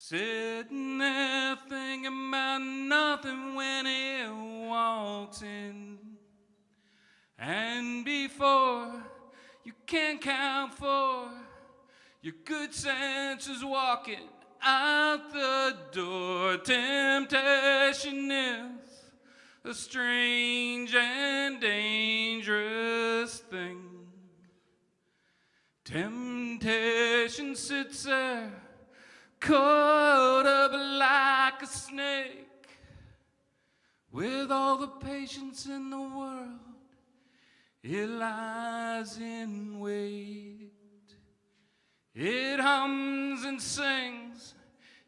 Sitting there thinking about nothing when he walks in. And before you can count four, your good sense is walking out the door. Temptation is a strange and dangerous thing. Temptation sits there caught up like a snake, with all the patience in the world, it lies in wait. It hums and sings,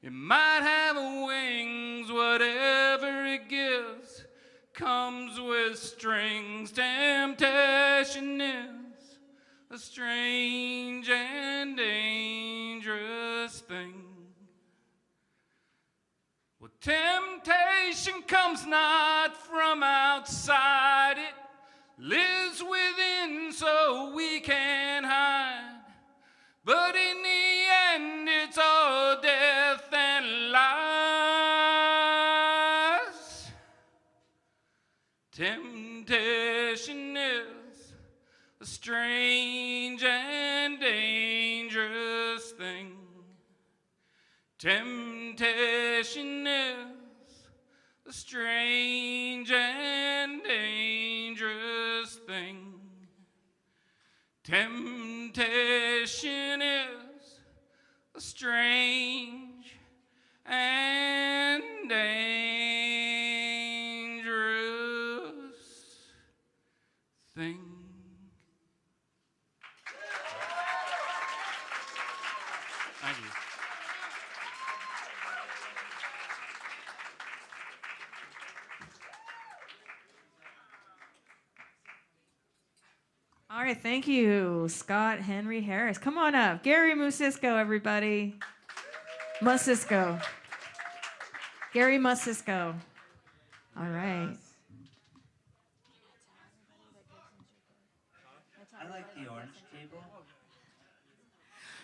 it might have wings, whatever it gives comes with strings. Temptation is a strange and dangerous thing. Well, temptation comes not from outside, it lives within so we can hide. But in the end, it's all death and lies. Temptation is a strange and dangerous thing. Temptation is a strange and dangerous thing. Temptation is a strange and dangerous thing. Thank you. All right, thank you, Scott Henry Harris. Come on up. Gary Musisco, everybody. Musisco. Gary Musisco. All right. I like the orange table.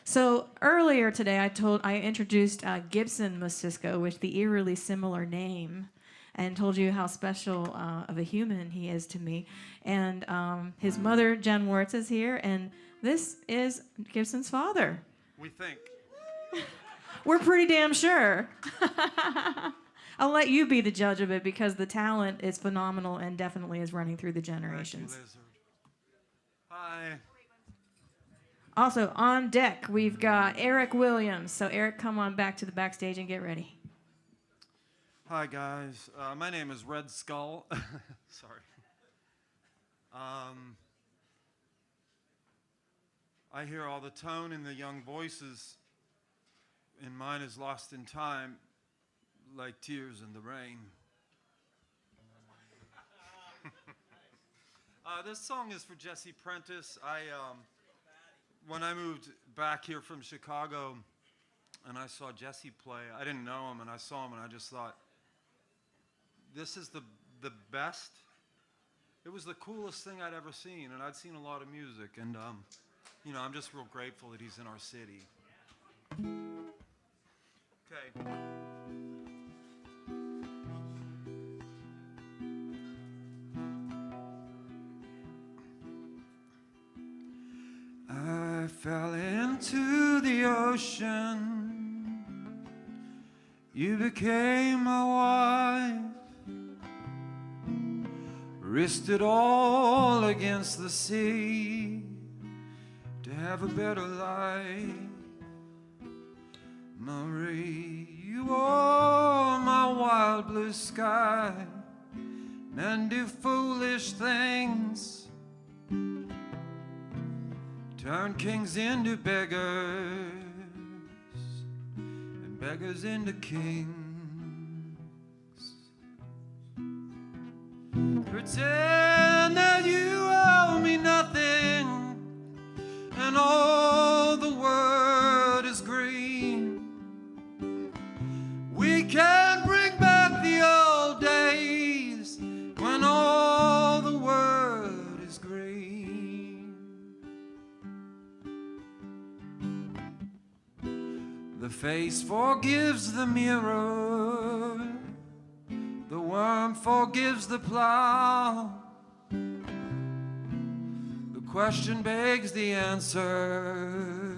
So earlier today, I introduced Gibson Musisco with the eerily similar name, and told you how special of a human he is to me. And his mother, Jen Wirtz, is here, and this is Gibson's father. We think. We're pretty damn sure. I'll let you be the judge of it, because the talent is phenomenal and definitely is running through the generations. Thank you, Lizard. Hi. Also, on deck, we've got Eric Williams. So, Eric, come on back to the backstage and get ready. Hi, guys. My name is Red Skull. Sorry. I hear all the tone in the young voices, and mine is lost in time, like tears in the rain. This song is for Jesse Prentice. When I moved back here from Chicago, and I saw Jesse play, I didn't know him, and I saw him, and I just thought, this is the best. It was the coolest thing I'd ever seen, and I'd seen a lot of music, and you know, I'm just real grateful that he's in our city. Okay. I fell into the ocean. You became my wife. Risked it all against the sea to have a better life. Marie, you are my wild blue sky. Men do foolish things, turn kings into beggars, and beggars into kings. Pretend that you owe me nothing, and all the world is green. We can bring back the old days when all the world is green. The face forgives the mirror, the worm forgives the plow. The question begs the answer,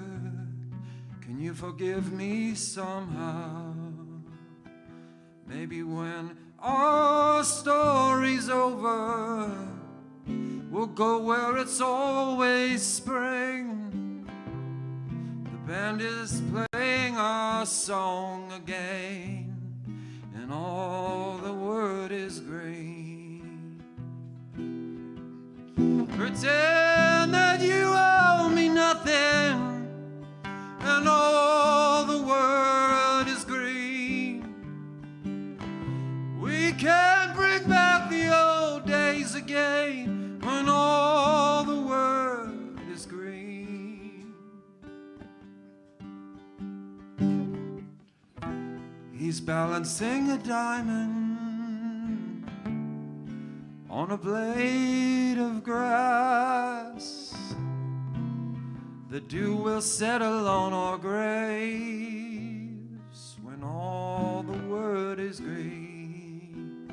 can you forgive me somehow? Maybe when our story's over, we'll go where it's always spring. The band is playing our song again, and all the word is green. Pretend that you owe me nothing, and all the world is green. We can't bring back the old days again when all the world is green. He's balancing a diamond on a blade of grass. The dew will settle on our graves when all the world is green.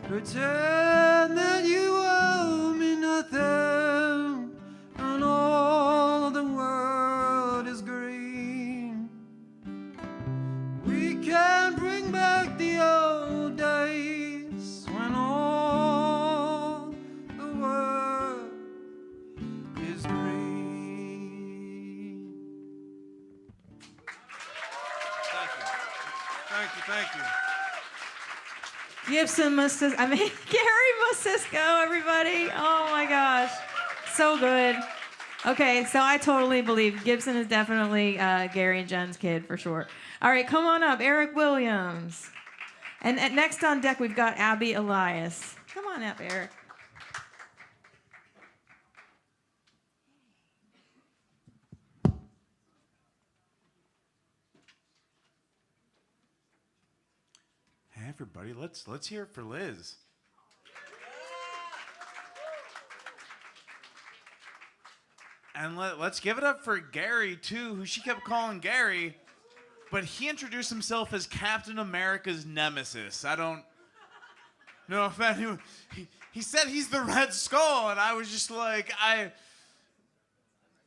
Pretend that you owe me nothing, and all the world is green. We can't bring back the old days when all the world is green. Thank you. Thank you, thank you. Gary Mosisco, everybody. Oh my gosh. So good. Okay, so I totally believe Gibson is definitely Gary and Jen's kid for sure. All right, come on up, Eric Williams. And next on deck, we've got Abby Elias. Come on up, Eric. Hey everybody, let's hear it for Liz. And let's give it up for Gary too, who she kept calling Gary, but he introduced himself as Captain America's nemesis. I don't know if anyone. He said he's the Red Skull, and I was just like, I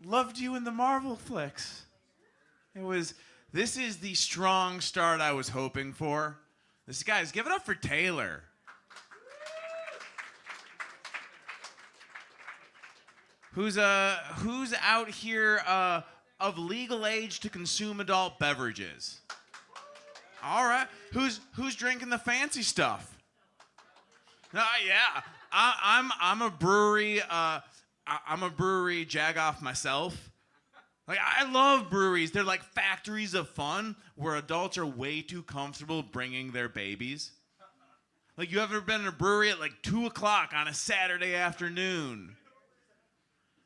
loved you in the Marvel flicks. This is the strong start I was hoping for. This guys, give it up for Taylor. Who's out here of legal age to consume adult beverages? All right. Who's drinking the fancy stuff? Yeah. I'm a brewery. I'm a brewery jagoff myself. Like, I love breweries. They're like factories of fun where adults are way too comfortable bringing their babies. Like, you ever been in a brewery at like 2 o'clock on a Saturday afternoon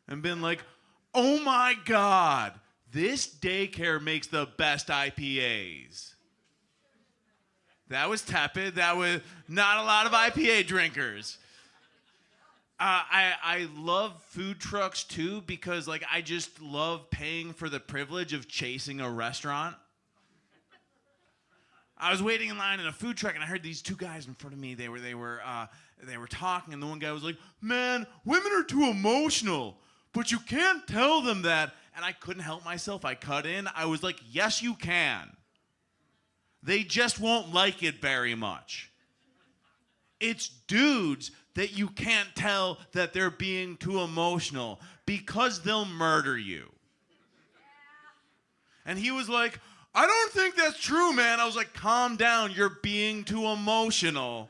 and been like, oh my God, this daycare makes the best IPAs. That was tepid. That was not a lot of IPA drinkers. I love food trucks too because like I just love paying for the privilege of chasing a restaurant. I was waiting in line in a food truck and I heard these two guys in front of me. They were talking and the one guy was like, "Man, women are too emotional, but you can't tell them that." And I couldn't help myself. I cut in. I was like, "Yes, you can. They just won't like it very much. It's dudes that you can't tell that they're being too emotional because they'll murder you." And he was like, "I don't think that's true, man." I was like, "Calm down, you're being too emotional."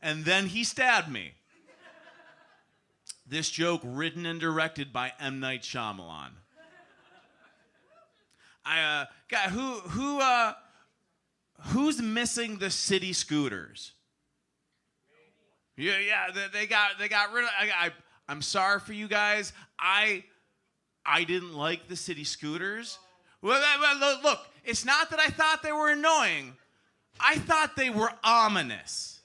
And then he stabbed me. This joke written and directed by M. Night Shyamalan. Who's missing the city scooters? Yeah, they got rid of. I'm sorry for you guys. I didn't like the city scooters. Well, look, it's not that I thought they were annoying. I thought they were ominous.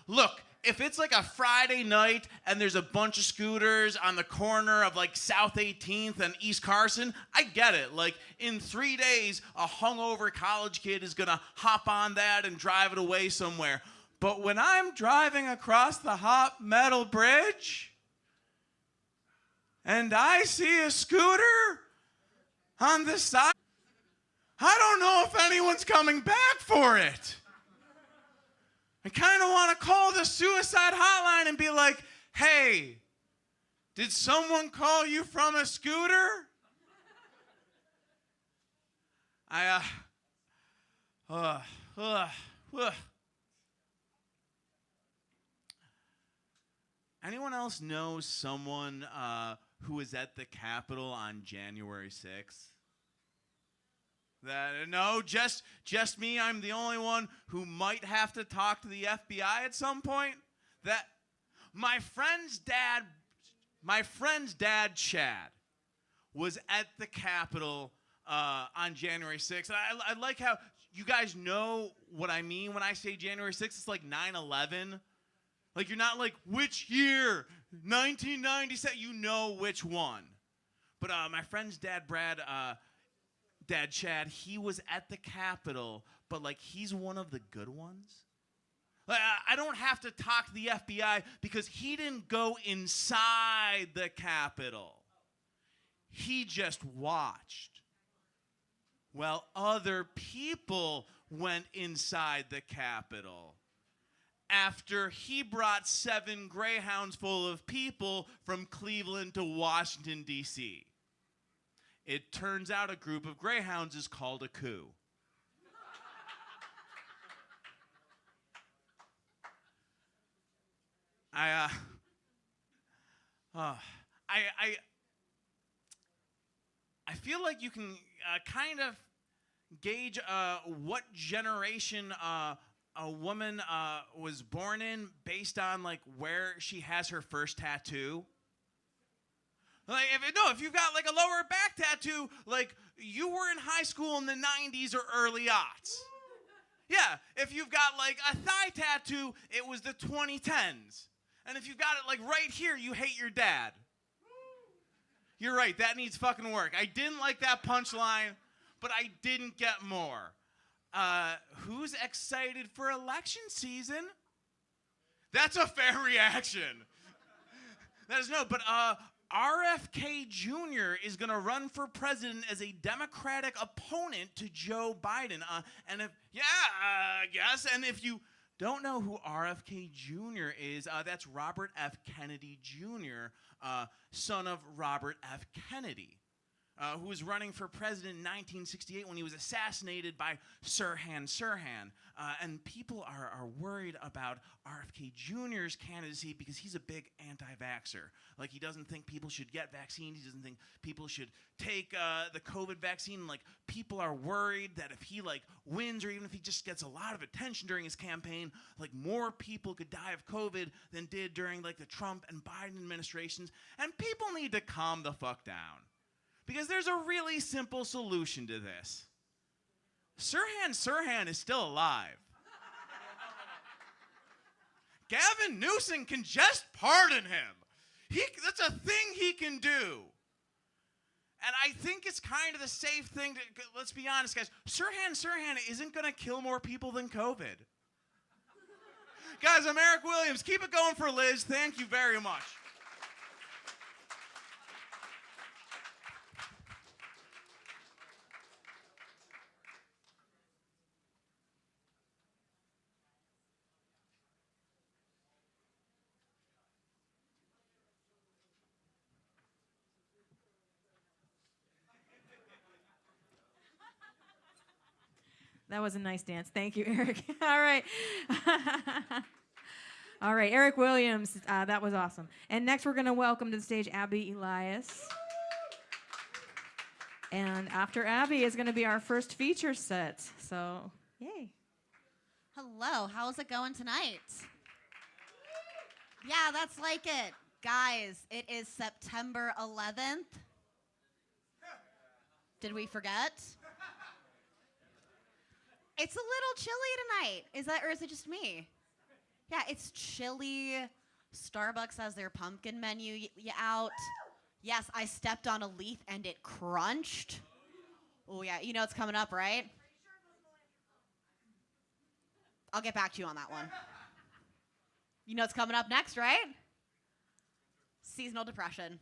Look, if it's like a Friday night and there's a bunch of scooters on the corner of like South 18th and East Carson, I get it. Like in 3 days, a hungover college kid is gonna hop on that and drive it away somewhere. But when I'm driving across the hot metal bridge and I see a scooter on the side, I don't know if anyone's coming back for it. I kind of want to call the suicide hotline and be like, hey, did someone call you from a scooter? Anyone else know someone who was at the Capitol on January 6th? No, just me. I'm the only one who might have to talk to the FBI at some point. That my friend's dad, Chad, was at the Capitol on January 6th. And I like how you guys know what I mean when I say January 6th. It's like 9/11. Like you're not like, which year? 1997. You know which one. But my friend's dad, Dad Chad, he was at the Capitol, but like he's one of the good ones. Like, I don't have to talk to the FBI because he didn't go inside the Capitol. He just watched. Well, other people went inside the Capitol after he brought 7 Greyhounds full of people from Cleveland to Washington, D.C. It turns out a group of Greyhounds is called a coup. I feel like you can kind of gauge what generation a woman was born in based on like where she has her first tattoo. Like if you've got like a lower back tattoo, like you were in high school in the 90s or early aughts. Yeah, if you've got like a thigh tattoo, it was the 2010s. And if you've got it like right here, you hate your dad. You're right, that needs fucking work. I didn't like that punchline, but I didn't get more. Who's excited for election season? That's a fair reaction. That is no, but RFK Jr. is going to run for president as a Democratic opponent to Joe Biden. And I guess. And if you don't know who RFK Jr. is, that's Robert F. Kennedy Jr., son of Robert F. Kennedy, who was running for president in 1968 when he was assassinated by Sirhan Sirhan. And people are worried about RFK Jr.'s candidacy because he's a big anti-vaxxer. Like, he doesn't think people should get vaccines. He doesn't think people should take the COVID vaccine. Like, people are worried that if he, like, wins or even if he just gets a lot of attention during his campaign, like, more people could die of COVID than did during, like, the Trump and Biden administrations. And people need to calm the fuck down. Because there's a really simple solution to this. Sirhan Sirhan is still alive. Gavin Newsom can just pardon him. That's a thing he can do. And I think it's kind of the safe thing to, let's be honest, guys. Sirhan Sirhan isn't going to kill more people than COVID. Guys, I'm Eric Williams. Keep it going for Liz. Thank you very much. That was a nice dance. Thank you, Eric. All right. All right, Eric Williams. That was awesome. And next we're going to welcome to the stage Abby Elias. And after Abby is going to be our first feature set. So, yay. Hello, how's it going tonight? Yeah, that's like it. Guys, it is September 11th. Did we forget? It's a little chilly tonight. Or is it just me? Yeah, it's chili. Starbucks has their pumpkin menu out. Yes, I stepped on a leaf and it crunched. Oh, yeah, you know it's coming up, right? I'll get back to you on that one. You know it's coming up next, right? Seasonal depression.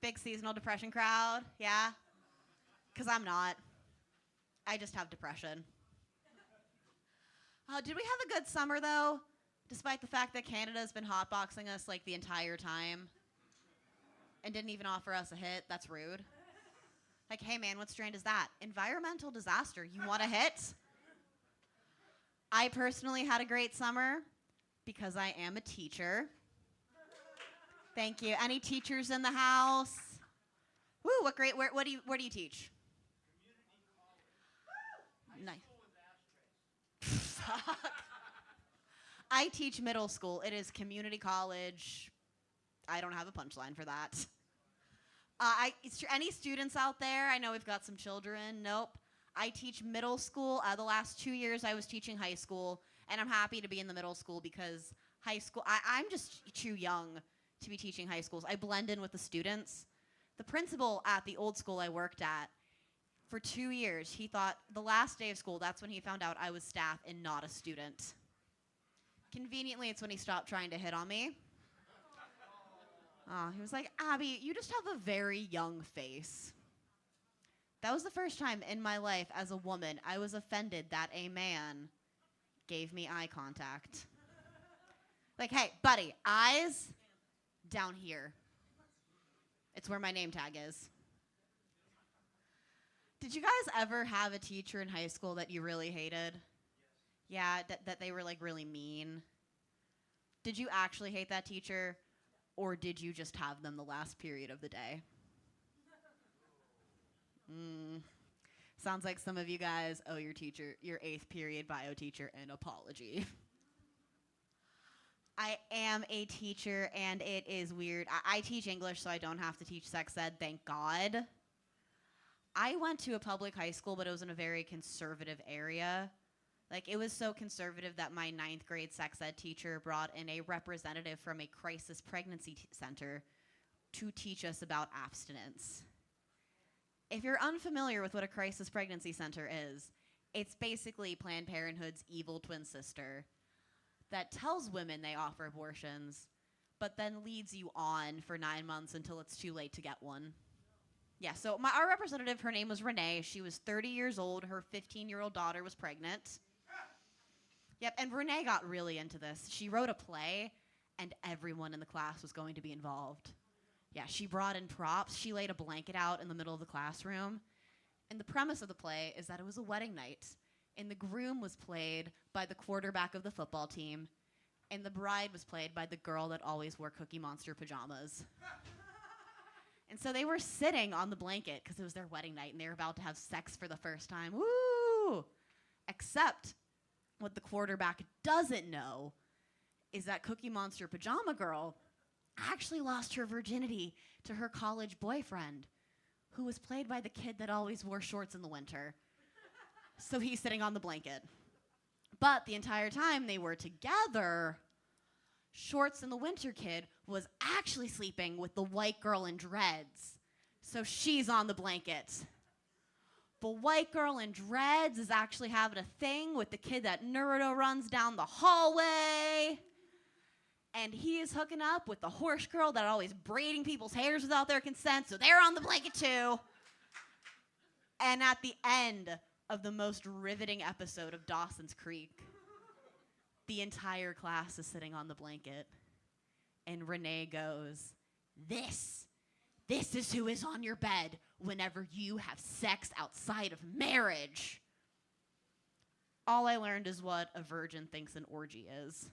Big seasonal depression crowd, yeah? Because I'm not. I just have depression. Did we have a good summer, though? Despite the fact that Canada's been hotboxing us like the entire time and didn't even offer us a hit. That's rude. Like, hey, man, what strain is that? Environmental disaster. You want a hit? I personally had a great summer because I am a teacher. Thank you. Any teachers in the house? Woo, what great. Where do you teach? Nice. Fuck. I teach middle school. It is community college. I don't have a punchline for that. Any students out there? I know we've got some children. Nope. I teach middle school. The last 2 years I was teaching high school, and I'm happy to be in the middle school because high school, I'm just too young to be teaching high schools. I blend in with the students. The principal at the old school I worked at, for 2 years, he thought the last day of school, that's when he found out I was staff and not a student. Conveniently, it's when he stopped trying to hit on me. He was like, Abby, you just have a very young face. That was the first time in my life as a woman I was offended that a man gave me eye contact. Like, hey, buddy, eyes down here. It's where my name tag is. Did you guys ever have a teacher in high school that you really hated? Yeah, that they were like really mean. Did you actually hate that teacher, or did you just have them the last period of the day? Sounds like some of you guys owe your teacher, your 8th period bio teacher, an apology. I am a teacher, and it is weird. I teach English, so I don't have to teach sex ed, thank God. I went to a public high school, but it was in a very conservative area. Like, it was so conservative that my 9th grade sex ed teacher brought in a representative from a crisis pregnancy center to teach us about abstinence. If you're unfamiliar with what a crisis pregnancy center is, it's basically Planned Parenthood's evil twin sister that tells women they offer abortions, but then leads you on for 9 months until it's too late to get one. Yeah, so our representative, her name was Renee. She was 30 years old. Her 15-year-old daughter was pregnant. Yep, and Renee got really into this. She wrote a play, and everyone in the class was going to be involved. Yeah, she brought in props. She laid a blanket out in the middle of the classroom. And the premise of the play is that it was a wedding night, and the groom was played by the quarterback of the football team, and the bride was played by the girl that always wore Cookie Monster pajamas. And so they were sitting on the blanket because it was their wedding night, and they were about to have sex for the first time. Woo! Except what the quarterback doesn't know is that Cookie Monster pajama girl actually lost her virginity to her college boyfriend, who was played by the kid that always wore shorts in the winter. So he's sitting on the blanket. But the entire time they were together, Shorts in the Winter kid was actually sleeping with the white girl in dreads. So she's on the blanket. The white girl in dreads is actually having a thing with the kid that Naruto runs down the hallway. And he is hooking up with the horse girl that always braiding people's hairs without their consent, so they're on the blanket too. And at the end of the most riveting episode of Dawson's Creek, the entire class is sitting on the blanket, and Renee goes, This is who is on your bed whenever you have sex outside of marriage. All I learned is what a virgin thinks an orgy is.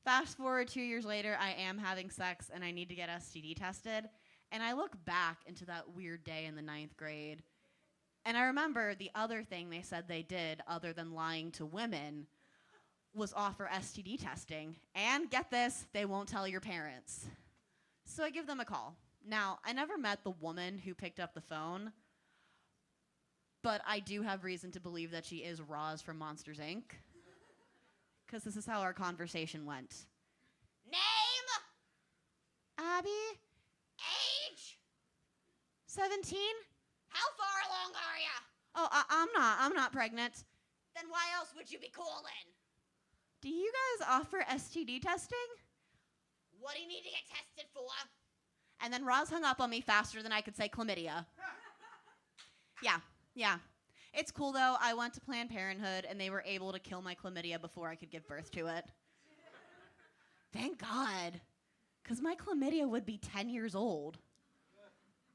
Fast forward 2 years later, I am having sex and I need to get STD tested. And I look back into that weird day in the 9th grade. And I remember the other thing they said they did, other than lying to women, was offer STD testing. And get this, they won't tell your parents. So I give them a call. Now, I never met the woman who picked up the phone, but I do have reason to believe that she is Roz from Monsters, Inc. Because this is how our conversation went. Name? Abby? Age? 17? How far along are ya? Oh, I'm not pregnant. Then why else would you be calling? Do you guys offer STD testing? What do you need to get tested for? And then Roz hung up on me faster than I could say chlamydia. Yeah. It's cool, though. I went to Planned Parenthood, and they were able to kill my chlamydia before I could give birth to it. Thank God. Because my chlamydia would be 10 years old.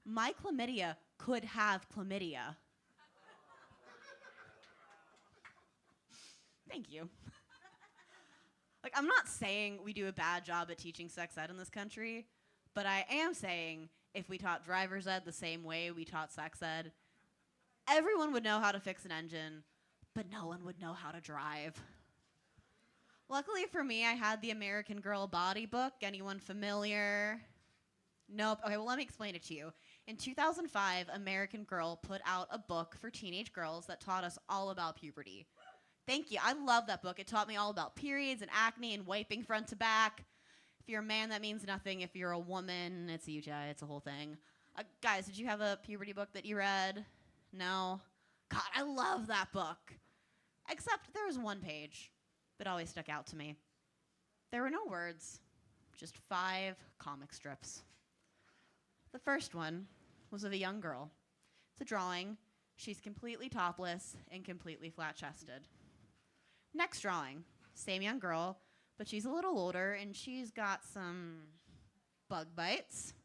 My chlamydia could have chlamydia. Thank you. Like, I'm not saying we do a bad job at teaching sex ed in this country, but I am saying if we taught driver's ed the same way we taught sex ed, everyone would know how to fix an engine, but no one would know how to drive. Luckily for me, I had the American Girl body book. Anyone familiar? Nope. Okay, well, let me explain it to you. In 2005, American Girl put out a book for teenage girls that taught us all about puberty. Thank you. I love that book. It taught me all about periods and acne and wiping front to back. If you're a man, that means nothing. If you're a woman, it's a UTI. It's a whole thing. Guys, did you have a puberty book that you read? No? God, I love that book. Except there was one page that always stuck out to me. There were no words, just 5 comic strips. The first one was of a young girl. It's a drawing. She's completely topless and completely flat-chested. Next drawing, same young girl, but she's a little older and she's got some bug bites.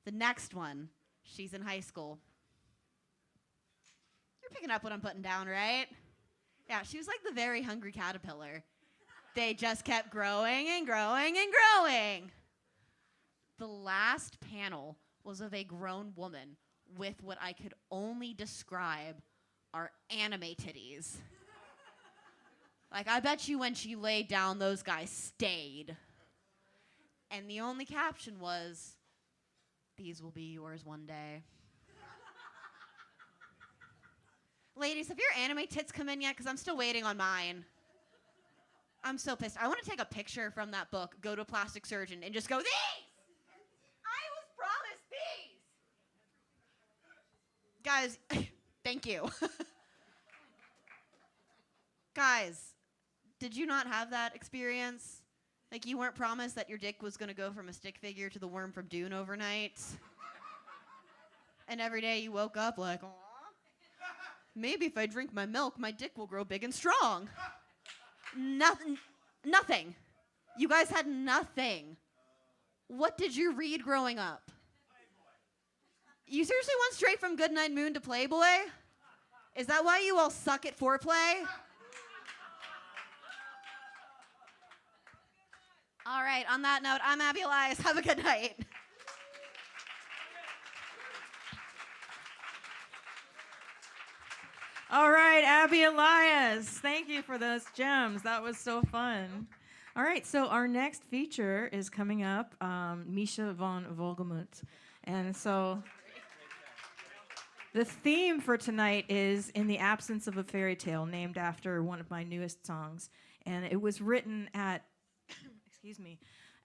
The next one, she's in high school. You're picking up what I'm putting down, right? Yeah, she was like the very hungry caterpillar. They just kept growing and growing and growing. The last panel was of a grown woman with what I could only describe are anime titties. Like, I bet you when she laid down, those guys stayed. And the only caption was, "These will be yours one day." Ladies, have your anime tits come in yet? Because I'm still waiting on mine. I'm so pissed. I want to take a picture from that book, go to a plastic surgeon, and just go, "These! I was promised these!" Guys, thank you. Guys, did you not have that experience? Like, you weren't promised that your dick was going to go from a stick figure to the worm from Dune overnight? And every day you woke up like, "Aw, maybe if I drink my milk, my dick will grow big and strong." Nothing. You guys had nothing. What did you read growing up? You seriously went straight from Goodnight Moon to Playboy? Is that why you all suck at foreplay? All right, on that note, I'm Abby Elias. Have a good night. All right, Abby Elias, thank you for those gems. That was so fun. All right, so our next feature is coming up, Micha von Wolgemut. And so the theme for tonight is In the Absence of a Fairy Tale, named after one of my newest songs. And it was written at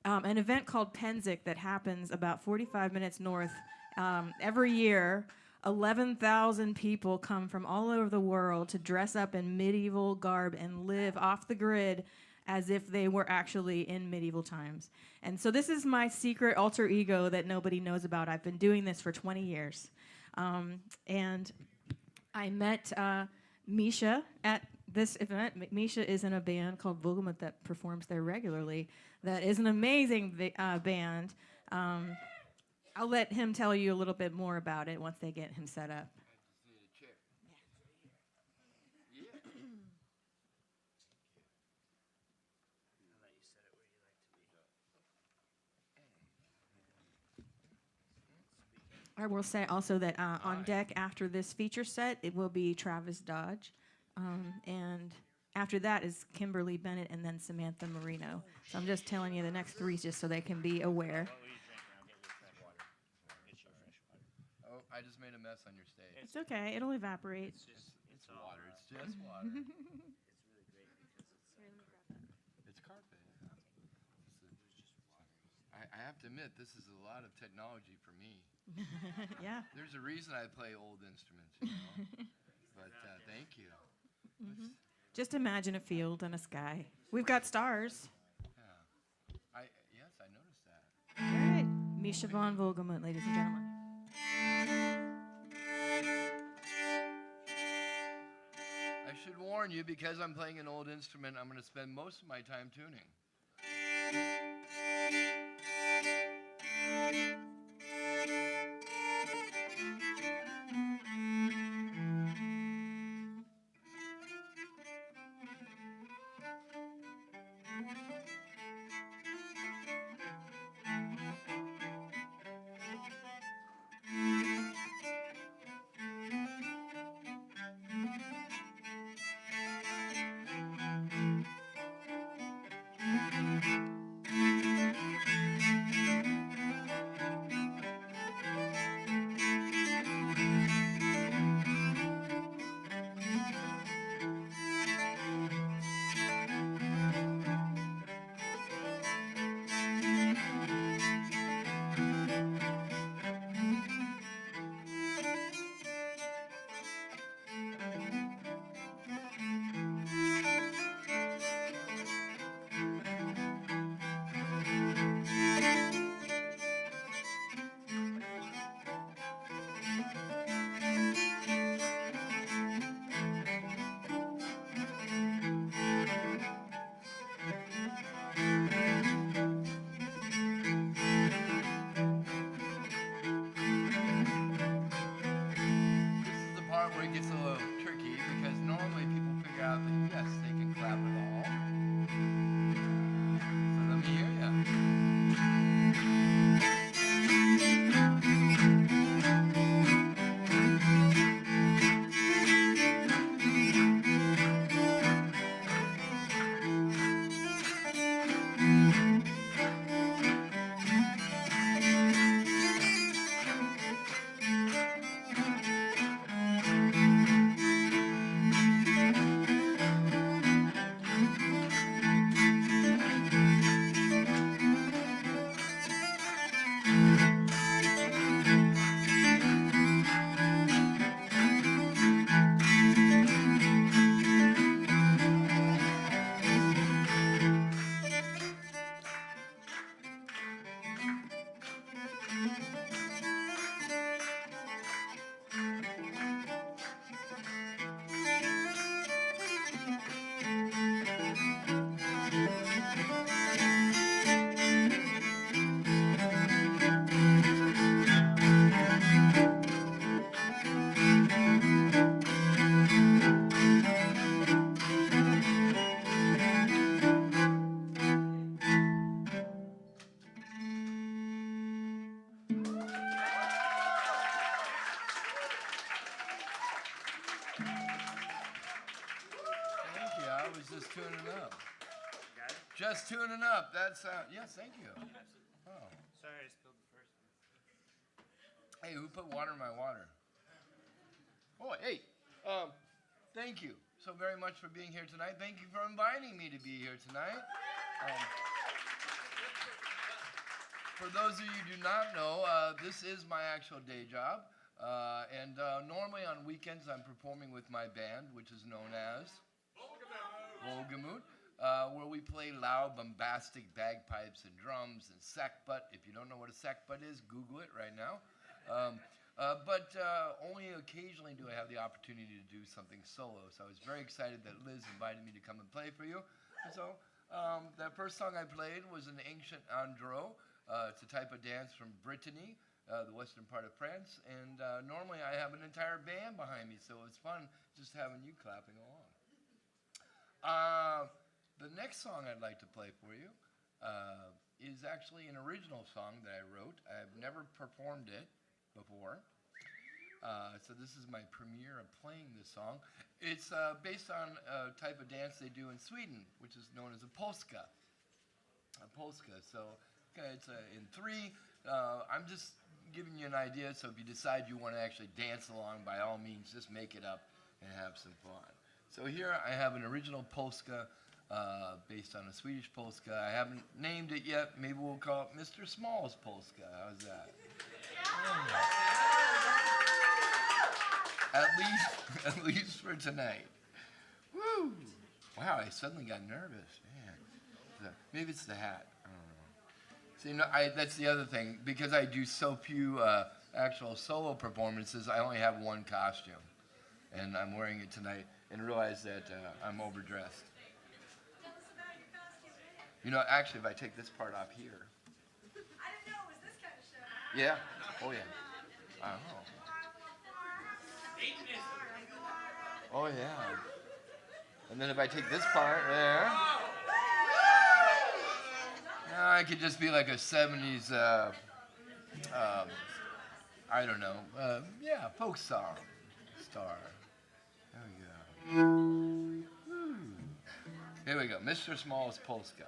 an event called Penzik that happens about 45 minutes north. Every year, 11,000 people come from all over the world to dress up in medieval garb and live off the grid as if they were actually in medieval times. And so this is my secret alter ego that nobody knows about. I've been doing this for 20 years. And I met Micha at this event. Micha is in a band called Wolgemut that performs there regularly. That is an amazing band. I'll let him tell you a little bit more about it once they get him set up. I will say also that on deck after this feature set, it will be Travis Dodge. And after that is Kimberly Bennett and then Samantha Marino. So I'm just telling you the next 3 just so they can be aware. Oh, I just made a mess on your stage. It's okay. It'll evaporate. It's water. It's just water. It's carpet. I have to admit, this is a lot of technology for me. Yeah. There's a reason I play old instruments, you know? But thank you. Just imagine a field and a sky. We've got stars. Yeah. Yes, I noticed that. All right. Micha von Wolgemut, ladies and gentlemen. I should warn you, because I'm playing an old instrument, I'm going to spend most of my time tuning. Where it gets a little tricky, because normally people figure out that yes, they can clap it all. So let me hear ya. Just tuning up. Got it? Just tuning up. That's yes, thank you. Oh. Sorry, I spilled the first one. Hey, who put water in my water? Oh, hey. Thank you so very much for being here tonight. Thank you for inviting me to be here tonight. For those of you who do not know, this is my actual day job. And normally on weekends I'm performing with my band, which is known as Wolgemut, where we play loud, bombastic bagpipes and drums and sackbut. If you don't know what a sackbut is, Google it right now. But only occasionally do I have the opportunity to do something solo. So I was very excited that Liz invited me to come and play for you. And so that first song I played was an ancient andro. It's a type of dance from Brittany, the western part of France. And normally I have an entire band behind me, so it's fun just having you clapping along. The next song I'd like to play for you is actually an original song that I wrote. I've never performed it before. So this is my premiere of playing this song. It's based on a type of dance they do in Sweden, which is known as a polska. A polska. So it's in three. I'm just giving you an idea, so if you decide you want to actually dance along, by all means, just make it up and have some fun. So here I have an original polska based on a Swedish polska. I haven't named it yet. Maybe we'll call it Mr. Small's polska. How's that? At least for tonight. Woo! Wow, I suddenly got nervous, man. Maybe it's the hat. I don't know. See, that's the other thing. Because I do so few actual solo performances, I only have one costume. And I'm wearing it tonight and realize that I'm overdressed. You know, actually, if I take this part off here. I didn't know it was this kind of show. Yeah. Oh, yeah. I know. Oh, yeah. And then if I take this part there. Now I could just be like a 70s, I don't know. Yeah, folk song star. There we go. Woo. Here we go. Mr. Small's Polska.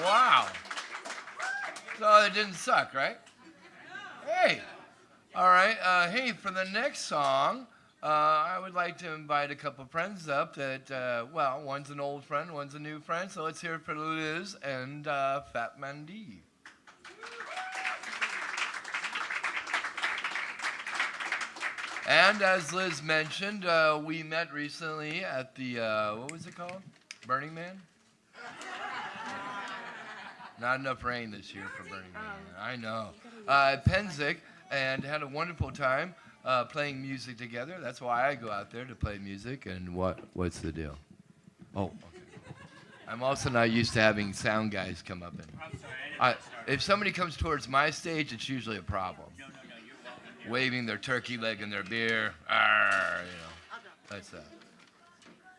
Wow. So it didn't suck, right? Hey. All right. Hey, for the next song, I would like to invite a couple friends up that, well, one's an old friend, one's a new friend. So let's hear it for Liz and Fat Mandy. And as Liz mentioned, we met recently at the, what was it called? Burning Man? Not enough rain this year for Burning Man. I know. Penzic, and had a wonderful time playing music together. That's why I go out there to play music. And what's the deal? Oh, okay. I'm also not used to having sound guys come up and. I'm sorry. If somebody comes towards my stage, it's usually a problem. No, you're welcome. Waving their turkey leg and their beer. Arr, you know. That's that.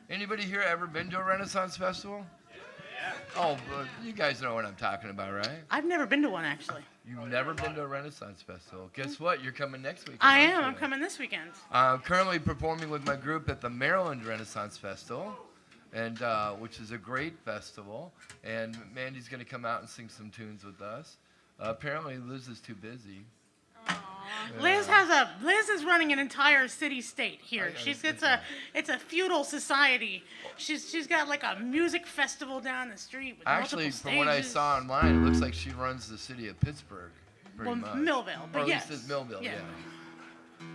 Anybody here ever been to a Renaissance festival? Yeah. Oh, you guys know what I'm talking about, right? I've never been to one, actually. You've never been to a Renaissance festival. Guess what? You're coming next week. I am. I'm coming this weekend. I'm currently performing with my group at the Maryland Renaissance Festival. and which is a great festival. And Mandy's going to come out and sing some tunes with us. Apparently, Liz is too busy. Liz is running an entire city-state here. It's a feudal society. She's got like a music festival down the street with Actually, multiple from what I stages. saw online, it looks like she runs the city of Pittsburgh. Pretty much. Millville, but or at yes. least it's Millville, yeah. Yeah.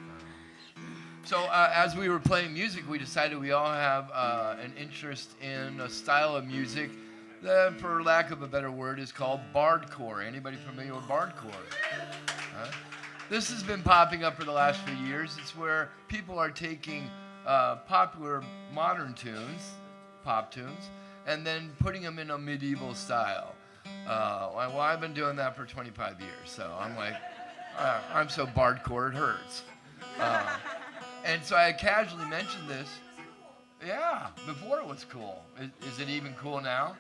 So as we were playing music, we decided we all have an interest in a style of music that, for lack of a better word, is called bardcore. Anybody familiar with bardcore? This has been popping up for the last few years. It's where people are taking popular modern tunes, pop tunes, and then putting them in a medieval style. Well, I've been doing that for 25 years, so I'm like, I'm so bardcore it hurts. And so I casually mentioned this. Yeah, before it was cool. Is it even cool now?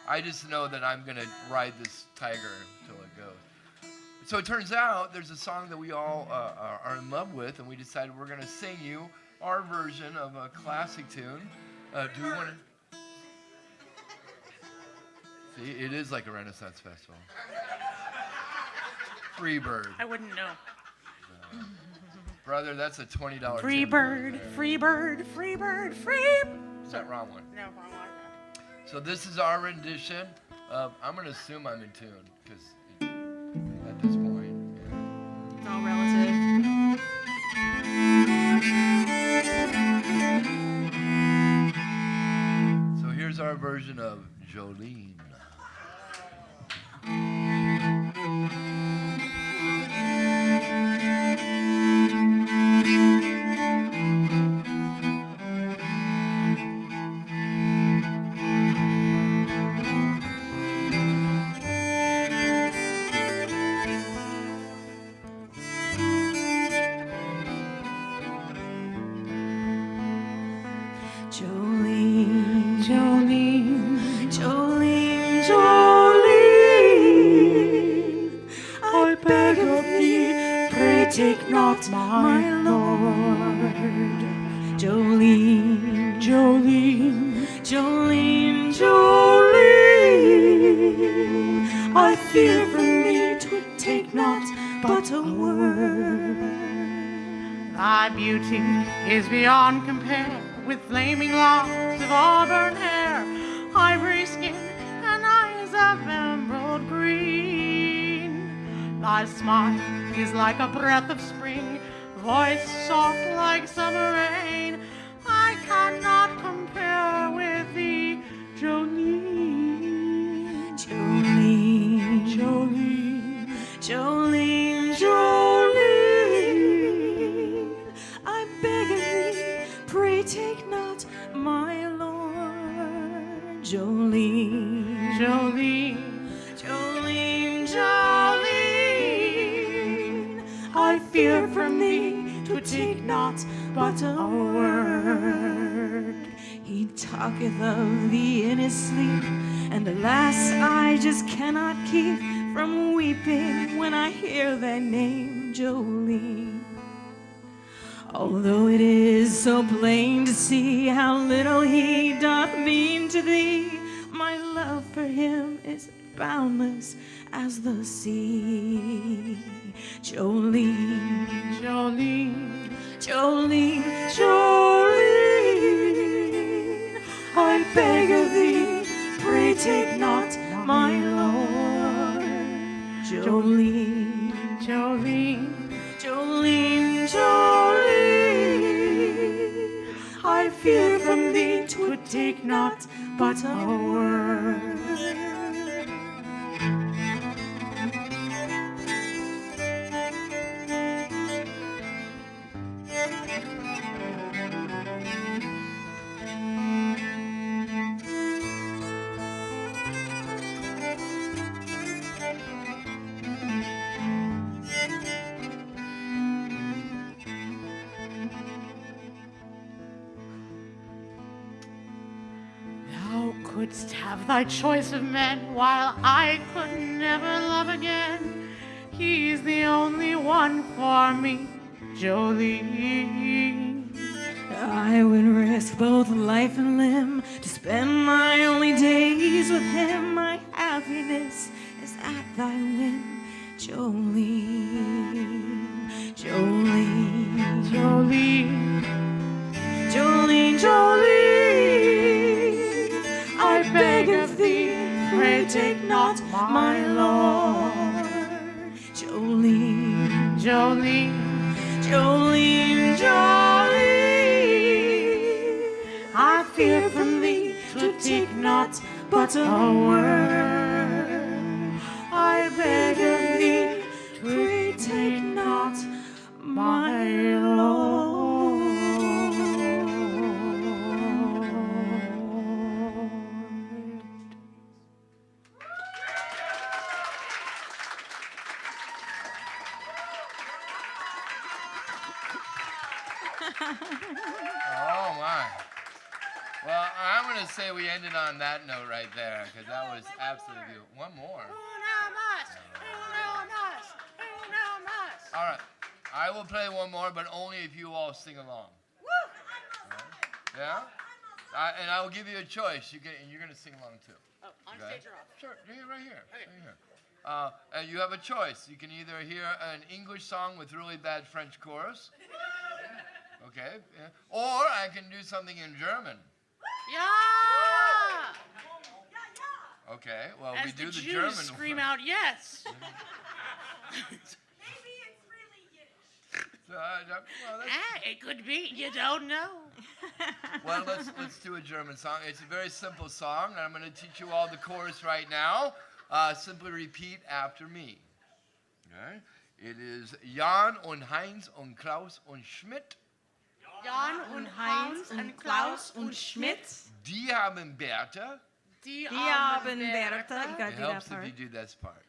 I just know that I'm going to ride this tiger until it goes. So it turns out there's a song that we all are in love with, and we decided we're going to sing you our version of a classic tune. Do we want to? See, it is like a Renaissance festival. Free bird. I wouldn't know. Brother, that's a $20 Free tip. bird, free bird, free bird, free. Is that wrong one? No, wrong one. So this is our rendition of, I'm going to assume I'm in tune, because at this point, It's all relative. So here's our version of Jolene. Jolene, Jolene, Jolene, Jolene, I beg of thee, pray take not my Lord. Jolene, Jolene, Jolene, Jolene, I fear from thee 'twould take not but a word. thy beauty is beyond compare, with flaming locks of auburn hair, ivory skin, and eyes of emerald green. Thy smile is like a breath of spring, voice soft like summer rain. I cannot compare with thee, Jolene. Jolene, Jolene, Jolene, Jolene, I beg of thee, pray take not my Lord. Jolene, Jolene, Jolene, Jolene, I fear from thee to take not but a word. He talketh of thee in his sleep, and alas, I just cannot keep from weeping when I hear thy name, Jolene. Although it is so plain to see how little he doth mean to thee, my love for him is boundless as the sea. Jolene, Jolene, Jolene, Jolene, I beg of thee, pray take not my Lord. Jolene, Jolene, Jolene, Jolene, I fear from thee 'twould take not but a word. thou couldst have thy choice of men, while I could never love again. He's the only one for me, Jolene. I would risk both life and limb to spend my only days with him. My happiness is at thy whim, Jolene, Jolene, Jolene, Jolene, Jolene. I beg of thee, pray take not my Lord. Jolene, Jolene, Jolene, Jolene. I fear from thee to take not but a word. I beg of thee, pray take not my Lord. Oh my. Well, I'm going to say we ended on that note right there, because that was absolutely beautiful. One more. All right. I will play one more, but only if you all sing along. Yeah? And I will give you a choice. And you're going to sing along too. Oh, on Okay. stage or off? Sure. Yeah, right here. Right here. And you have a choice. You can either hear an English song with really bad French chorus. Okay. Yeah. Or I can do something in German. Yeah! Okay. Well, As we do the Jews German. scream out yes. Well, It could be. You don't know. well, let's do a German song. It's a very simple song, and I'm going to teach you all the chorus right now. Simply repeat after me. Okay? It is Jan und Heinz und Klaus und Schmidt. Jan und Heinz und Klaus und Schmidt. Die haben Bertha. Die haben Bertha. You gotta It do helps that part. if you do this part.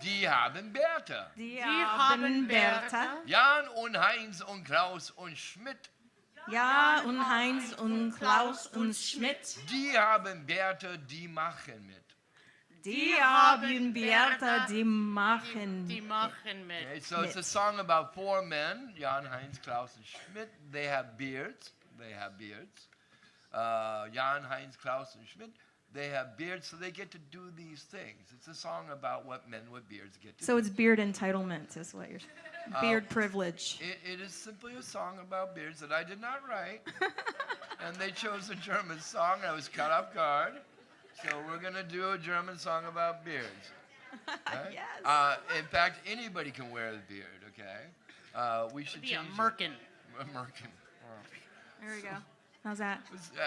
Die haben Bertha. Die haben Bertha. Jan und Heinz und Klaus und Schmidt. Ja, und Heinz und Klaus und Schmidt. Die haben Bertha, die machen mit. Die haben Bertha, die machen. Die machen mit. Okay, so it's a song about four men, Jan, Heinz, Klaus, and Schmidt. They have beards. Jan, Heinz, Klaus, and Schmidt. They have beards, so they get to do these things. It's a song about what men with beards get to So do. it's beard entitlement, is what you're. Beard privilege. It is simply a song about beards that I did not write. And they chose a German song. I was caught off guard. So we're going to do a German song about beards. Okay? Yes. In fact, anybody can wear the beard, okay? We should Be a change merkin. A merkin. There we go. How's that?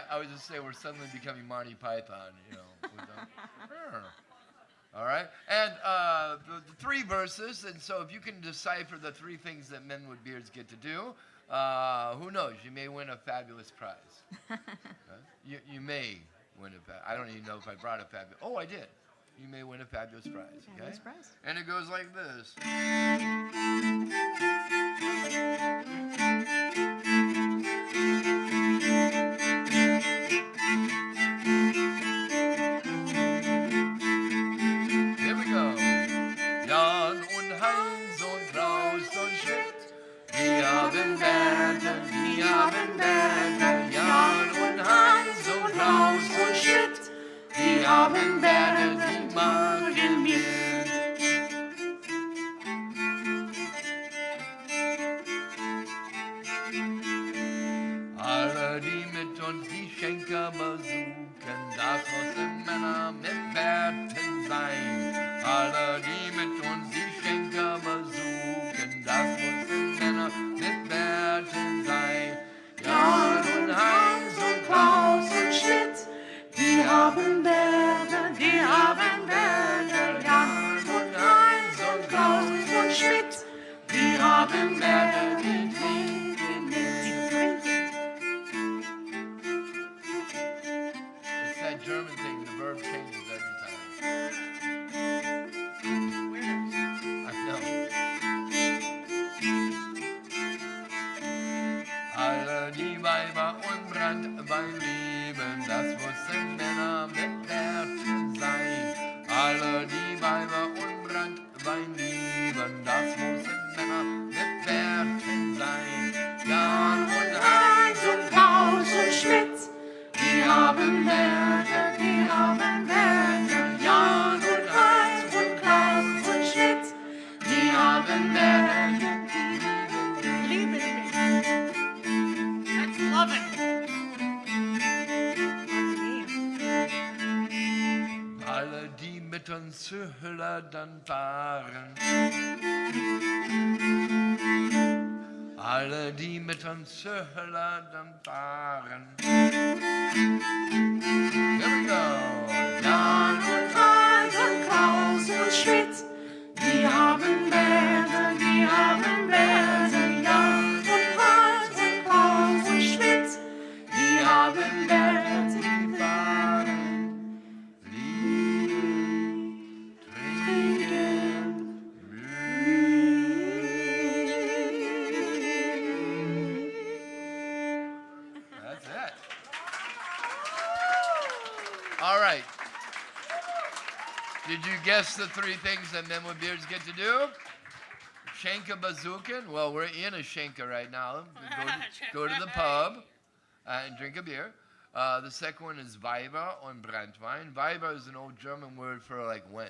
I was just saying we're suddenly becoming Monty Python, you know. All right? And the three verses, and so if you can decipher the three things that men with beards get to do, who knows? You may win a fabulous prize. You may win a I don't even know if I brought a fabulous. Oh, I did. You may win a fabulous prize. Okay? Fabulous prize. And it goes like this. Here we go. Jan und Heinz und Klaus und Schmidt, die haben Bärte, die haben Bärte. Jan und Heinz und Klaus und Schmidt, die haben Bärte, die machen mit. Alle, die mit uns die Schenker besuchen, das müssen Männer mit Bärten sein. Alle, die mit uns die Schenker besuchen, das müssen Männer mit Bärten sein. Jan und Heinz und Klaus und Schmidt, die haben Bärte, die met ons zullen dan varen. Alle die met ons zullen dan varen. Here we go. Jan und Hans und Klaus und Schmidt, die haben Bärte, die haben Bärte. Jan und Hans und Klaus und Schmidt, die haben Bärte, die fahren Lied, trinken, That's it. All right. Did you guess the three things that men with beards get to do? Schenken bazooken. Well, we're in a schenker right now. Go to the pub and drink a beer. The second one is Weiber und Brandwein. Weiber is an old German word for like wench.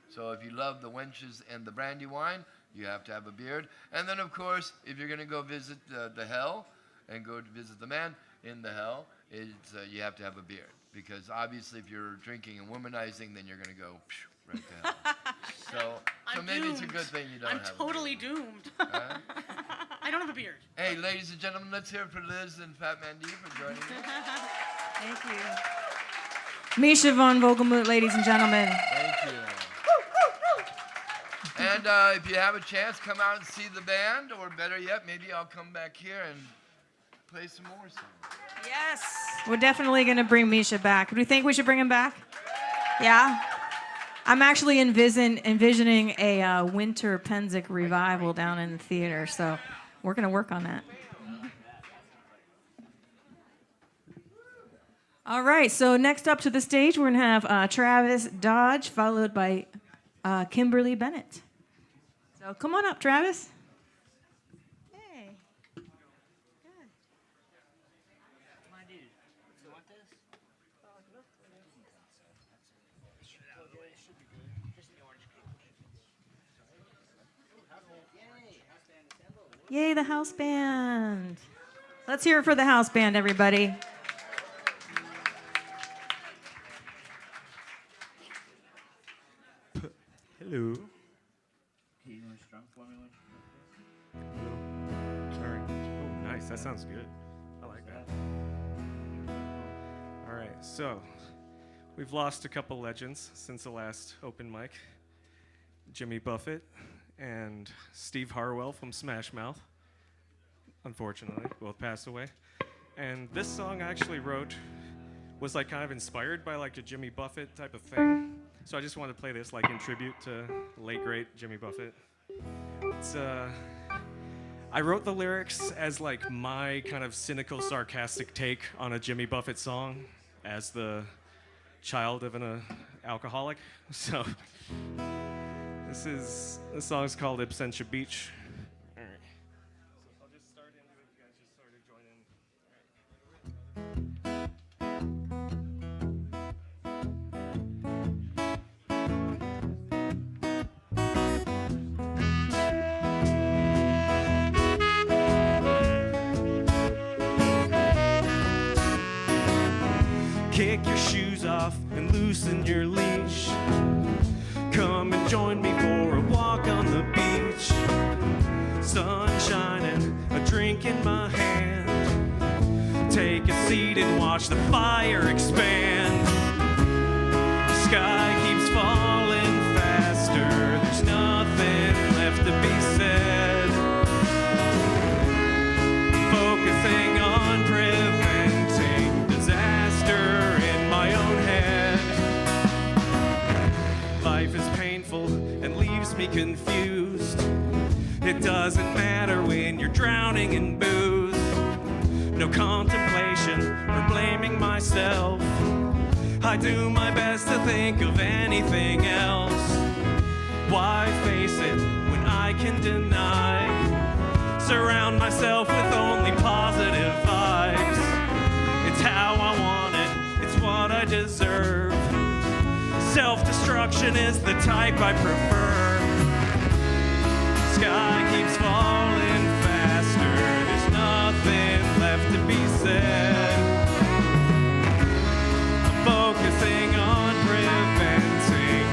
So if you love the wenches and the brandy wine, you have to have a beard. And then, of course, if you're going to go visit the hell and go to visit the man in the hell, it's, you have to have a beard. Because obviously if you're drinking and womanizing, then you're going to go right to hell. So maybe it's a good thing you don't have a beard. I'm totally doomed. I don't have a beard. Hey, ladies and gentlemen, let's hear it for Liz and Fat Mandy for joining us. Thank you. Micha von Wolgemut, ladies and gentlemen. Thank you. And if you have a chance, come out and see the band, or better yet, maybe I'll come back here and play some more songs. Yes. We're definitely going to bring Micha back. Do you think we should bring him back? Yeah? I'm actually envisioning a winter Penzic revival down in the theater, so we're going to work on that. All right, so next up to the stage, we're going to have Travis Dodge, followed by Kimberly Bennett. So come on up, Travis. Hey. Yay, the house band. Let's hear it for the house band, everybody. Hello. Can you strum for me? All right. Oh, nice. That sounds good. I like that. All right. So, we've lost a couple legends since the last open mic. Jimmy Buffett and Steve Harwell from Smash Mouth. Unfortunately, both passed away. And this song I actually wrote was like kind of inspired by like a Jimmy Buffett type of thing. So I just wanted to play this like in tribute to late great Jimmy Buffett. It's I wrote the lyrics as like my kind of cynical, sarcastic take on a Jimmy Buffett song as the child of an alcoholic. So this song is called Absentia Beach. All right. So I'll just start into it. You guys just sort of join in. Kick your shoes off and loosen your leash. Come and join me for a walk on the beach. Sun shining, a drink in my hand. Take a seat and watch the fire expand. The sky keeps falling faster. There's nothing left to be said. Focusing on preventing disaster in my own head. Life is painful and leaves me confused. It doesn't matter when you're drowning in booze. No contemplation or blaming myself. I do my best to think of anything else. Why face it when I can deny? Surround myself with only positive vibes. It's how I want it, it's what I deserve. Self-destruction is the type I prefer. Sky keeps falling faster. There's nothing left to be said. I'm focusing on preventing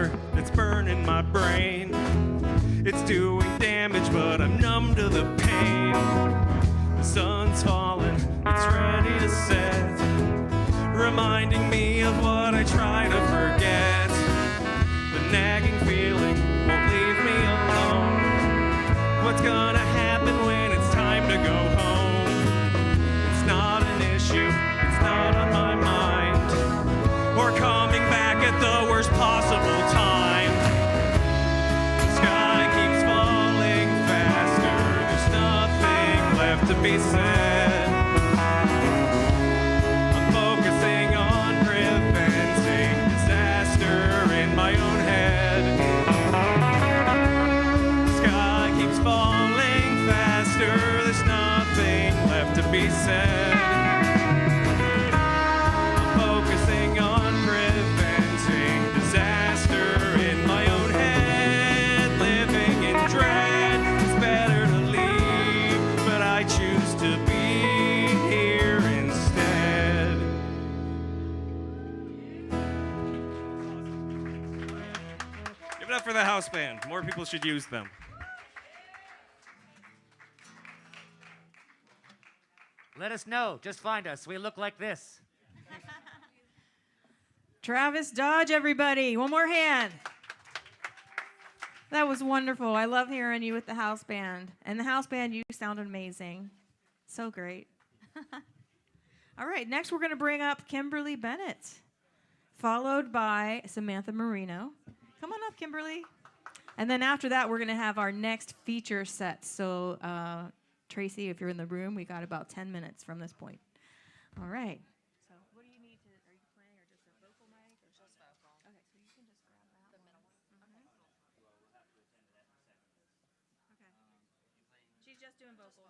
fire that's burning my brain. It's doing damage, but I'm numb to the pain. The sun's falling, it's ready to set, reminding me of what I try to forget. The nagging feeling won't leave me alone. What's gonna happen when it's time to go home? It's not an issue, it's not on my mind, or coming back at the worst possible time. The sky keeps falling faster, there's nothing left to be said. I'm focusing on preventing disaster in my own head. The sky keeps falling faster, there's nothing left to be said. I'm focusing on preventing disaster in my own head. Living in dread, it's better to leave, but I choose to be here instead. Give it up for the house band. More people should use them. Let us know. Just find us. We look like this. Travis Dodge, everybody. One more hand. That was wonderful. I love hearing you with the house band. And the house band, you sounded amazing. So great. All right, next we're going to bring up Kimberly Bennett, followed by Samantha Marino. Come on up, Kimberly. And then after that, we're going to have our next feature set. So, Tracy, if you're in the room, we got about 10 minutes from this point. All right. So what do you need to, are you playing or just a vocal mic? Or just vocal. Okay, so you can just grab that. The middle one? Okay. She's just doing vocal.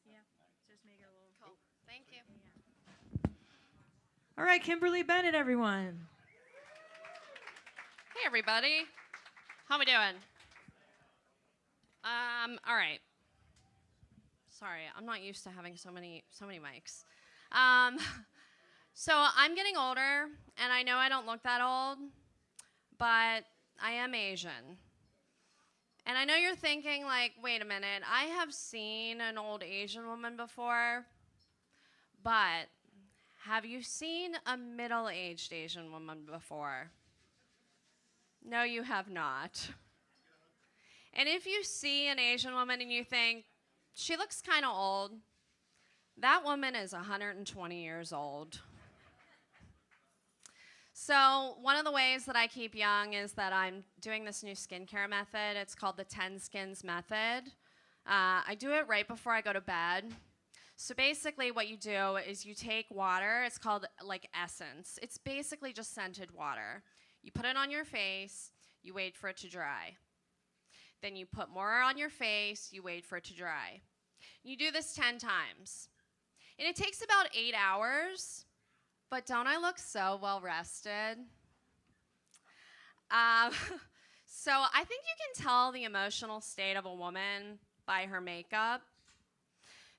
Yeah, just make it a little. Cool. Thank you. All right, Kimberly Bennett, everyone. Hey, everybody. How we doing? All right. Sorry, I'm not used to having so many mics. So I'm getting older, and I know I don't look that old, but I am Asian. And I know you're thinking, like, wait a minute, I have seen an old Asian woman before, but have you seen a middle-aged Asian woman before? No, you have not. And if you see an Asian woman and you think, she looks kind of old, that woman is 120 years old. So one of the ways that I keep young is that I'm doing this new skincare method. It's called the 10 Skins method. I do it right before I go to bed. So basically what you do is you take water. It's called like essence. It's basically just scented water. You put it on your face. You wait for it to dry. Then you put more on your face, you wait for it to dry. You do this 10 times. And it takes about 8 hours, but don't I look so well rested? So I think you can tell the emotional state of a woman by her makeup.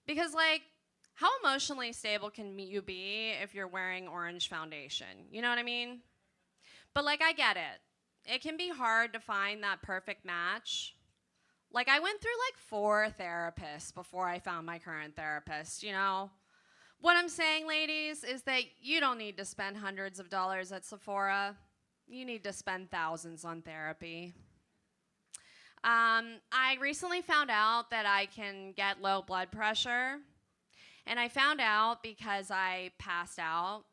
Because, like, how emotionally stable can you be if you're wearing orange foundation? You know what I mean? But, like, I get it. It can be hard to find that perfect match. Like, I went through like 4 therapists before I found my current therapist, you know? What I'm saying, ladies, is that you don't need to spend hundreds of dollars at Sephora. You need to spend thousands on therapy. I recently found out that I can get low blood pressure. And I found out because I passed out.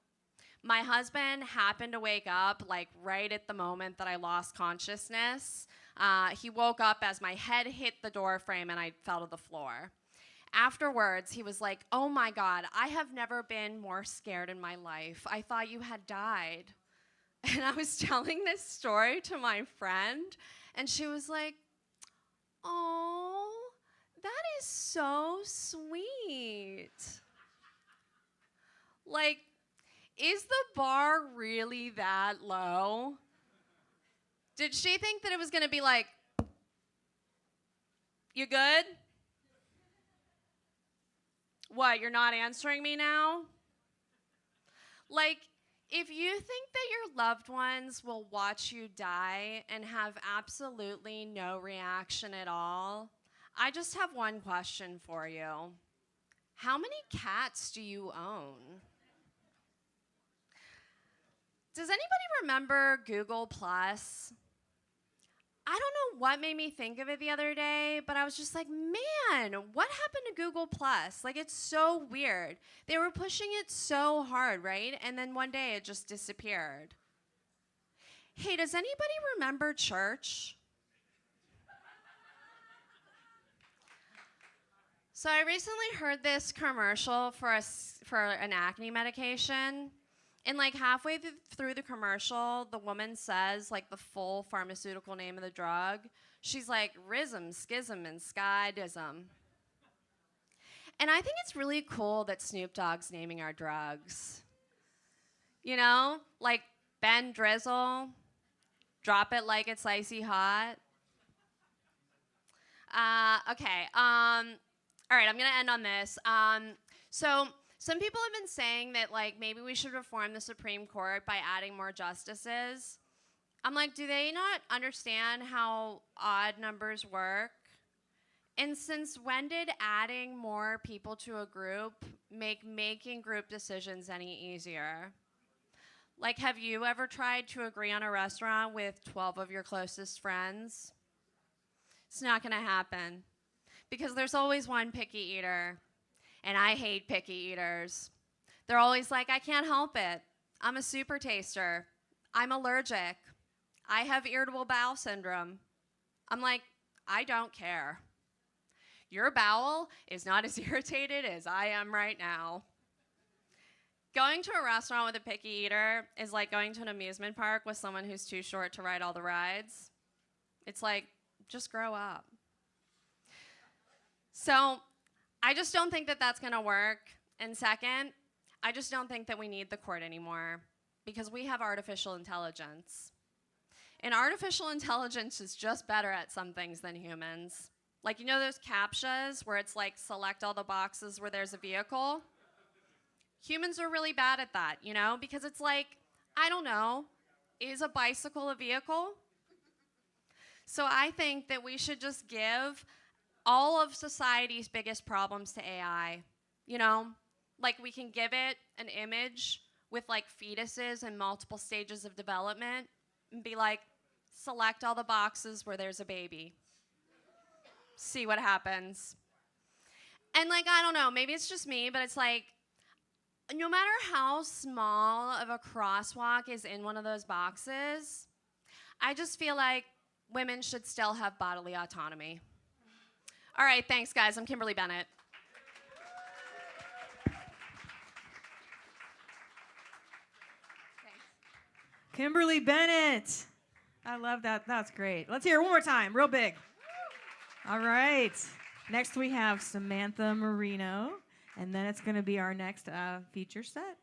My husband happened to wake up like right at the moment that I lost consciousness. He woke up as my head hit the door frame and I fell to the floor. Afterwards, he was like, "Oh my God, I have never been more scared in my life. I thought you had died." And I was telling this story to my friend, and she was like, "Oh, that is so sweet." Like, is the bar really that low? Did she think that it was going to be like, "You good? What, you're not answering me now?" Like, if you think that your loved ones will watch you die and have absolutely no reaction at all, I just have one question for you. How many cats do you own? Does anybody remember Google Plus? I don't know what made me think of it the other day, but I was just like, man, what happened to Google Plus? Like, it's so weird. They were pushing it so hard, right? And then one day it just disappeared. Hey, does anybody remember church? So I recently heard this commercial for an acne medication. And like halfway through the commercial, the woman says like the full pharmaceutical name of the drug. She's like, rhythm, schism, and skydism. And I think it's really cool that Snoop Dogg's naming our drugs. You know, like Ben Drizzle, drop it like it's icy hot. Okay, all right, I'm gonna end on this. So some people have been saying that like maybe we should reform the Supreme Court by adding more justices. I'm like, do they not understand how odd numbers work? And since when did adding more people to a group make making group decisions any easier? Like, have you ever tried to agree on a restaurant with 12 of your closest friends? It's not gonna happen because there's always one picky eater. And I hate picky eaters. They're always like, I can't help it. I'm a super taster. I'm allergic. I have irritable bowel syndrome. I'm like, I don't care. Your bowel is not as irritated as I am right now. Going to a restaurant with a picky eater is like going to an amusement park with someone who's too short to ride all the rides. It's like, just grow up. So, I just don't think that that's gonna work. And second, I just don't think that we need the court anymore because we have artificial intelligence. And artificial intelligence is just better at some things than humans. Like, you know those CAPTCHAs where it's like select all the boxes where there's a vehicle? Humans are really bad at that, you know? Because it's like, I don't know, is a bicycle a vehicle? So I think that we should just give all of society's biggest problems to AI, you know? Like we can give it an image with like fetuses and multiple stages of development and be like, select all the boxes where there's a baby. See what happens. And like, I don't know, maybe it's just me, but it's like, no matter how small of a crosswalk is in one of those boxes, I just feel like women should still have bodily autonomy. All right, thanks, guys. I'm Kimberly Bennett. Thanks. Kimberly Bennett. I love that. That's great. Let's hear it one more time, real big. All right. Next we have Samantha Marino, and then it's going to be our next feature set.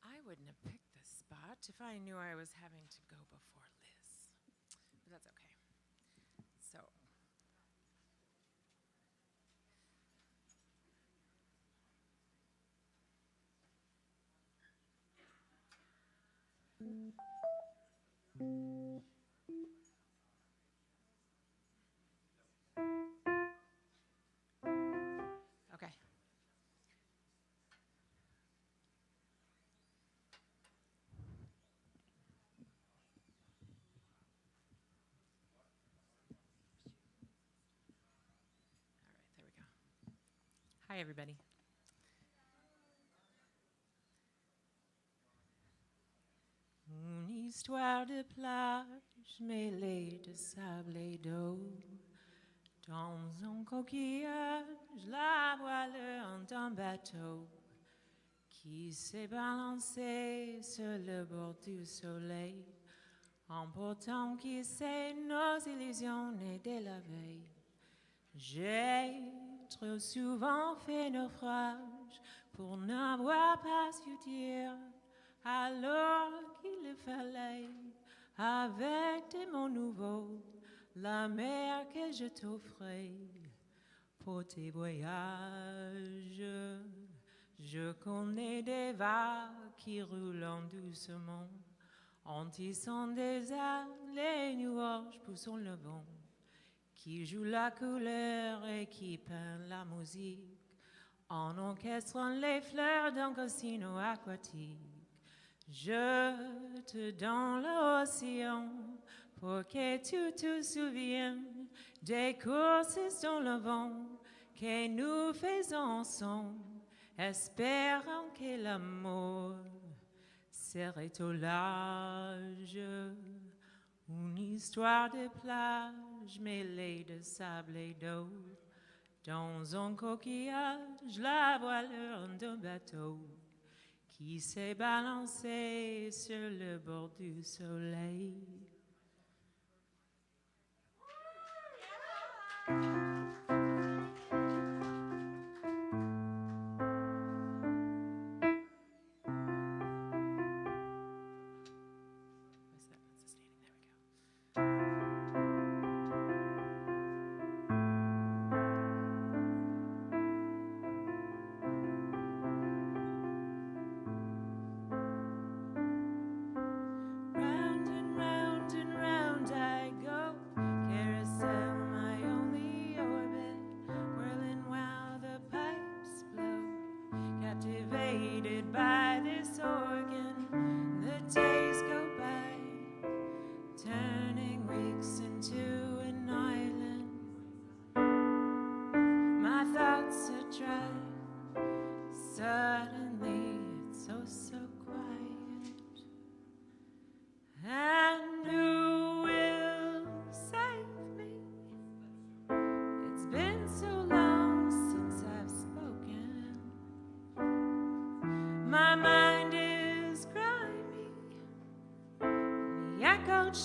I wouldn't have picked this spot if I knew I was having to go before Liz. But that's okay. So. Okay. Hi, everybody. Une histoire de plage mêlée de sable et d'eau. Dans un coquillage, la voilure d'un bateau qui s'est balancé sur le bord du soleil, emportant qui sait nos illusions nées dès la veille. J'ai trop souvent fait naufrage pour n'avoir pas su dire alors qu'il le fallait avec des mots nouveaux la mer que je t'offrais pour tes voyages. Je connais des vagues qui roulent doucement, en tissant des ailes, les nuages poussant le vent, qui joue la couleur et qui peint la musique, en orchestrant les fleurs d'un casino aquatique. Je te donne l'océan pour que tu te souviennes des courses dans le vent que nous faisons ensemble, espérant que l'amour serait au large. Une histoire de plage mêlée de sable et d'eau, dans un coquillage, la voilure d'un bateau qui s'est balancé sur le bord du soleil.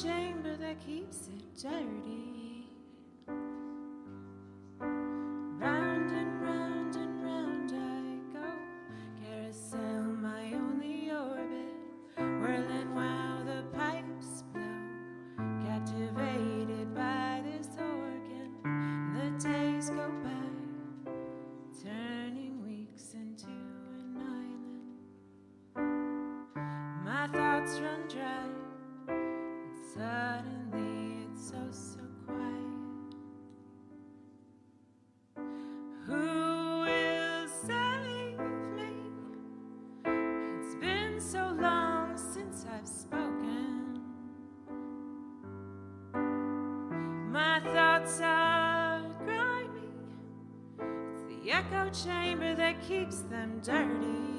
Chamber that keeps it dirty. Round and round and round I go, carousel my only orbit, whirling while the pipes blow, captivated by this organ. The days go by, turning weeks into an island. My thoughts run dry. Suddenly it's so, so quiet. Who will save me? It's been so long since I've spoken. My thoughts are grimy. It's the echo chamber that keeps them dirty.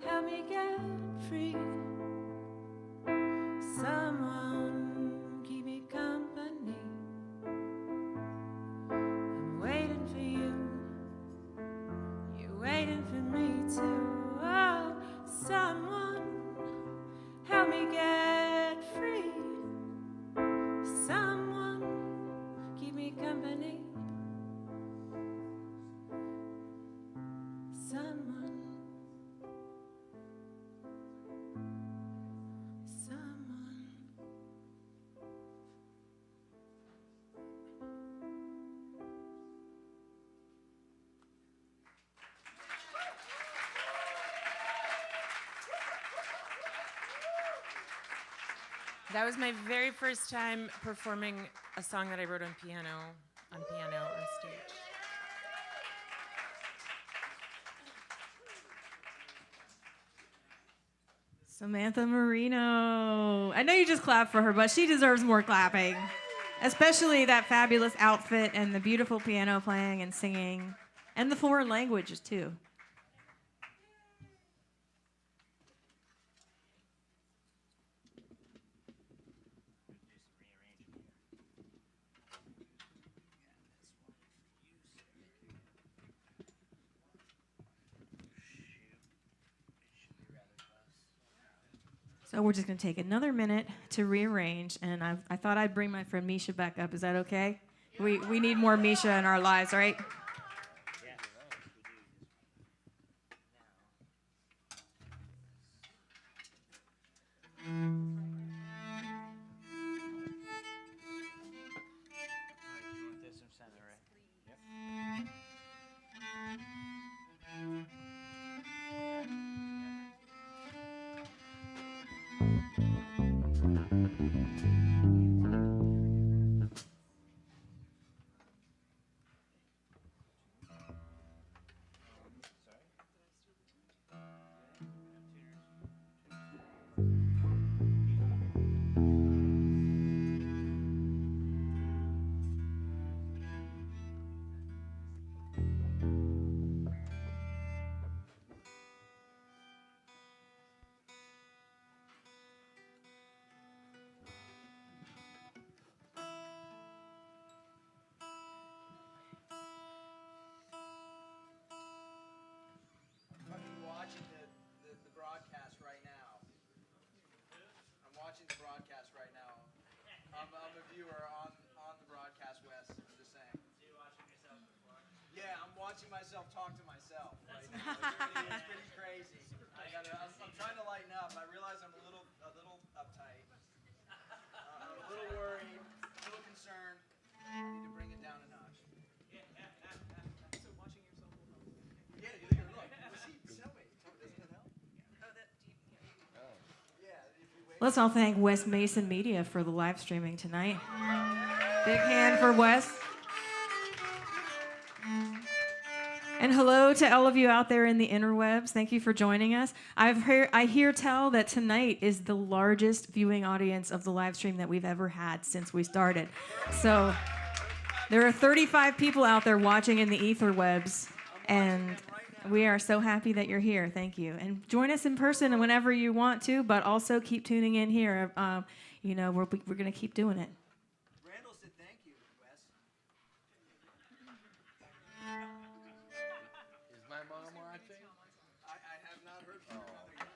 Help me get free. Someone keep me company. I'm waiting for you. You're waiting for me too. Oh, someone help me get free. Someone keep me company. Someone. That was my very first time performing a song that I wrote on piano on stage. Samantha Marino. I know you just clapped for her, but she deserves more clapping. Especially that fabulous outfit and the beautiful piano playing and singing, and the foreign languages too. So we're just going to take another minute to rearrange, and I thought I'd bring my friend Misha back up. Is that okay? We need more Misha in our lives, right? Fucking watching the broadcast right now. I'm watching the broadcast right now. I'm a viewer on the broadcast, Wes. I'm just saying. So you're watching yourself before? Yeah, I'm watching myself talk to myself right now. It's pretty crazy. I'm trying to lighten up. I realize I'm a little uptight. I'm a little worried, a little concerned. I need to bring it down a notch. So watching yourself will help. Yeah, look. See, tell me. Doesn't it help? Let's all thank Wes Mason Media for the live streaming tonight. Big hand for Wes. And hello to all of you out there in the interwebs. Thank you for joining us. I hear tell that tonight is the largest viewing audience of the live stream that we've ever had since we started. So there are 35 people out there watching in the etherwebs, and we are so happy that you're here. Thank you. And join us in person whenever you want to, but also keep tuning in here. We're going to keep doing it. Randall said thank you, Wes. Is my mom watching? I have not heard from her mother yet.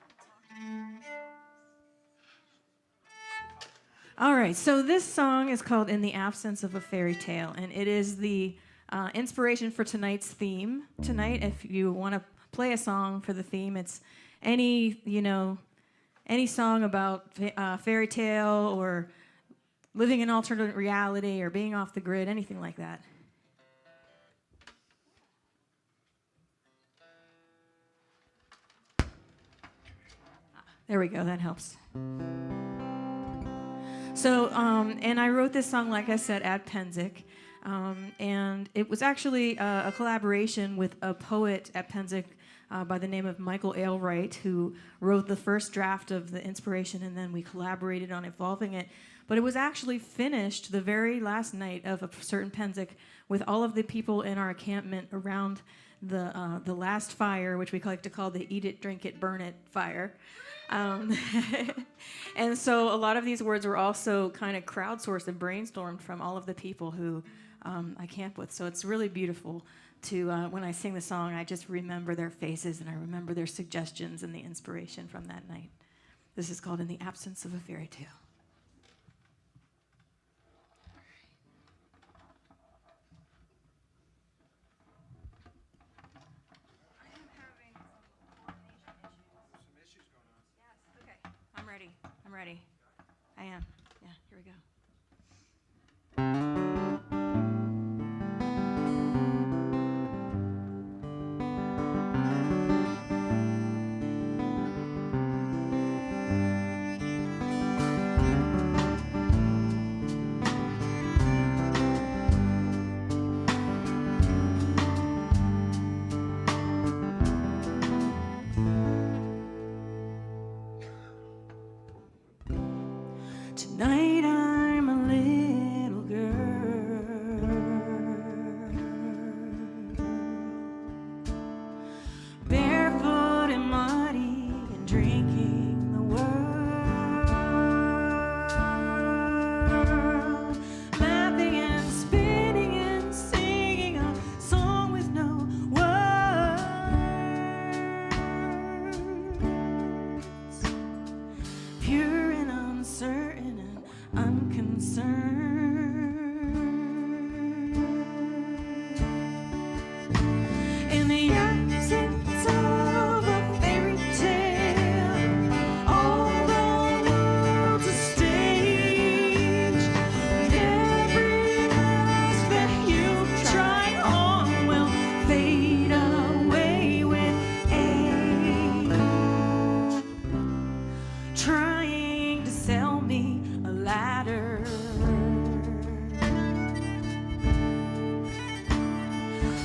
All right, so this song is called In the Absence of a Fairy Tale, and it is the inspiration for tonight's theme. Tonight, if you want to play a song for the theme, it's any song about fairy tale or living in alternate reality or being off the grid, anything like that. There we go, that helps. So, and I wrote this song, like I said, at Penzic. And it was actually a collaboration with a poet at Penzic by the name of Michael Aylwright, who wrote the first draft of the inspiration, and then we collaborated on evolving it. But it was actually finished the very last night of a certain Penzic with all of the people in our encampment around the last fire, which we like to call the eat it, drink it, burn it fire. And so a lot of these words were also kind of crowdsourced and brainstormed from all of the people who I camp with. So it's really beautiful to, when I sing the song, I just remember their faces and I remember their suggestions and the inspiration from that night. This is called In the Absence of a Fairy Tale. I'm ready. I am. Yeah, here we go.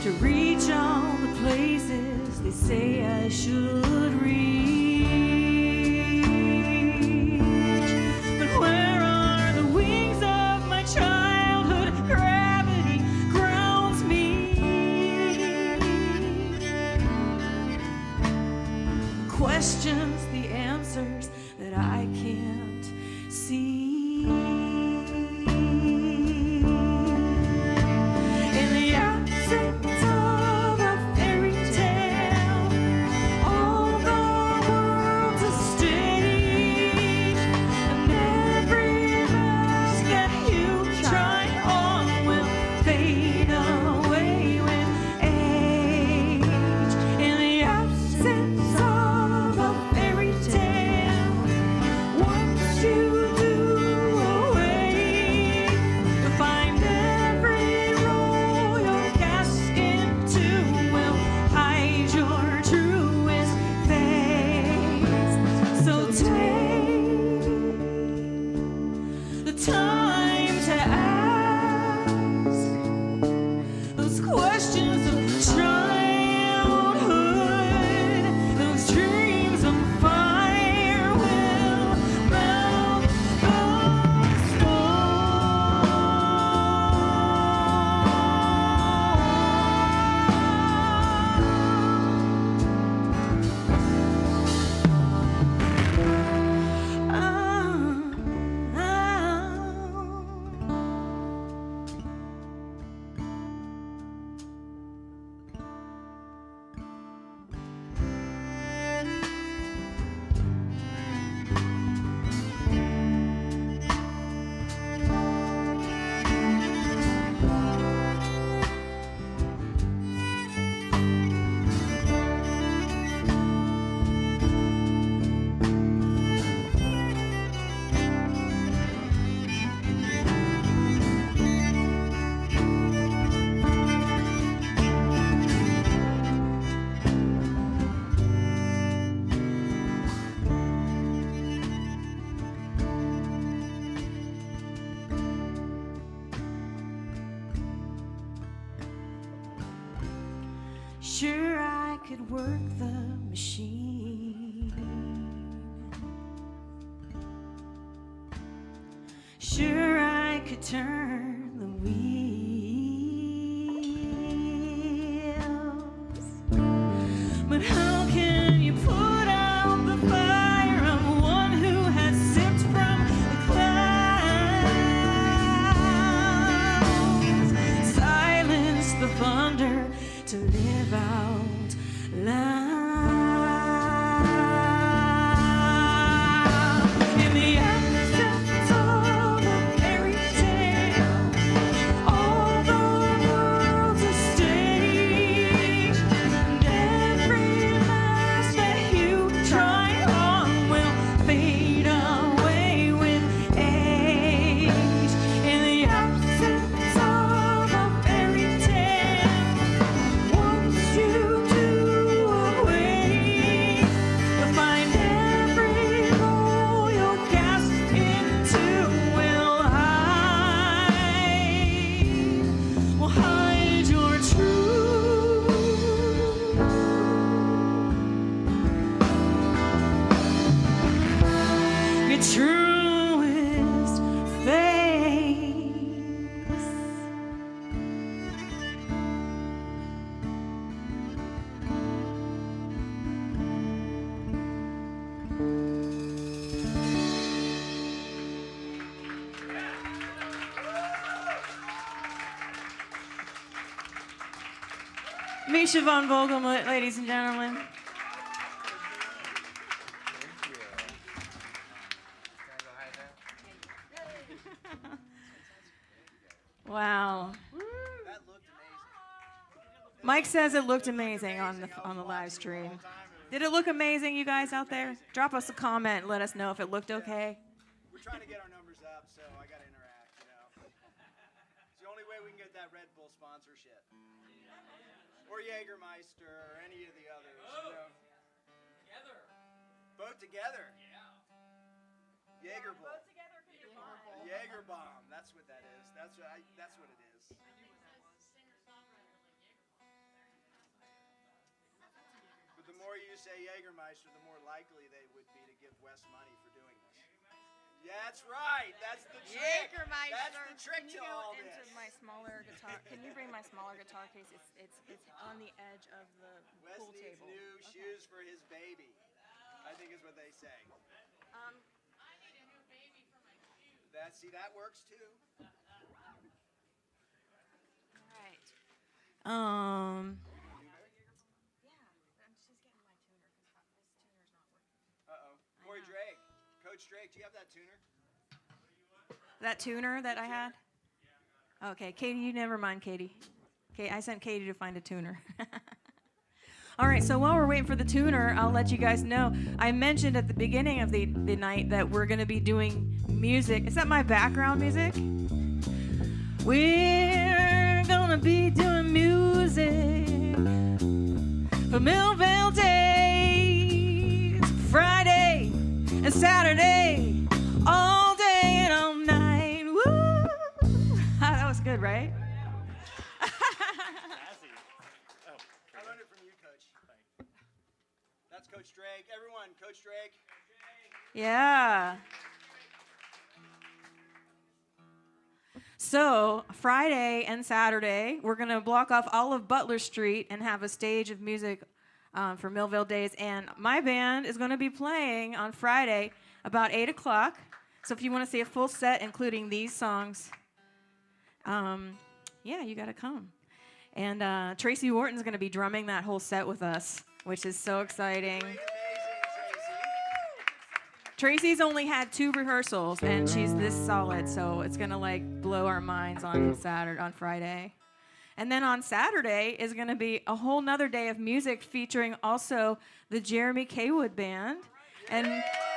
to reach all the places they say I should reach. But where are the wings of my childhood? Gravity grounds me. Questions, the answers that I can't see. In the absence of a fairy tale, all the world's a stage, and every mask that you try on will fade away with age. In the absence of a fairy tale, once you do awake, you'll find every role you're cast into will hide your truest face. So take the time to ask those questions of childhood. Those dreams of fire will melt the Sure, I could work the machine. Sure, I could turn the wheels. But how can you put out the fire of one who has sipped from the clouds? Silence the thunder to live out loud. In the absence of a fairy tale, all the world's a stage, and every mask that you try on will fade away with age. In the absence of a fairy tale, once you do awake, you'll find every role you're cast into will hide your truth. Your truest face. Micha von Wolgemut, ladies and gentlemen. Wow. Mike says it looked amazing on the live stream. Did it look amazing, you guys out there? Drop us a comment and let us know if it looked okay. We're trying to get our numbers up, so I got to interact, you know. It's the only way we can get that Red Bull sponsorship. Or Jägermeister, or any of the others, you know. Together. Both together. Yeah. Jaeger Bull. Both together could be fun. Jaeger Bomb. That's what that is. That's what it is. more you say Jägermeister, the more likely they would be to give Wes money for doing this. Yeah, that's right. That's the trick. Jägermeister. That's the trick Can you to go all into this. my smaller guitar? Can you bring my smaller guitar case? It's on the edge of the Wes pool needs table. new shoes for his baby, I think is what they say. Um, That works too. all right. Um, Uh-oh. Corey Drake. Coach Drake, do you have that tuner? that tuner that I had? Okay, Katie, you never mind, Katie. Okay, I sent Katie to find a tuner. All right, so while we're waiting for the tuner, I'll let you guys know. I mentioned at the beginning of the night that we're going to be doing music. Is that my background music? We're going to be doing music for Millville Days, Friday and Saturday, all day and all night. Woo! That was good, right? I learned it from you, Coach. That's Coach Drake. Everyone, Coach Drake. Yeah. So Friday and Saturday, we're going to block off all of Butler Street and have a stage of music for Millville Days. And my band is going to be playing on Friday about 8 o'clock. So if you want to see a full set, including these songs, yeah, you got to come. And Tracy Wharton's going to be drumming that whole set with us, which is so exciting. Tracy's only had 2 rehearsals, and she's this solid, so it's gonna like blow our minds on Friday. And then on Saturday is gonna be a whole nother day of music featuring also the Jeremy K. Wood Band. And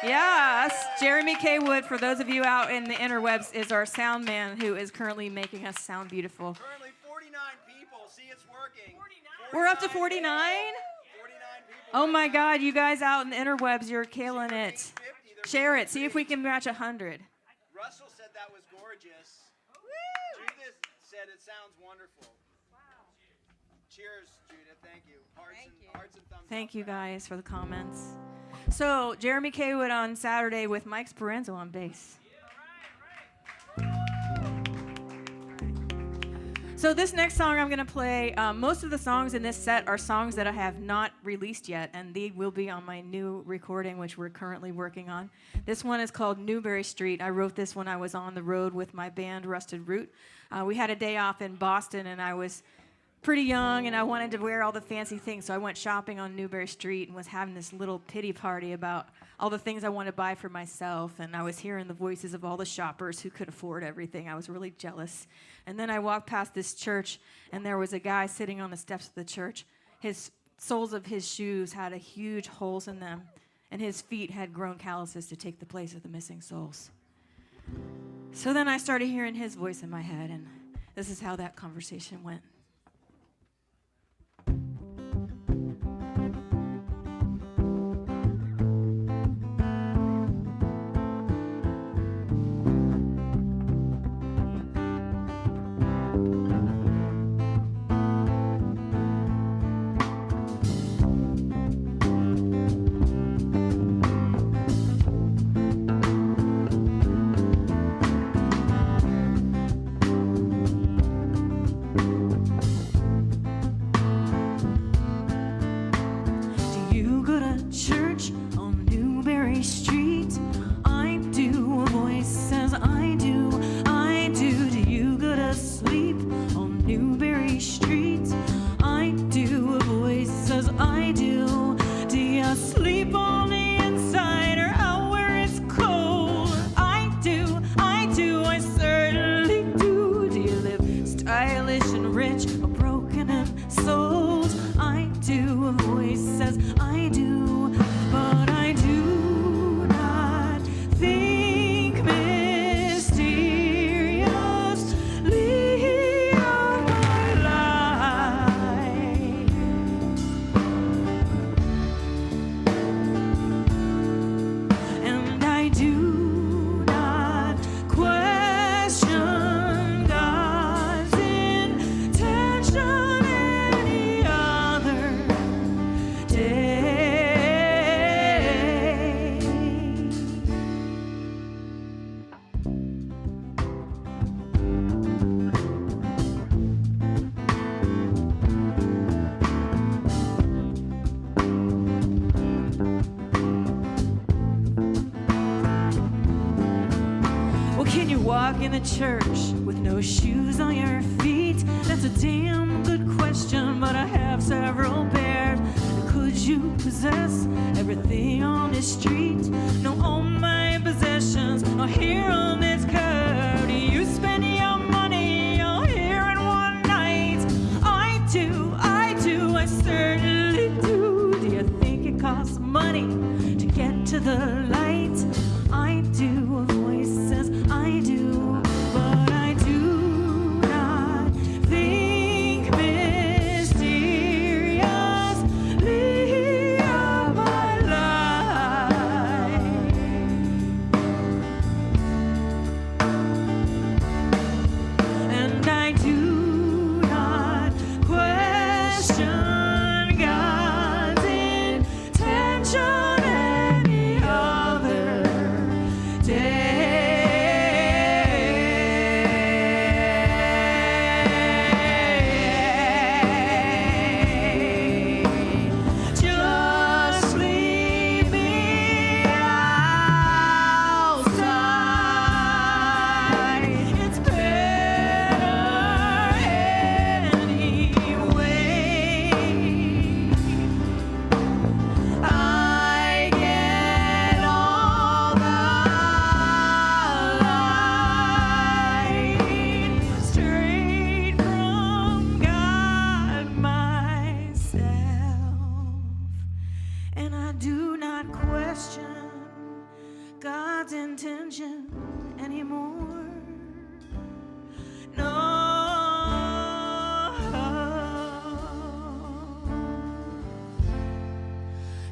yes, Jeremy K. Wood, for those of you out in the interwebs, is our sound man who is currently making us sound beautiful. Currently 49 people. See, it's working. 49? We're up to 49? 49 people. Oh my God, you guys out in the interwebs, you're killing it. Share it. See if we can match 100. Russell said that was gorgeous. Judith said it sounds wonderful. Wow. Cheers, Judith. Thank you. Hearts and thumbs Thank up. you guys for the comments. So Jeremy K. Wood on Saturday with Mike Speranzo on bass. So this next song I'm going to play, most of the songs in this set are songs that I have not released yet, and they will be on my new recording, which we're currently working on. This one is called Newberry Street. I wrote this when I was on the road with my band, Rusted Root. We had a day off in Boston, and I was pretty young, and I wanted to wear all the fancy things, so I went shopping on Newberry Street and was having this little pity party about all the things I wanted to buy for myself, and I was hearing the voices of all the shoppers who could afford everything. I was really jealous. And then I walked past this church, and there was a guy sitting on the steps of the church. His soles of his shoes had huge holes in them, and his feet had grown calluses to take the place of the missing soles. So then I started hearing his voice in my head, and this is how that conversation went. in the church with no shoes on your feet? That's a damn good question, but I have several pairs. Could you possess everything on this street? No, all my possessions are here on this curb. Do you spend your money all here in one night? I do, I certainly do. Do you think it costs money to get to the light? I do, a voice says I do, but I do not think mysteriously of my life. And I do not question God's intention any other day. Just leave me outside. It's better anyway. I get all the light straight from God myself, and I do not question God's intention anymore. No.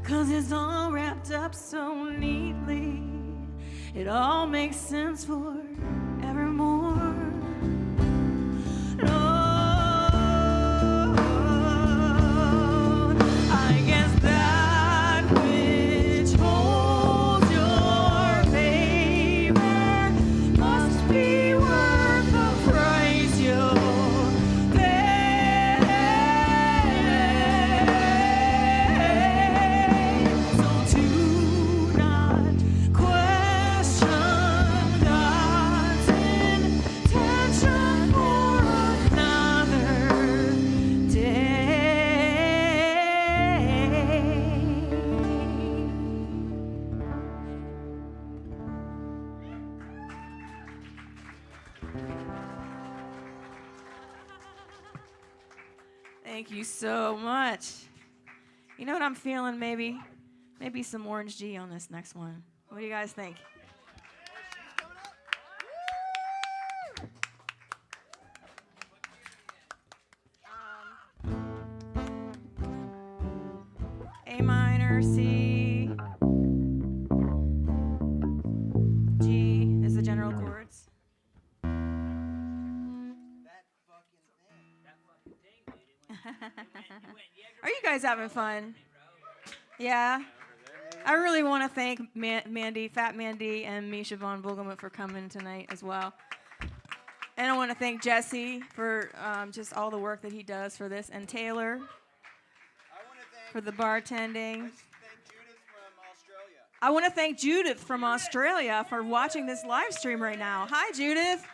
'Cause it's all wrapped up so neatly. It all makes sense for evermore. Lord, I guess that which holds your favor must be worth the price you pay. So do not question God's intention for another day. Thank you so much. You know what I'm feeling? Maybe some Orange G on this next one. What do you guys think? A minor, C, G is the general chords. Are you guys having fun? Yeah. I really want to thank Mandy, Fat Mandy, and Micha von Wolgemut for coming tonight as well. And I want to thank Jesse for just all the work that he does for this, and Taylor for the bartending. I want to thank Judith from Australia for watching this live stream right now. Hi, Judith.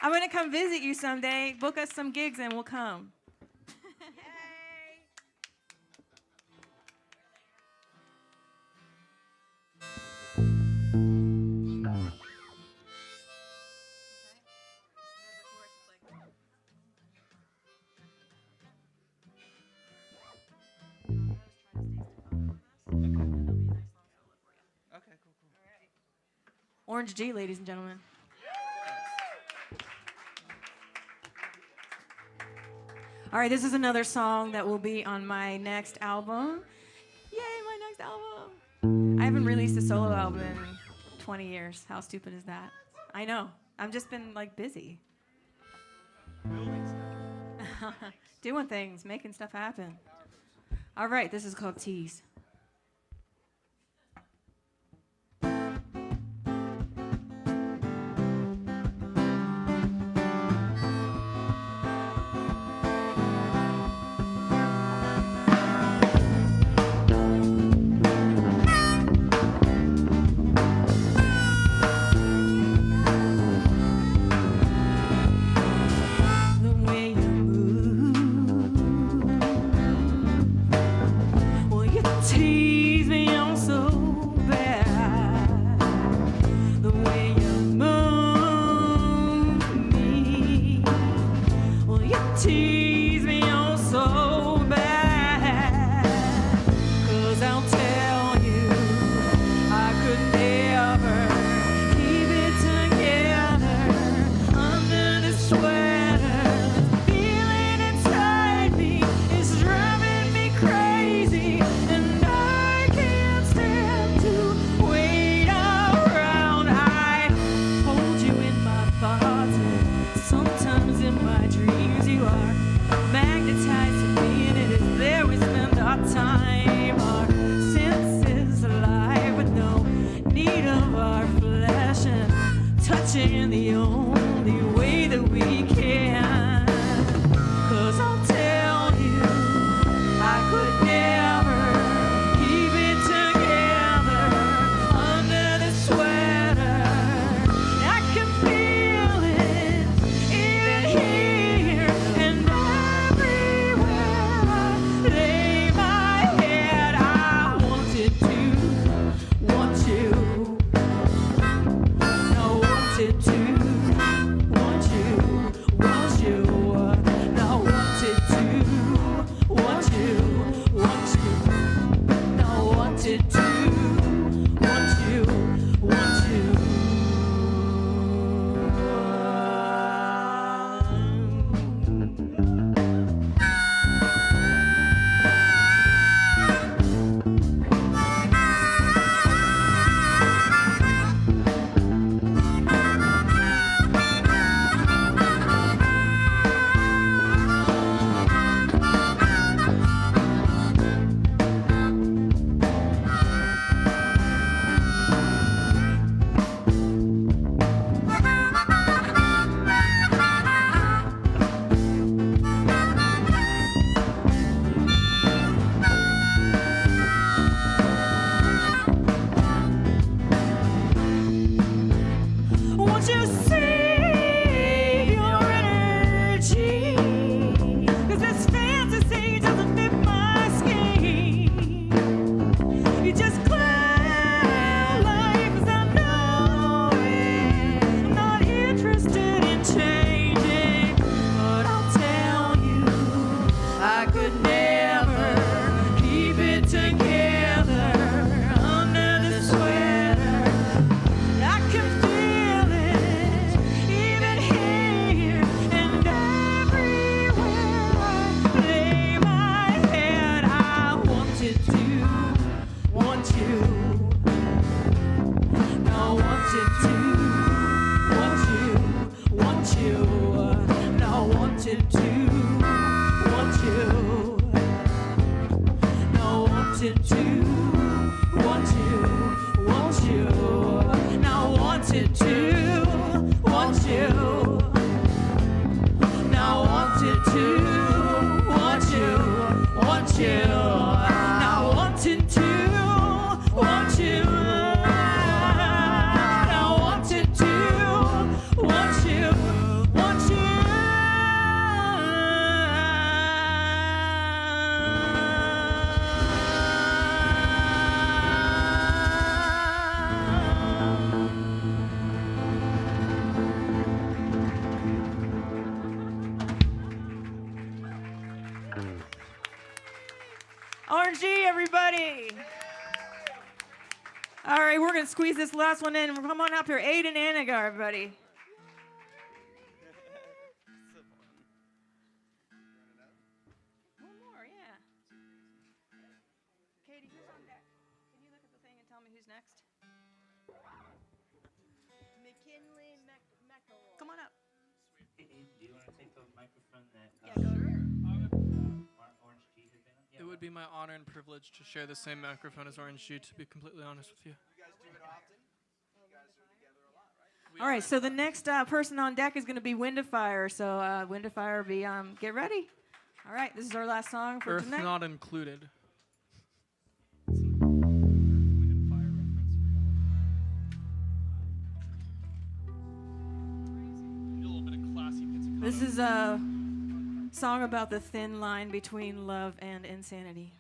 I'm going to come visit you someday. Book us some gigs and we'll come. Orange G, ladies and gentlemen. All right, this is another song that will be on my next album. Yay, my next album. I haven't released a solo album in 20 years. How stupid is that? I know. I've just been like busy. Doing things, making stuff happen. All right, this is called Tease. you. Now wanting to want you. Now wanting to want you, want you. RNG, everybody. All right, we're going to squeeze this last one in. Come on up here. Aiden Anagar, everybody. One more, yeah. Katie, who's on deck? Can you look at the thing and tell me who's next? McKinley McElroy. Come on up. Do you want to take the microphone that Orange G had been on? It would be my honor and privilege to share the same microphone as Orange G, to be completely honest with you. You guys do it often? You guys are together a lot, right? All right, so the next person on deck is going to be Windafire. So Windafire, get ready. All right, this is our last song for Earth tonight. not included. This is a song about the thin line between love and insanity.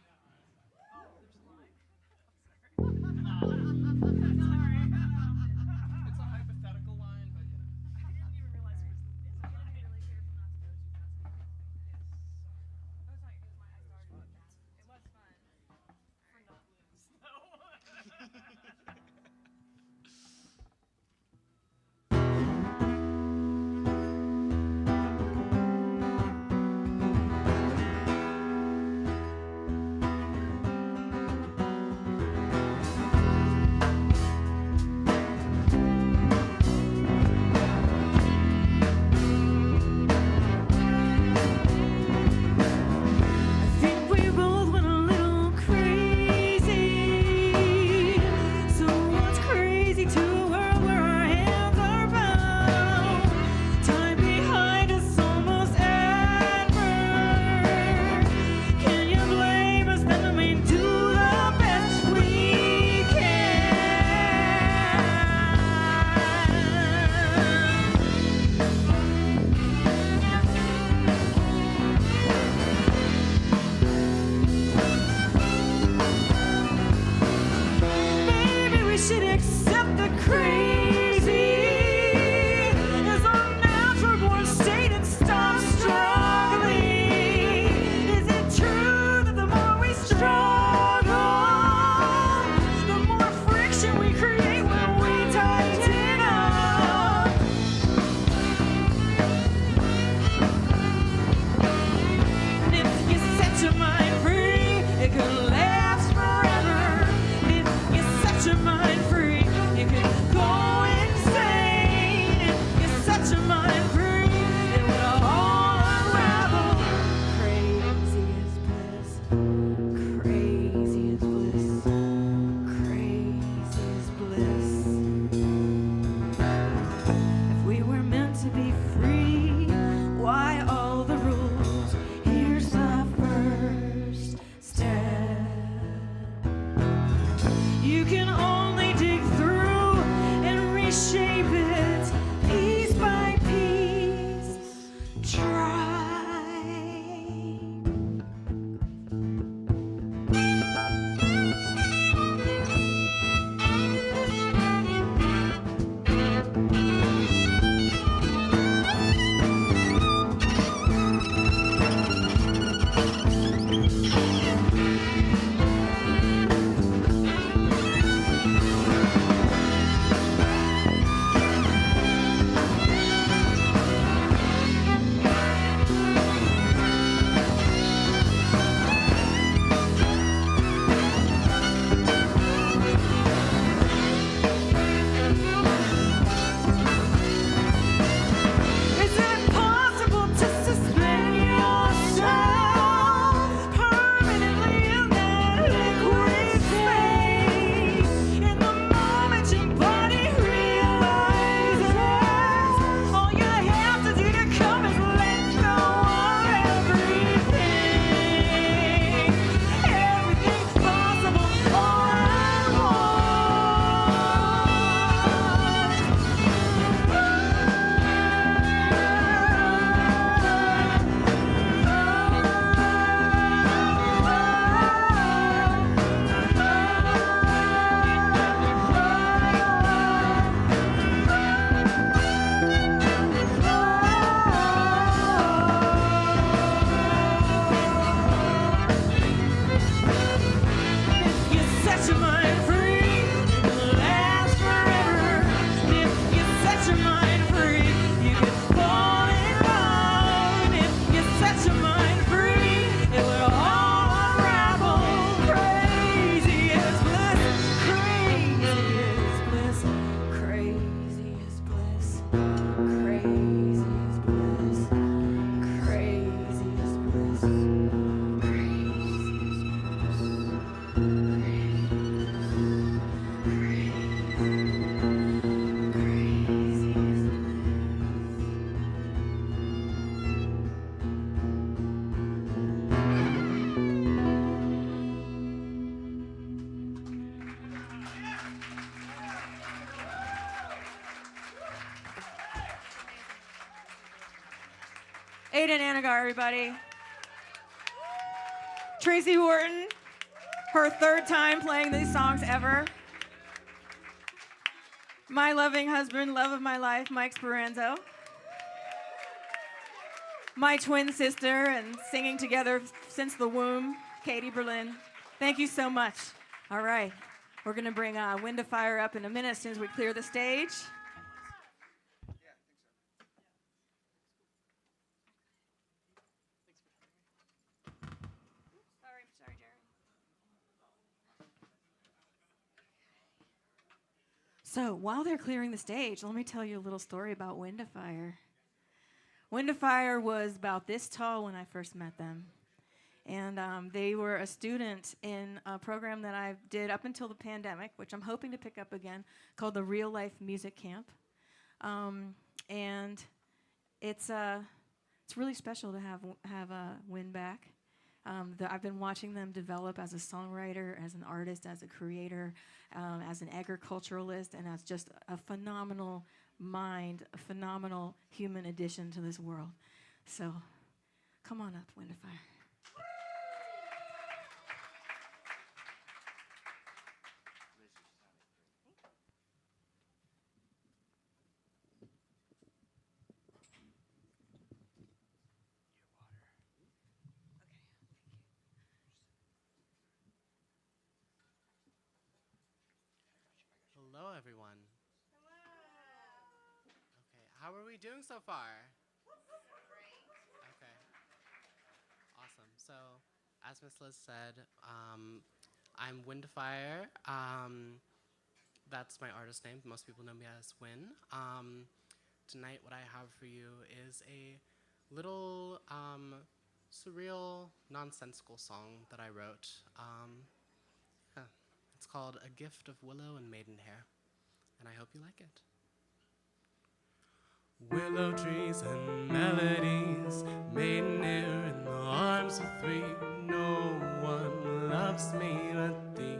Aiden Anagar, everybody. Tracy Wharton, her third time playing these songs ever. My loving husband, love of my life, Mike Speranzo. My twin sister and singing together since the womb, Katie Berlin. Thank you so much. All right, we're gonna bring Wind to Fire up in a minute as soon as we clear the stage. Sorry, Jerry. So while they're clearing the stage, let me tell you a little story about Wind to Fire. Wind to Fire was about this tall when I first met them. And they were a student in a program that I did up until the pandemic, which I'm hoping to pick up again, called the Real Life Music Camp. And it's really special to have Wind back. I've been watching them develop as a songwriter, as an artist, as a creator, as an agriculturalist, and as just a phenomenal mind, a phenomenal human addition to this world. So come on up, Wind to Fire. Hello, everyone. Okay, how are we doing so far? Okay. Awesome. So, as Miss Liz said, I'm Wind to Fire. That's my artist name. Most people know me as Win. Tonight, what I have for you is a little surreal, nonsensical song that I wrote. It's called A Gift of Willow and Maidenhair, and I hope you like it. Willow trees and melodies, maidenhair in the arms of three. No one loves me but thee.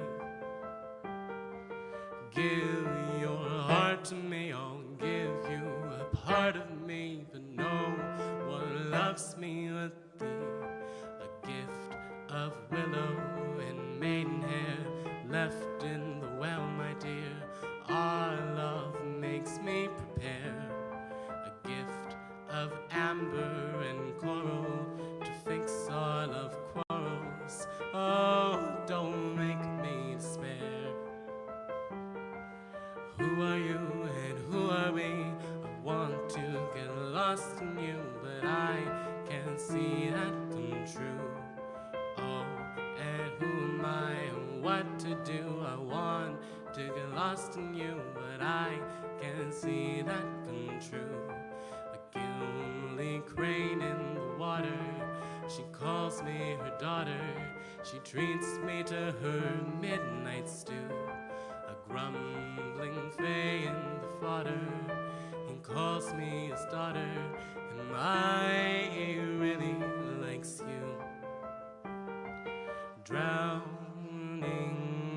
Give your heart to me, I'll give you a part of me, but no one loves me but thee. A gift of willow and maidenhair left in the well, my dear. Our love makes me prepare a gift of amber and coral to fix our love quarrels. Oh, don't make me despair. Who are you and who are we? I want to get lost in you, but I can't see that come true. Oh, and who am I and what to do? I want to get lost in you, but I can't see that come true. A gilly crane in the water, she calls me her daughter. She treats me to her midnight stew. A grumbling fay in the fodder, he calls me his daughter, and my really likes you. Drowning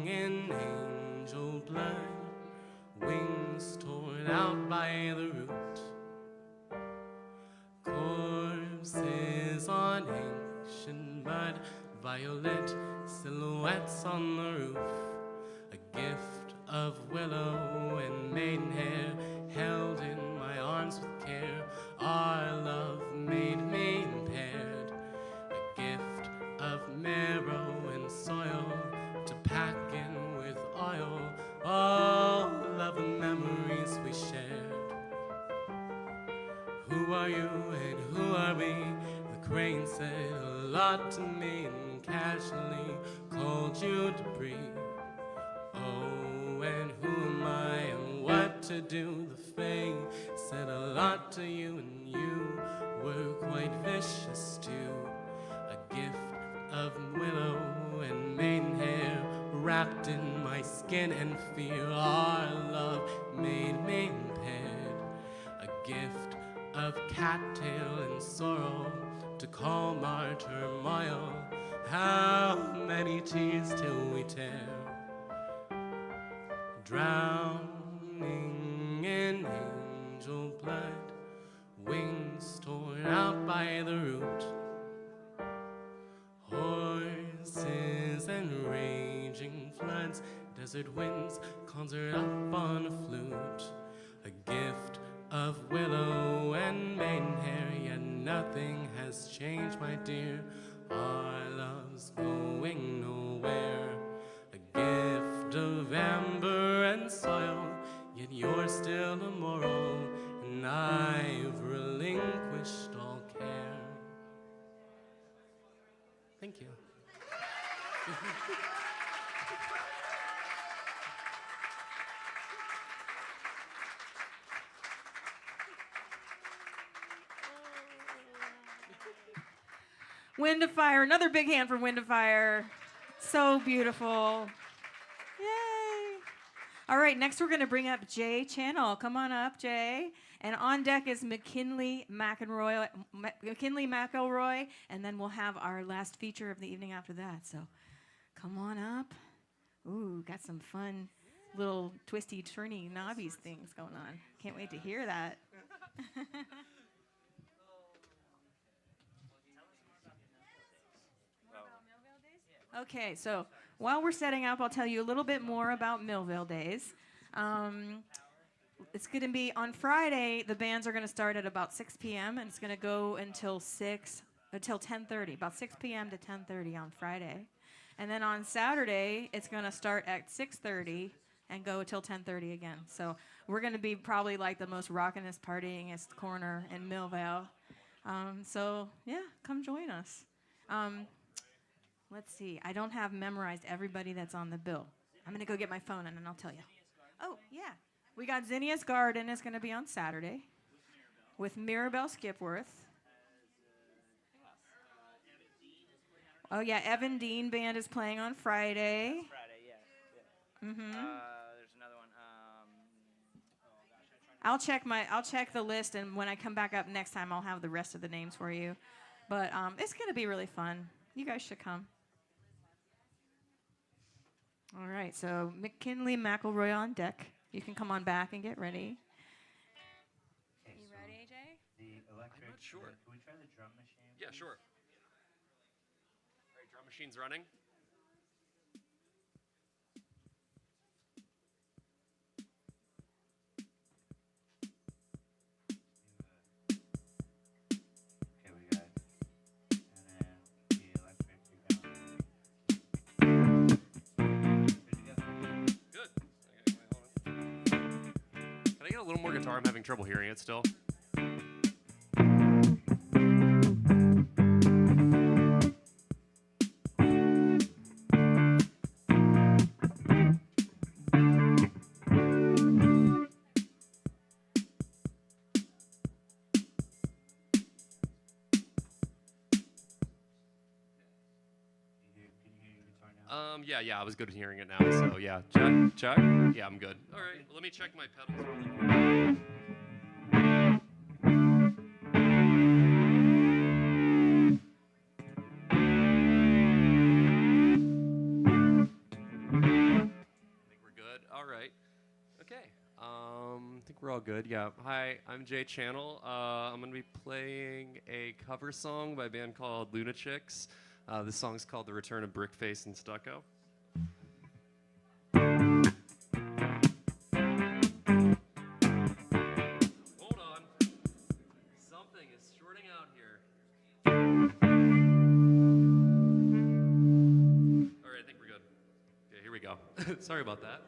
in angel blood, wings torn out by the root, corpses on ancient mud, violet silhouettes on the roof. A gift of willow and maidenhair held in my arms with care. Our love made me impaired. A gift of marrow and soil to pack in with oil. All love and memories we shared. Who are you and who are we? The crane said a lot to me and casually called you debris. Oh, and who am I and what to do? The fae said a lot to you, and you were quite vicious too. A gift of willow and maidenhair wrapped in my skin and fear. Our love made me impaired. A gift of cattail and sorrow to calm our turmoil. How many tears till we tear? Drowning in angel blood, wings torn out by the voices and raging floods, desert winds, concert up on a flute, a gift of willow and maidenhair, yet nothing has changed, my dear. Our love's going nowhere. A gift of amber and soil, yet you're still immoral, and I've relinquished all care. Thank you. Wind of Fire, another big hand for Wind of Fire. So beautiful. Yay. All right, next we're going to bring up Jay Channel. Come on up, Jay. And on deck is McKinley McElroy, and then we'll have our last feature of the evening after that. So come on up. Ooh, got some fun little twisty, turny, knobbies things going on. Can't wait to hear that. Okay, so while we're setting up, I'll tell you a little bit more about Millville Days. It's going to be on Friday. The bands are going to start at about 6 p.m. and it's going to go until 10:30, about 6 p.m. to 10:30 on Friday. And then on Saturday, it's going to start at 6:30 and go till 10:30 again. So we're going to be probably like the most rockin'est, partyingest corner in Millville. So yeah, come join us. Let's see. I don't have memorized everybody that's on the bill. I'm going to go get my phone and then I'll tell you. Oh, yeah. We got Zinnia's Garden is going to be on Saturday with Mirabelle Skipworth. Oh, yeah. Evan Dean Band is playing on Friday. Friday, yeah. Mm-hmm. There's another one. I'll check the list, and when I come back up next time, I'll have the rest of the names for you. But it's going to be really fun. You guys should come. All right, so McKinley McElroy on deck. You can come on back and get ready. You ready, AJ? The electric. I'm not sure. Can we try the drum machine? Yeah, sure. All right, drum machine's running. Okay, we got. And then the electric. Good. Okay, wait, hold on. Can I get a little more guitar? I'm having trouble hearing it still. Yeah, I was good at hearing it now, so yeah. Check. Yeah, I'm good. All right, let me check my pedals really quick. I think we're good. All right. Okay. I think we're all good. Yeah. Hi, I'm Jay Channel. I'm going to be playing a cover song by a band called Lunatics. This song's called The Return of Brickface and Stucco. Hold on. Something is shorting out here. All right, I think we're good. Okay, here we go. Sorry about that.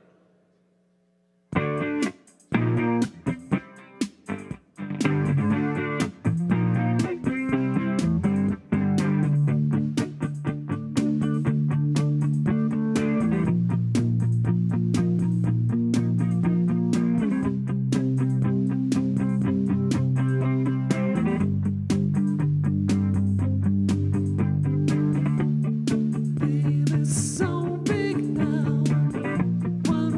Baby, so big now. What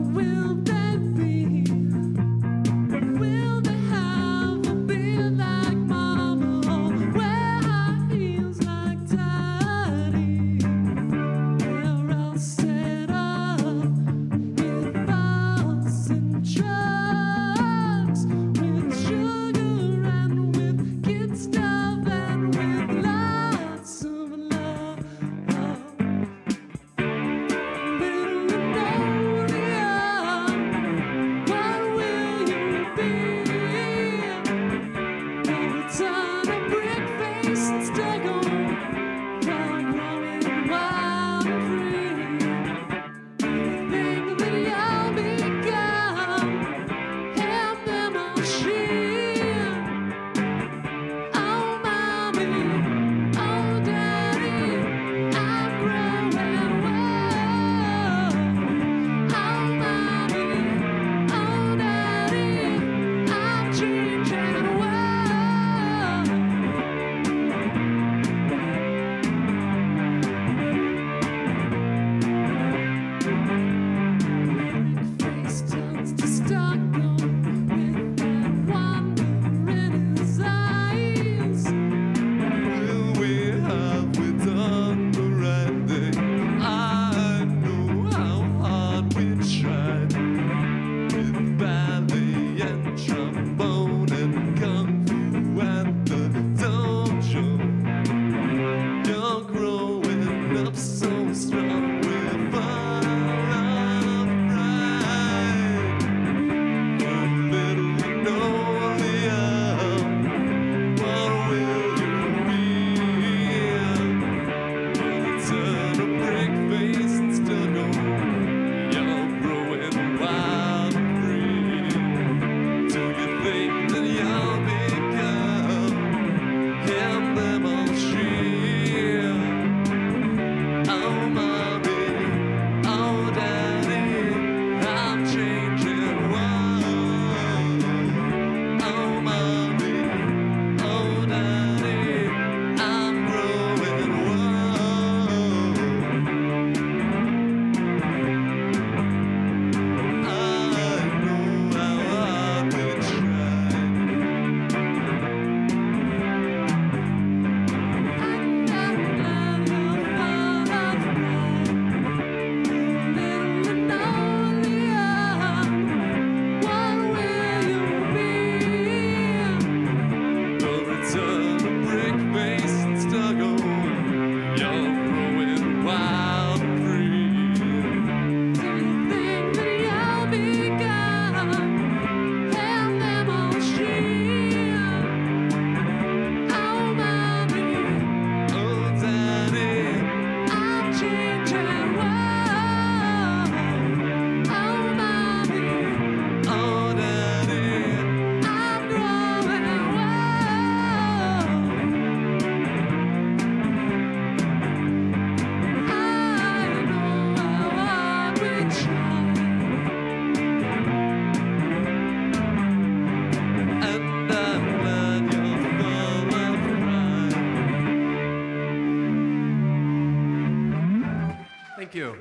Thank you.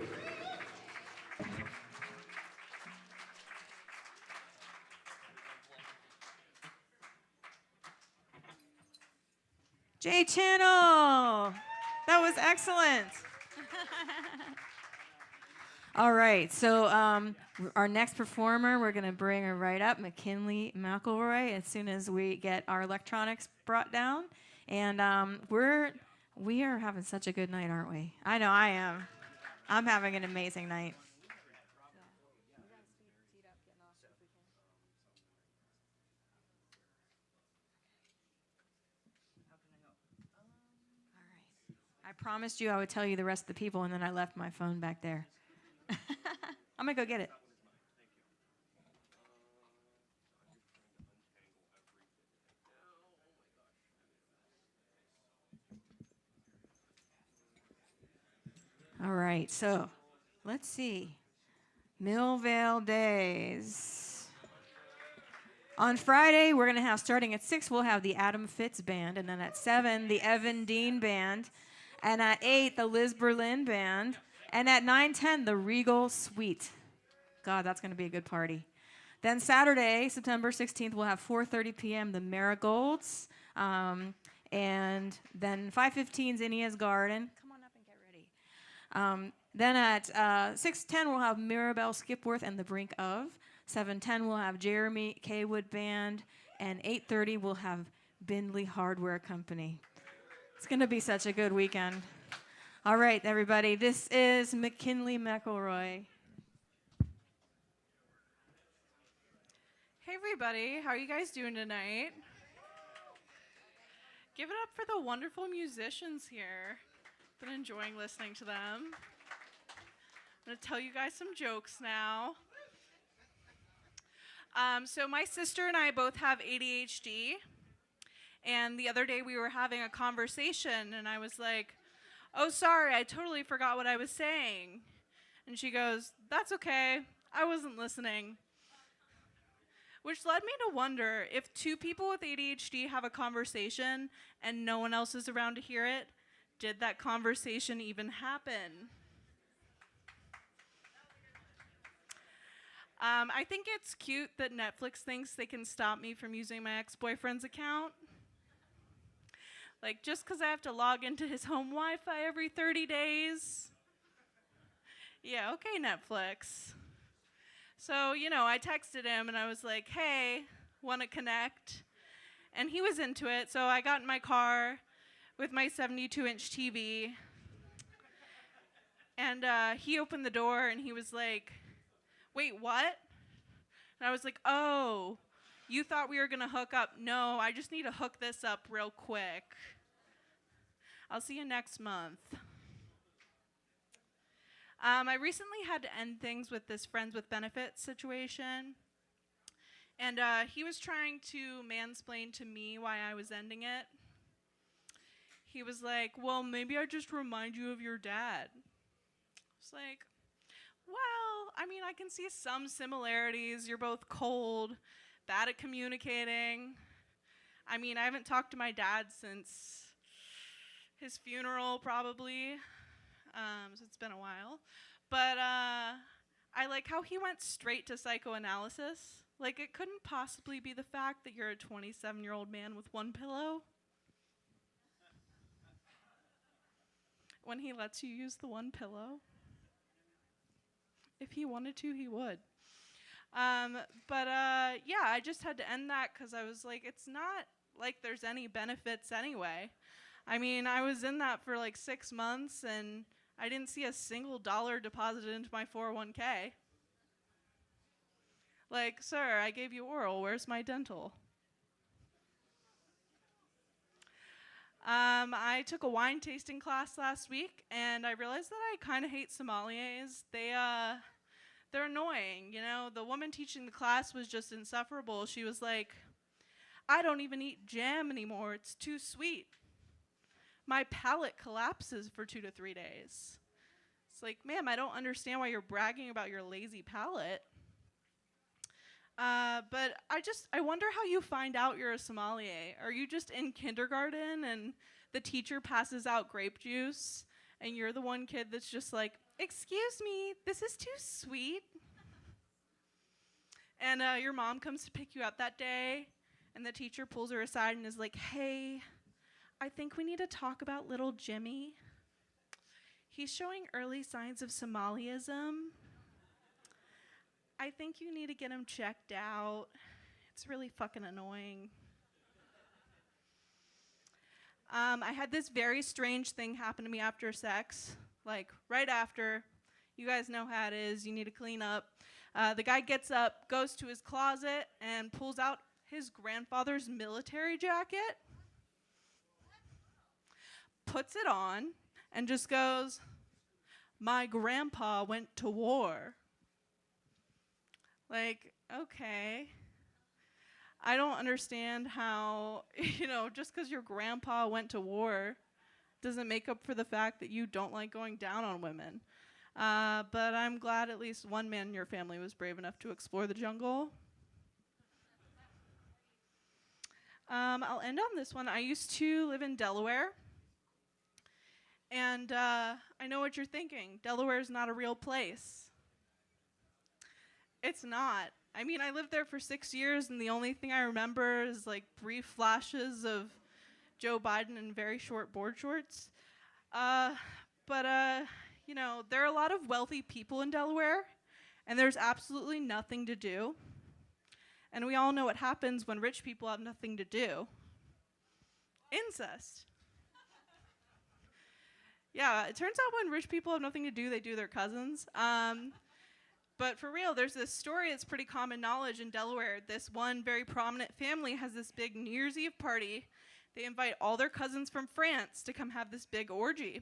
J Channel. That was excellent. All right, so our next performer, we're going to bring her right up, McKinley McElroy, as soon as we get our electronics brought down. And we are having such a good night, aren't we? I know I am. I'm having an amazing night. I promised you I would tell you the rest of the people, and then I left my phone back there. I'm going to go get it. All right, so let's see. Millvale Days. On Friday, we're going to have, starting at 6, we'll have the Adam Fitz Band, and then at 7, the Evan Dean Band, and at 8, the Liz Berlin Band, and at 9:10, the Regal Suite. God, that's going to be a good party. Then Saturday, September 16th, we'll have 4:30 p.m., the Marigolds, and then 5:15 Zinnia's Garden. Come on up and get ready. Then at 6:10, we'll have Mirabelle Skipworth and the Brink of. 7:10, we'll have Jeremy Kaywood Band, and 8:30, we'll have Bindley Hardware Company. It's going to be such a good weekend. All right, everybody, this is McKinley McElroy. Hey everybody, how are you guys doing tonight? Give it up for the wonderful musicians here. Been enjoying listening to them. I'm gonna tell you guys some jokes now. So my sister and I both have ADHD, and the other day we were having a conversation, and I was like, "Oh, sorry, I totally forgot what I was saying." And she goes, "That's okay, I wasn't listening." Which led me to wonder, if two people with ADHD have a conversation and no one else is around to hear it, did that conversation even happen? I think it's cute that Netflix thinks they can stop me from using my ex-boyfriend's account. Like, just because I have to log into his home Wi-Fi every 30 days. Yeah, okay, Netflix. So, you know, I texted him and I was like, "Hey, want to connect?" And he was into it, so I got in my car with my 72-inch TV. And he opened the door and he was like, "Wait, what?" And I was like, "Oh, you thought we were going to hook up? No, I just need to hook this up real quick. I'll see you next month." I recently had to end things with this friends with benefits situation. And he was trying to mansplain to me why I was ending it. He was like, "Well, maybe I just remind you of your dad." I was like, "Well, I mean, I can see some similarities. You're both cold, bad at communicating. I mean, I haven't talked to my dad since his funeral, probably. So it's been a while. But I like how he went straight to psychoanalysis. Like, it couldn't possibly be the fact that you're a 27-year-old man with one pillow. When he lets you use the one pillow. If he wanted to, he would. Yeah, I just had to end that because I was like, it's not like there's any benefits anyway. I mean, I was in that for like 6 months, and I didn't see a single dollar deposited into my 401k. Like, "Sir, I gave you oral. Where's my dental?" I took a wine tasting class last week, and I realized that I kind of hate sommeliers. They're annoying, you know? The woman teaching the class was just insufferable. She was like, "I don't even eat jam anymore. It's too sweet. My palate collapses for 2 to 3 days." It's like, "Ma'am, I don't understand why you're bragging about your lazy palate." But I wonder how you find out you're a sommelier. Are you just in kindergarten and the teacher passes out grape juice and you're the one kid that's just like, excuse me, this is too sweet. And your mom comes to pick you up that day, and the teacher pulls her aside and is like, hey, I think we need to talk about little Jimmy. He's showing early signs of Somaliism. I think you need to get him checked out. It's really fucking annoying. I had this very strange thing happen to me after sex. Like, right after. You guys know how it is. You need to clean up. The guy gets up, goes to his closet, and pulls out his grandfather's military jacket, puts it on, and just goes, my grandpa went to war. Like, okay. I don't understand how, just because your grandpa went to war doesn't make up for the fact that you don't like going down on women. But I'm glad at least one man in your family was brave enough to explore the jungle. I'll end on this one. I used to live in Delaware. And I know what you're thinking. Delaware is not a real place. It's not. I mean, I lived there for 6 years, and the only thing I remember is like brief flashes of Joe Biden in very short board shorts. But there are a lot of wealthy people in Delaware, and there's absolutely nothing to do. And we all know what happens when rich people have nothing to do. Incest. Yeah, it turns out when rich people have nothing to do, they do their cousins. But for real, there's this story that's pretty common knowledge in Delaware. This one very prominent family has this big New Year's Eve party. They invite all their cousins from France to come have this big orgy.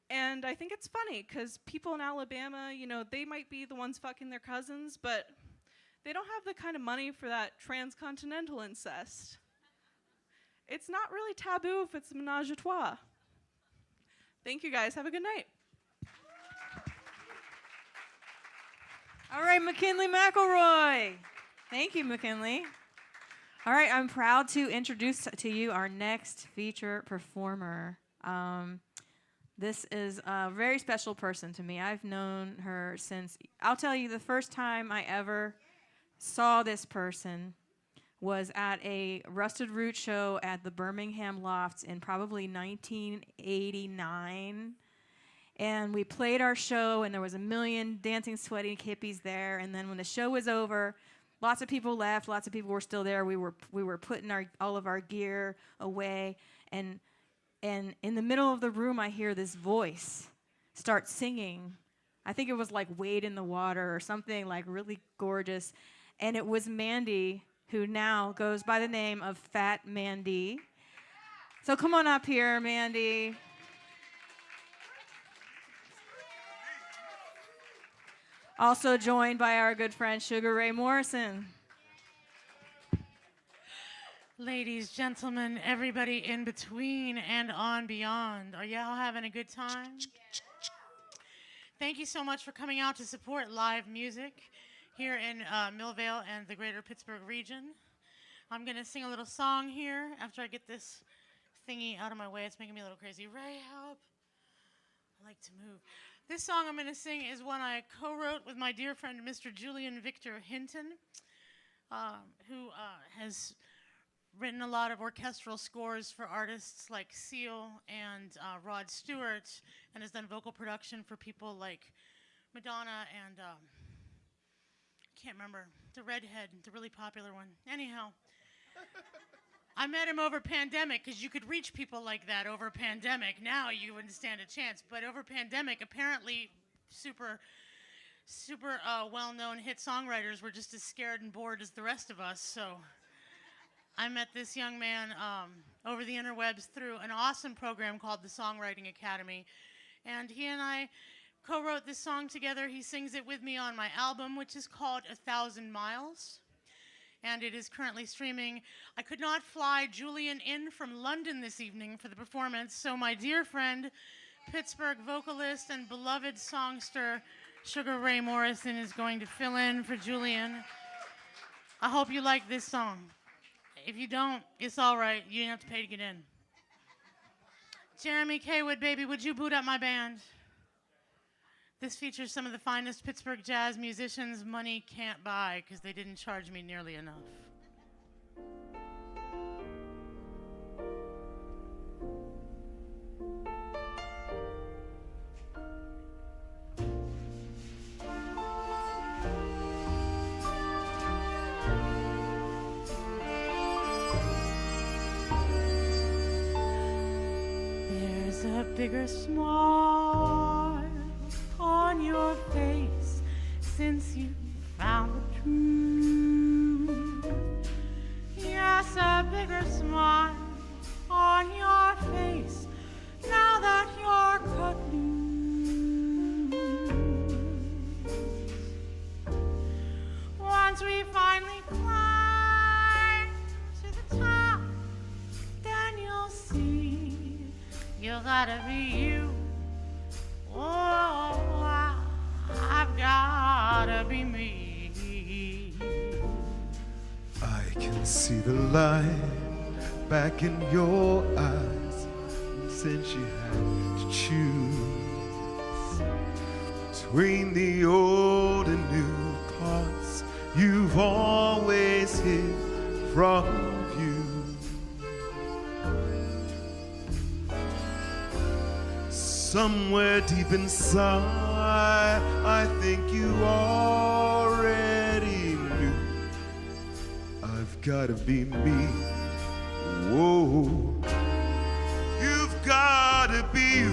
And I think it's funny because people in Alabama, they might be the ones fucking their cousins, but they don't have the kind of money for that transcontinental incest. It's not really taboo if it's a menage a trois. Thank you guys. Have a good night. All right, McKinley McElroy. Thank you, McKinley. All right, I'm proud to introduce to you our next feature performer. This is a very special person to me. I've known her since, I'll tell you, the first time I ever saw this person was at a Rusted Root show at the Birmingham Lofts in probably 1989. And we played our show, and there was a million dancing, sweaty hippies there. And then when the show was over, lots of people left. Lots of people were still there. We were putting all of our gear away. And in the middle of the room, I hear this voice start singing. I think it was like Wade in the Water or something like really gorgeous. And it was Mandy, who now goes by the name of Phat Mandy. So come on up here, Mandy. Also joined by our good friend Sugar Ray Morrison. Ladies, gentlemen, everybody in between and on beyond. Are y'all having a good time? Thank you so much for coming out to support live music here in Millvale and the greater Pittsburgh region. I'm going to sing a little song here after I get this thingy out of my way. It's making me a little crazy. Ray, help. I like to move. This song I'm going to sing is one I co-wrote with my dear friend, Mr. Julian Victor Hinton, who has written a lot of orchestral scores for artists like Seal and Rod Stewart, and has done vocal production for people like Madonna and, I can't remember, the redhead, the really popular one. Anyhow, I met him over pandemic because you could reach people like that over pandemic. Now you wouldn't stand a chance. But over pandemic, apparently super well-known hit songwriters were just as scared and bored as the rest of us. So I met this young man over the interwebs through an awesome program called the Songwriting Academy. And he and I co-wrote this song together. He sings it with me on my album, which is called 1,000 Miles. And it is currently streaming. I could not fly Julian in from London this evening for the performance, so my dear friend, Pittsburgh vocalist and beloved songster, Sugar Ray Morrison, is going to fill in for Julian. I hope you like this song. If you don't, it's all right. You didn't have to pay to get in. Jeremy Kaywood, baby, would you boot up my band? This features some of the finest Pittsburgh jazz musicians money can't buy because they didn't charge me nearly enough. There's a bigger smile on your face since you found the truth. Yes, a bigger smile on your face now that you're cut loose. Once we finally climb to the top, then you'll see you gotta be you. Oh, I've gotta be me. I can see the light back in your eyes since you had to choose between the old and new parts you've always hid from view. Somewhere deep inside, I think you already knew I've gotta be me. Whoa, you've gotta be you.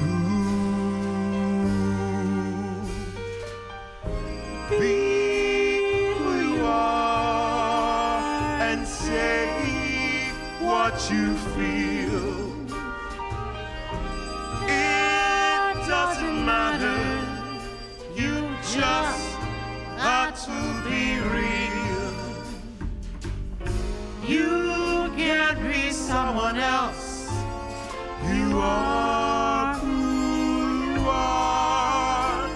Be who you are and say what you feel. Doesn't matter, you just got to be real. You can't be someone else. You are who you are.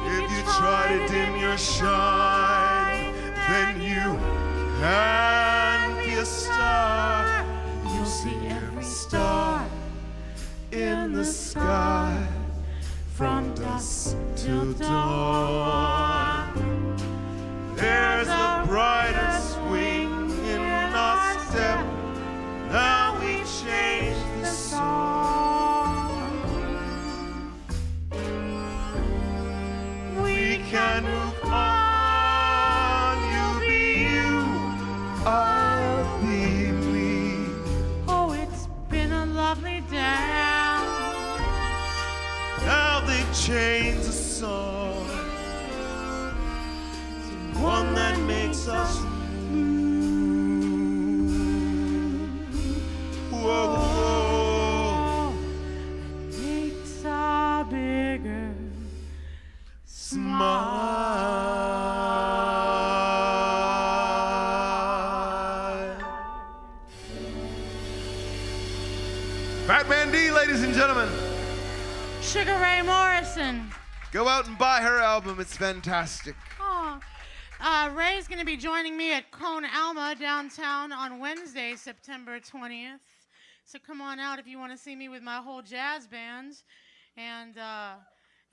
If you try to dim your shine, then you can't be a star. You'll see every star in the sky from dusk till dawn. There's a brighter swing in our step. Now we change the song. We can move on. You be you, I'll be me. Oh, it's been a lovely day. Now they change the song to one that makes us move. Whoa, whoa. Makes a bigger smile. Fat Man D, ladies and gentlemen. Sugar Ray Morrison. Go out and buy her album. It's fantastic. Oh. Ray's going to be joining me at Cone Alma downtown on Wednesday, September 20th. So come on out if you want to see me with my whole jazz band and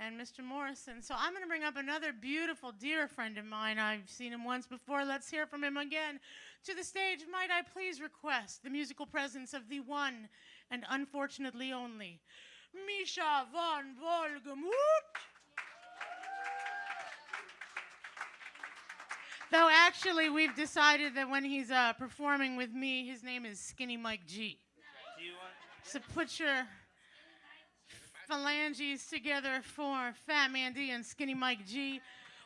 Mr. Morrison. So I'm going to bring up another beautiful, dear friend of mine. I've seen him once before. Let's hear from him again. To the stage, might I please request the musical presence of the one and unfortunately only Micha von Wolgemut. Though actually we've decided that when he's performing with me, his name is Skinny Mike G. So put your phalanges together for Fat Man D and Skinny Mike G.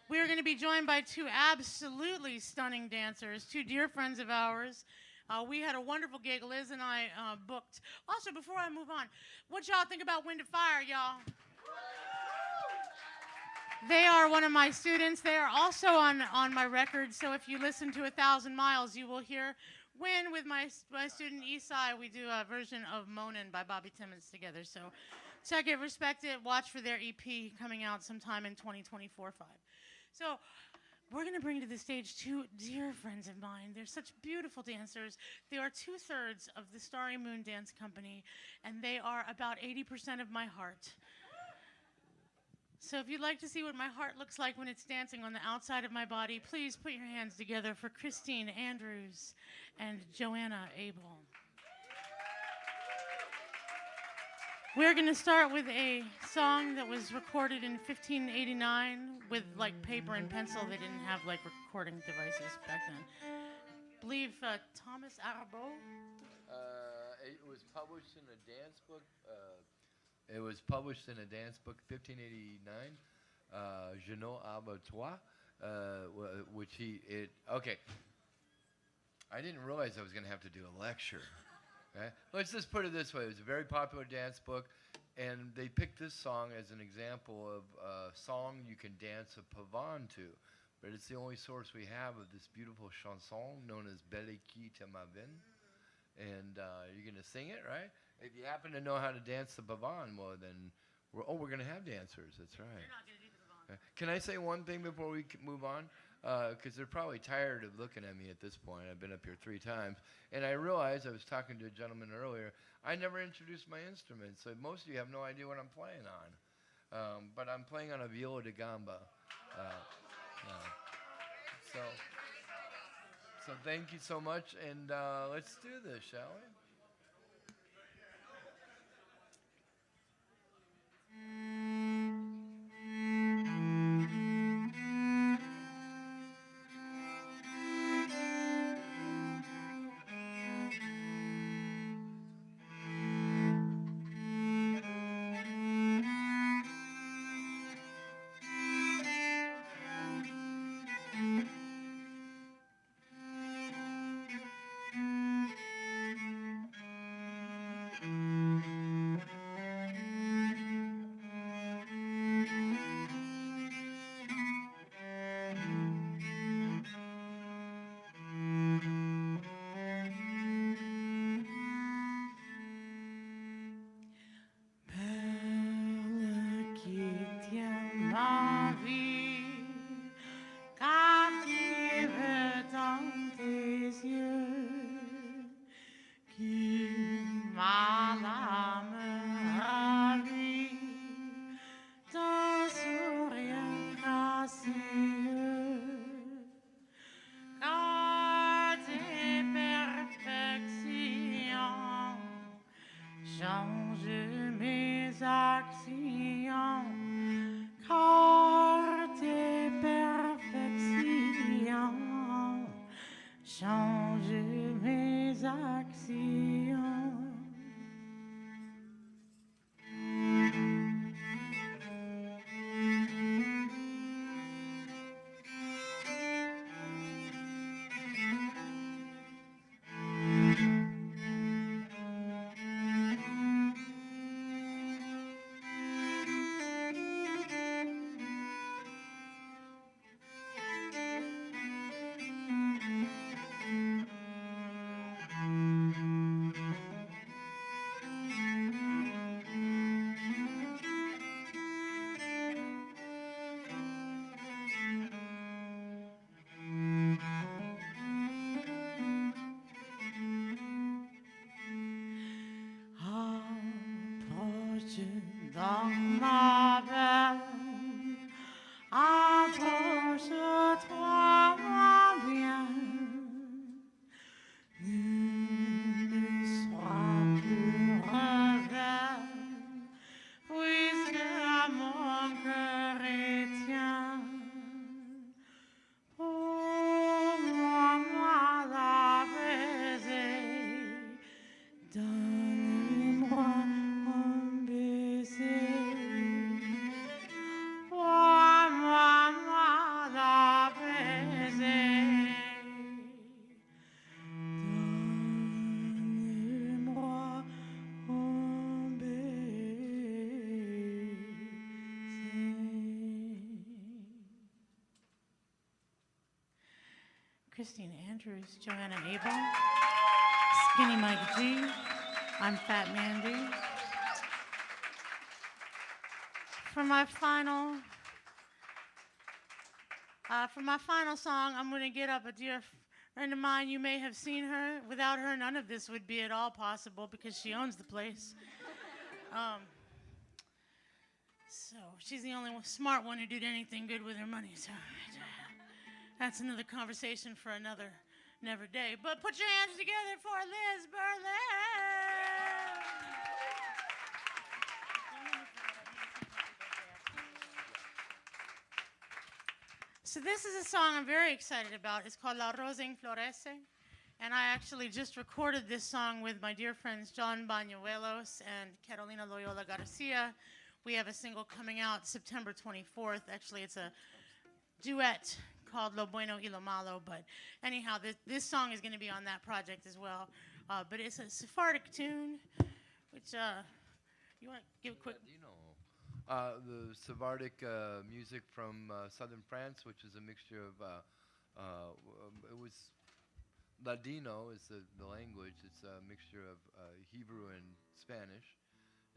We're going to be joined by two absolutely stunning dancers, two dear friends of ours. We had a wonderful gig Liz and I booked. Also, before I move on, what y'all think about Wind of Fire, y'all? They are one of my students. They are also on my record, so if you listen to 1,000 Miles, you will hear Wind with my student Esai. We do a version of Moanin' by Bobby Timmons together. So check it, respect it, watch for their EP coming out sometime in 2024-5. So we're going to bring to the stage two dear friends of mine. They're such beautiful dancers. They are 2/3 of the Starry Moon Dance Company, and they are about 80% of my heart. So if you'd like to see what my heart looks like when it's dancing on the outside of my body, please put your hands together for Christine Andrews and Joanna Abel. We're going to start with a song that was recorded in 1589 with like paper and pencil. They didn't have like recording devices back then. I believe Thomas Arbault. It was published in a dance book. It was published in a dance book, 1589. Jeannot Abattoir, which okay. I didn't realize I was going to have to do a lecture. Okay? Let's just put it this way. It was a very popular dance book, and they picked this song as an example of a song you can dance a pavane to. But it's the only source we have of this beautiful chanson known as Belle Quitte ma veine. And you're going to sing it, right? If you happen to know how to dance the pavane, well, then we're going to have dancers. That's right. You're not going to do the pavane. Can I say one thing before we move on? Because they're probably tired of looking at me at this point. I've been up here 3 times. And I realized, I was talking to a gentleman earlier, I never introduced my instrument, so most of you have no idea what I'm playing on. But I'm playing on a viola da gamba. So thank you so much, and let's do this, shall we? Christine Andrews, Joanna Abel, Skinny Mike G, I'm Fat Mandy. For my final For my final song, I'm going to get up a dear friend of mine. You may have seen her. Without her, none of this would be at all possible because she owns the place. So she's the only smart one who did anything good with her money. So that's another conversation for another never day. But put your hands together for Liz Berlin. So this is a song I'm very excited about. It's called La Rosa Florece. And I actually just recorded this song with my dear friends John Bañuelos and Carolina Loyola Garcia. We have a single coming out September 24th. Actually, it's a duet called Lo Bueno y Lo Malo. But anyhow, this song is going to be on that project as well. But it's a Sephardic tune, which you want to give a quick... The Sephardic music from southern France, which is a mixture of, it was Ladino is the language. It's a mixture of Hebrew and Spanish.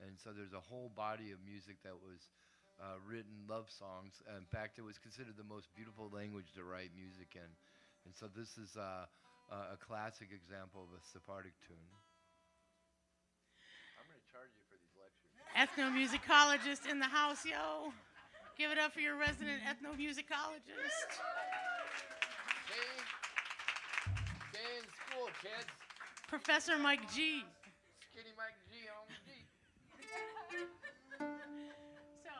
And so there's a whole body of music that was written, love songs. In fact, it was considered the most beautiful language to write music in. And so this is a classic example of a Sephardic tune. I'm going to charge you for these lectures. Ethnomusicologist in the house, yo. Give it up for your resident ethnomusicologist. Stay in school, kids. Professor Mike G. Skinny Mike G on G. So,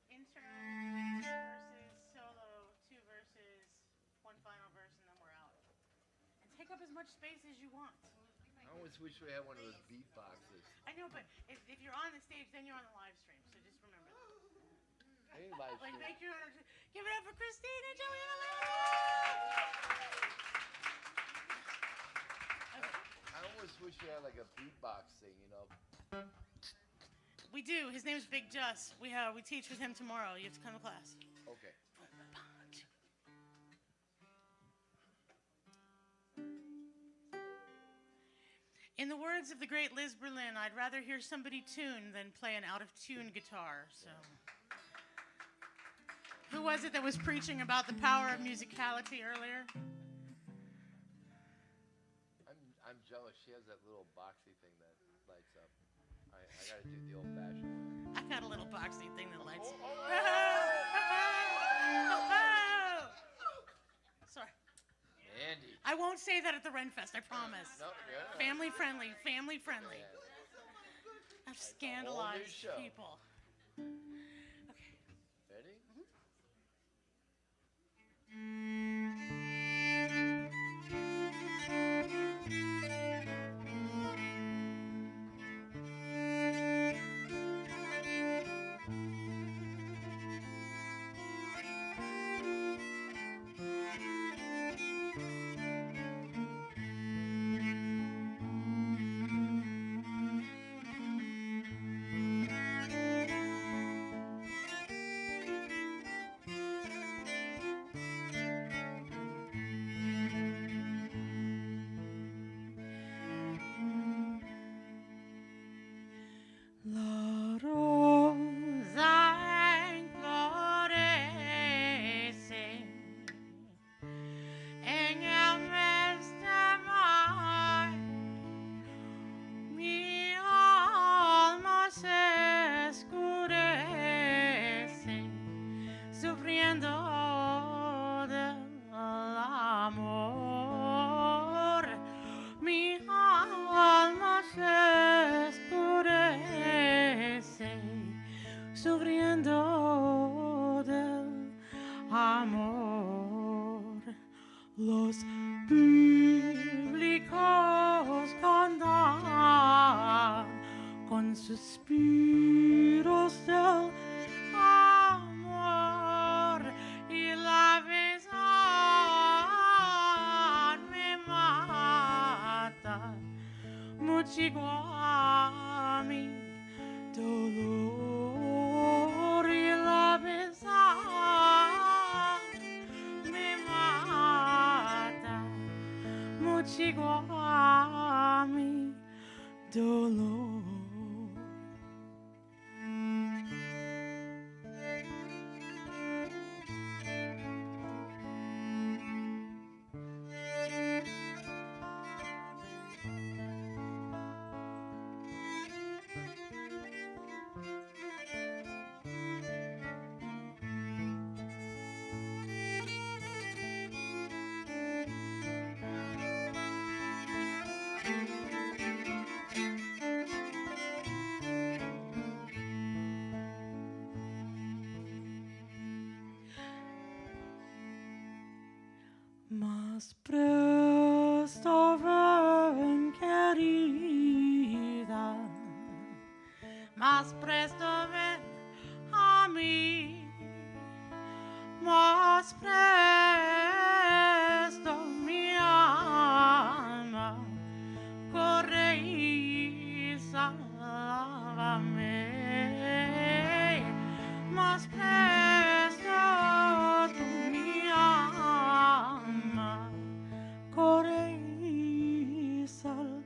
intern verses, solo, 2 verses, 1 final verse, and then we're out. And take up as much space as you want. I always wish we had one of those beatboxes. I know, but if you're on the stage, then you're on the live stream. So just remember that. Hey, live Like, stream. make your give it up for Christine and Joey and I almost wish we had like a beatbox thing, you know. We do. His name's Big Just. We teach with him tomorrow. You have to come to class. Okay. In the words of the great Liz Berlin, I'd rather hear somebody tune than play an out-of-tune guitar. So, who was it that was preaching about the power of musicality earlier? I'm jealous. She has that little boxy thing that lights up. I gotta do the old-fashioned way. I got a little boxy thing that lights up. Sorry. Andy. I won't say that at the Renfest, I promise. No, yeah. Family friendly, family friendly. I've It's a whole new scandalized show. people. Ready? La rosa florece en el mes de mayo. Mi alma se escurece sufriendo del amor. Mi alma se escurece sufriendo del amor. Los bíblicos cantan con suspiros del amor y la verdad me mata mucho igual a mi dolor y la verdad me mata mucho igual a mi dolor. Más presto ven, querida, más presto ven a mí, más presto mi alma corre y sálvame, más presto tú mi alma corre y sálvame.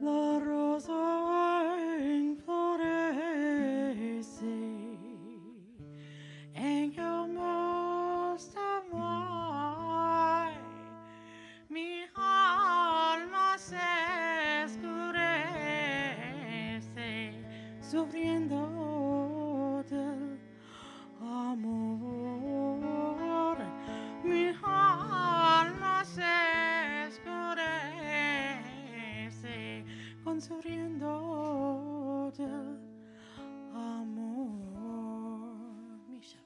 La rosa enflorece en el most amor, mi alma se escurece sufriendo del amor, mi alma se escurece sufriendo del amor. Micha,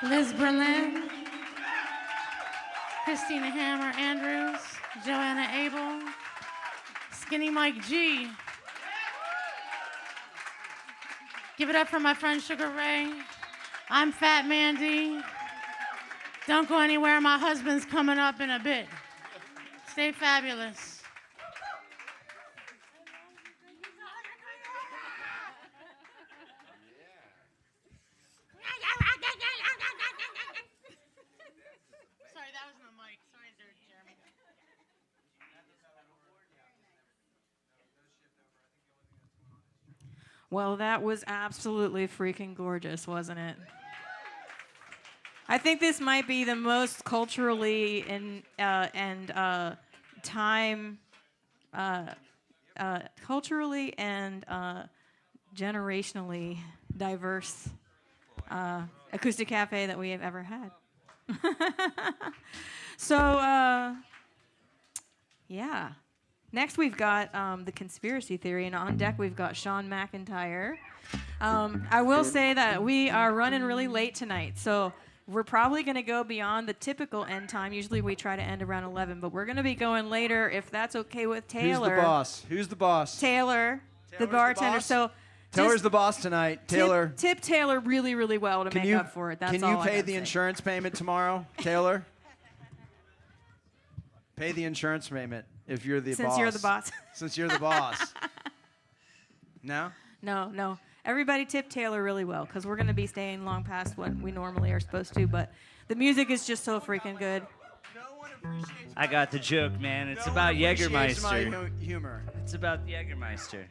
Liz Berlin, Christina Hammer Andrews, Joanna Abel, Skinny Mike G. Give it up for my friend Sugar Ray. I'm Fat Mandy. Don't go anywhere, my husband's coming up in a bit. Stay fabulous. Sorry, that was my mic. Sorry, Jeremy. Well, that was absolutely freaking gorgeous, wasn't it? I think this might be the most culturally and culturally and generationally diverse acoustic cafe that we have ever had. So, yeah. Next, we've got the conspiracy theory, and on deck, we've got Sean McIntyre. I will say that we are running really late tonight, so we're probably going to go beyond the typical end time. Usually, we try to end around 11, but we're going to be going later if that's okay with Taylor. Who's the boss? Who's the boss? Taylor, the Taylor's bartender. boss? So Taylor's just the boss tonight. Taylor. Tip Taylor really, really well to make up for it. That's Can all you I pay gotta the say. insurance payment tomorrow, Taylor? Pay the insurance payment if you're the boss. Since you're the boss. Since you're the boss. No? No. Everybody tip Taylor really well because we're going to be staying long past what we normally are supposed to, but the music is just so freaking good. I got the joke, man. It's about appreciates Jägermeister. my humor. It's about Jägermeister.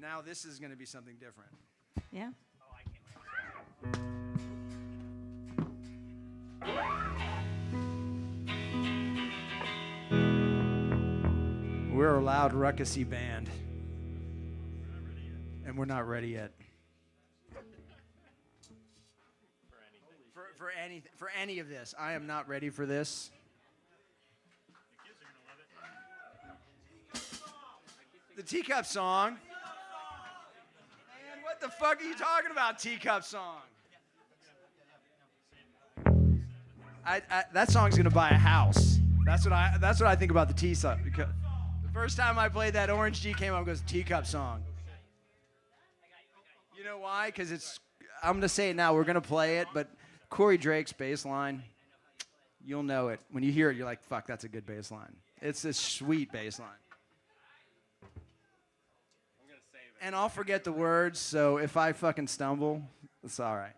Now this is going to be something different. Yeah. We're a loud, ruckusy band. And we're not ready yet. For any of this. I am not ready for this. The teacup song. Man, what the fuck are you talking about, teacup song? That song's gonna buy a house. That's what I think about the teacup. Because the first time I played that, Orange G came up and goes, teacup song. You know why? Because I'm gonna say it now. We're gonna play it, but Corey Drake's bass line, you'll know it. When you hear it, you're like, fuck, that's a good bass line. It's a sweet bass line. And I'll forget the words, so if I fucking stumble, it's all right.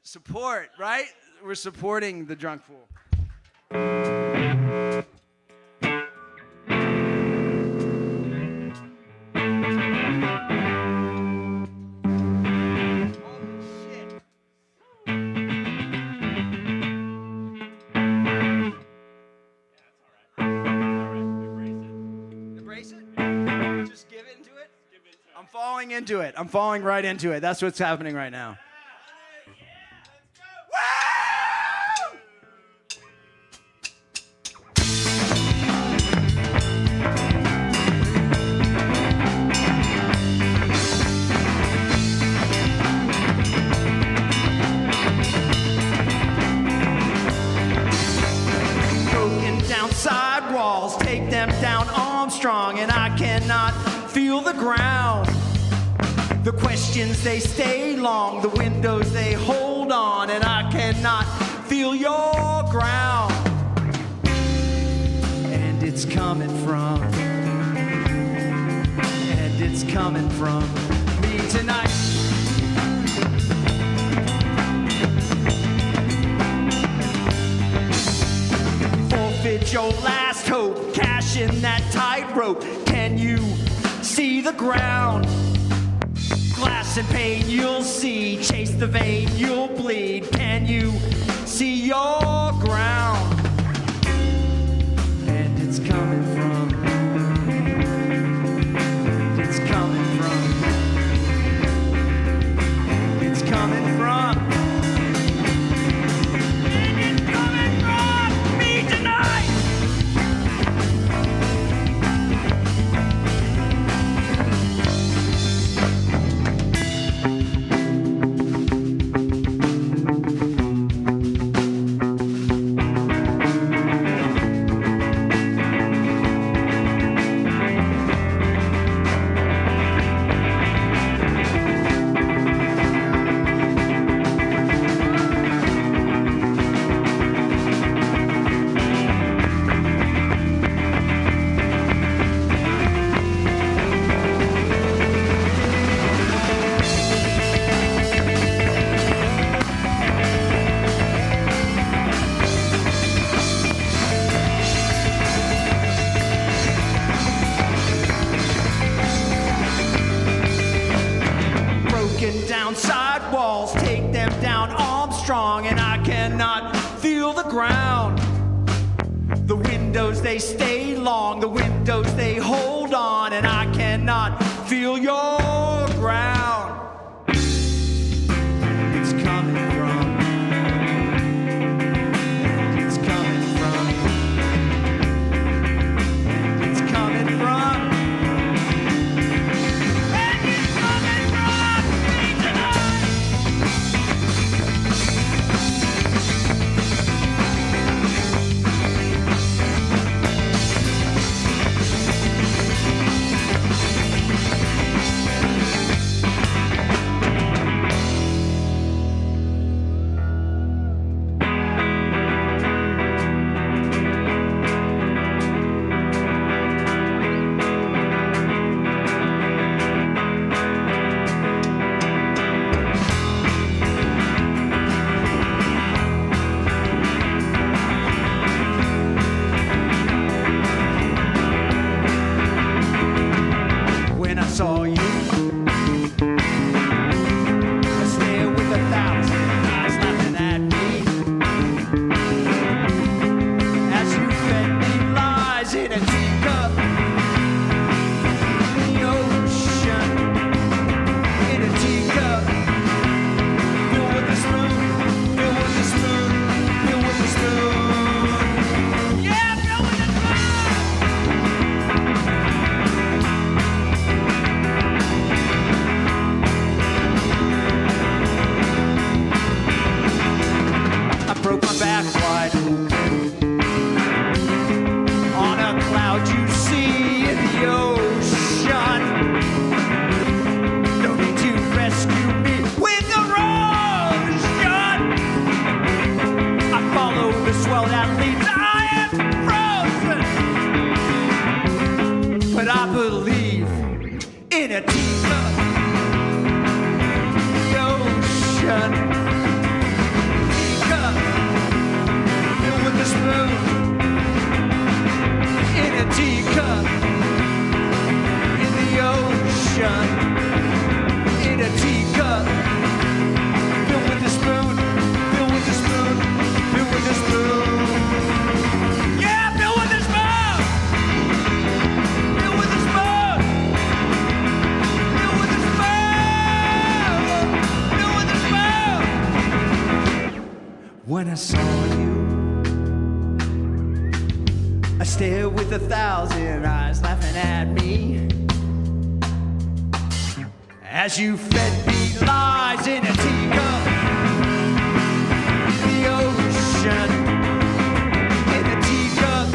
Support, right? We're supporting the drunk fool. I'm falling into it. I'm falling right into it. That's what's happening right now. Broken down sidewalls, take them down Armstrong, and I cannot feel the ground. The questions, they stay long. The windows, they hold on. And I cannot feel your ground. And it's coming from. And it's coming from me tonight. Forfeit your last hope. Cash in that tightrope. Can you see the ground? Glass and pain, you'll see. Chase the vein, you'll bleed. Can you see your ground? And it's coming from. It's coming from. It's coming from. And it's coming from me tonight. They stay long, the windows they hold on, and I cannot feel your ground. It's coming from. It's coming from. It's coming from. And it's coming from me tonight. in a teacup, the ocean. ocean. Teacup filled with a spoon. In a teacup in the ocean. In a teacup filled with a spoon. Filled with a spoon. Filled with a spoon. Yeah, filled with a spoon. Filled with a spoon. Filled with a spoon. Filled with a spoon. When I saw you, I stared with 1,000 eyes laughing at me as you fed me lies in a teacup in the ocean. In a teacup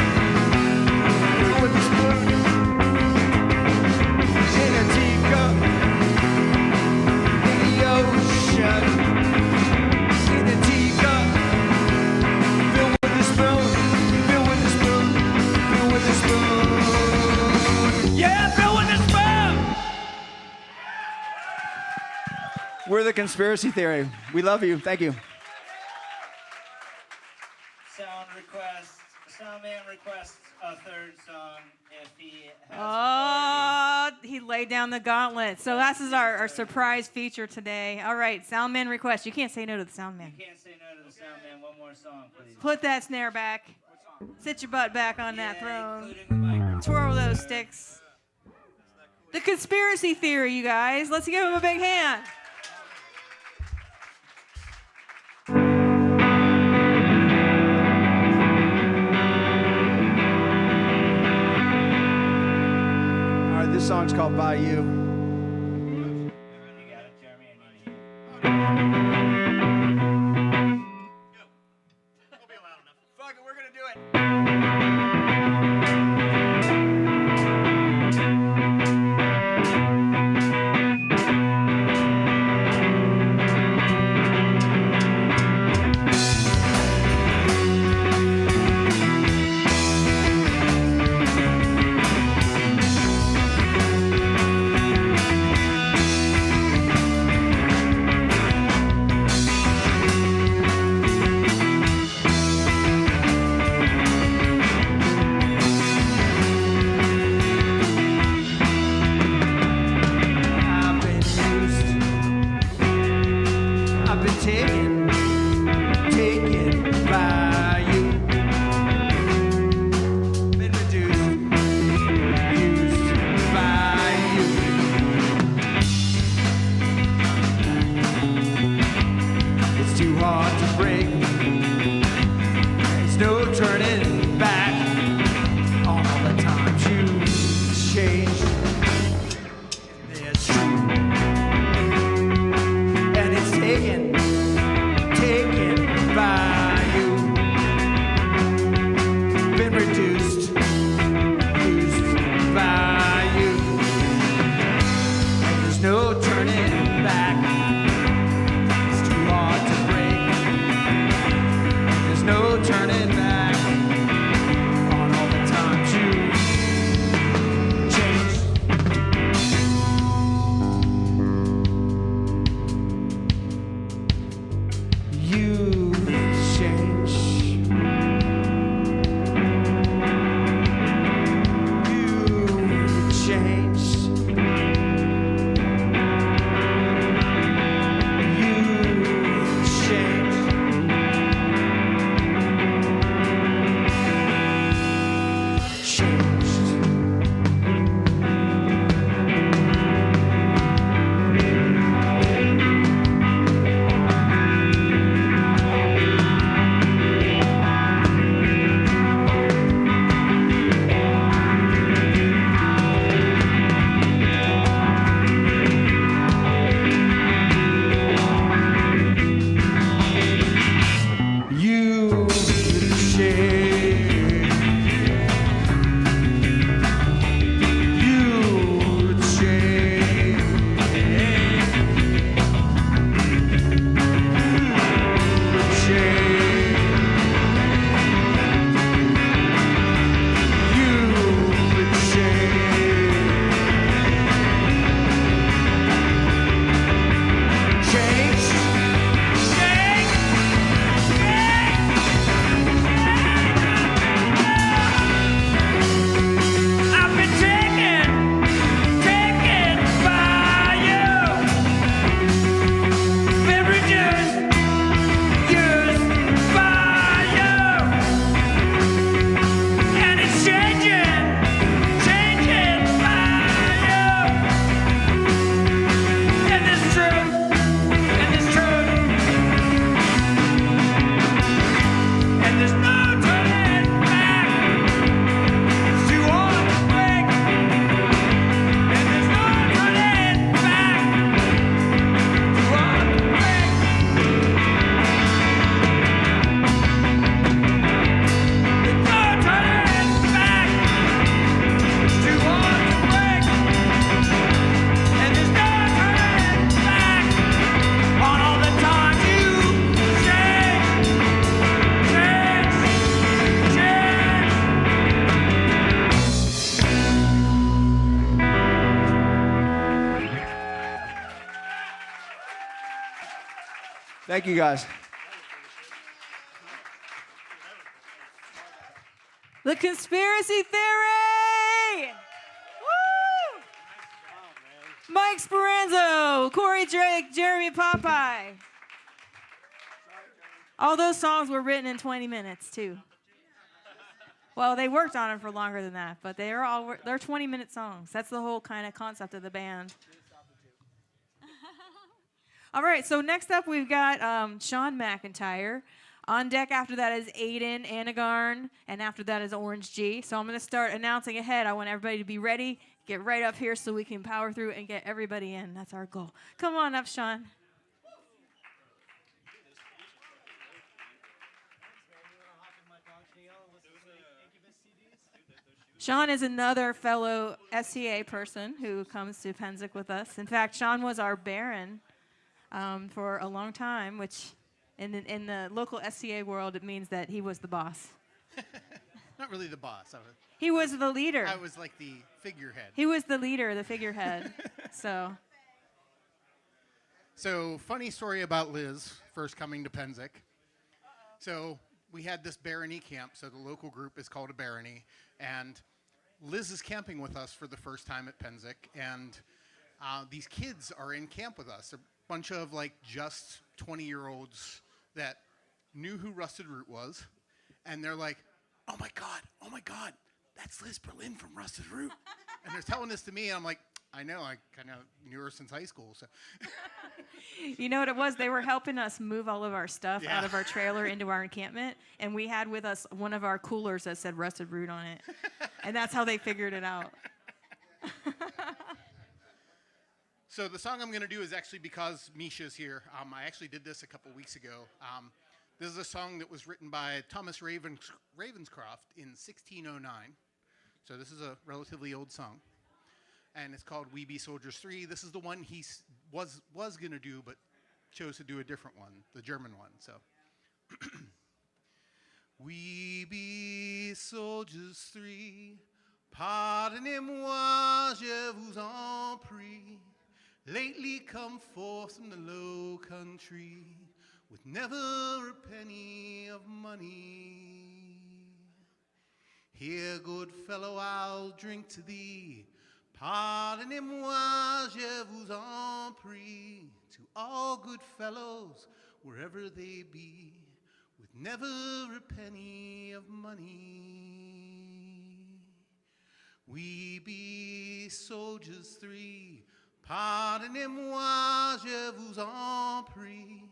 filled with a spoon. In a teacup in the ocean. In a teacup filled with a spoon. Filled with a spoon. Filled with a spoon. Yeah, filled with a spoon. We're the Conspiracy Theory. We love you. Thank you. Soundman requests a third song if he has Oh, he laid down the gauntlet. So this is our surprise feature today. All right, Soundman request. You can't say no to the Soundman. You can't say no to the Soundman. One more song, please. Put that snare back. Sit your butt back on that throne. Twirl those sticks. The Conspiracy Theory, you guys. Let's give him a big hand. All right, this song's called By You. Fuck it, we're gonna do it. Thank you, guys. The conspiracy theory! Woo! Mike Speranzo, Corey Drake, Jeremy Popeye. All those songs were written in 20 minutes, too. Well, they worked on them for longer than that, but they're 20-minute songs. That's the whole kind of concept of the band. All right, so next up we've got Sean McIntyre. On deck after that is Aiden Anagarn, and after that is Orange G. So I'm going to start announcing ahead. I want everybody to be ready. Get right up here so we can power through and get everybody in. That's our goal. Come on up, Sean. Sean is another fellow SCA person who comes to Pennsic with us. In fact, Sean was our Baron for a long time, which in the local SCA world, it means that he was the boss. Not really the boss. He was the leader. I was like the figurehead. He was the leader, the figurehead. So funny story about Liz first coming to Pennsic. So we had this barony camp. So the local group is called a barony, and Liz is camping with us for the first time at Pennsic, and these kids are in camp with us. A bunch of like just 20-year-olds that knew who Rusted Root was, and they're like, oh my God, that's Liz Berlin from Rusted Root. And they're telling this to me, and I'm like, I know, I kind of knew her since high school. So, you know what it was? They were helping us move all of our stuff out of our trailer into our encampment, and we had with us one of our coolers that said Rusted Root on it. And that's how they figured it out. So the song I'm going to do is actually because Misha's here. I actually did this a couple weeks ago. This is a song that was written by Thomas Ravenscroft in 1609. So this is a relatively old song. And it's called We Be Soldiers 3. This is the one he was going to do, but chose to do a different one, the German one. So, we be soldiers 3, pardonnez-moi, je vous en prie, lately come forth from the low country, with never a penny of money. Here, good fellow, I'll drink to thee. Pardonnez-moi, je vous en prie, to all good fellows, wherever they be, with never a penny of money. We be soldiers 3, pardonnez-moi, je vous en prie,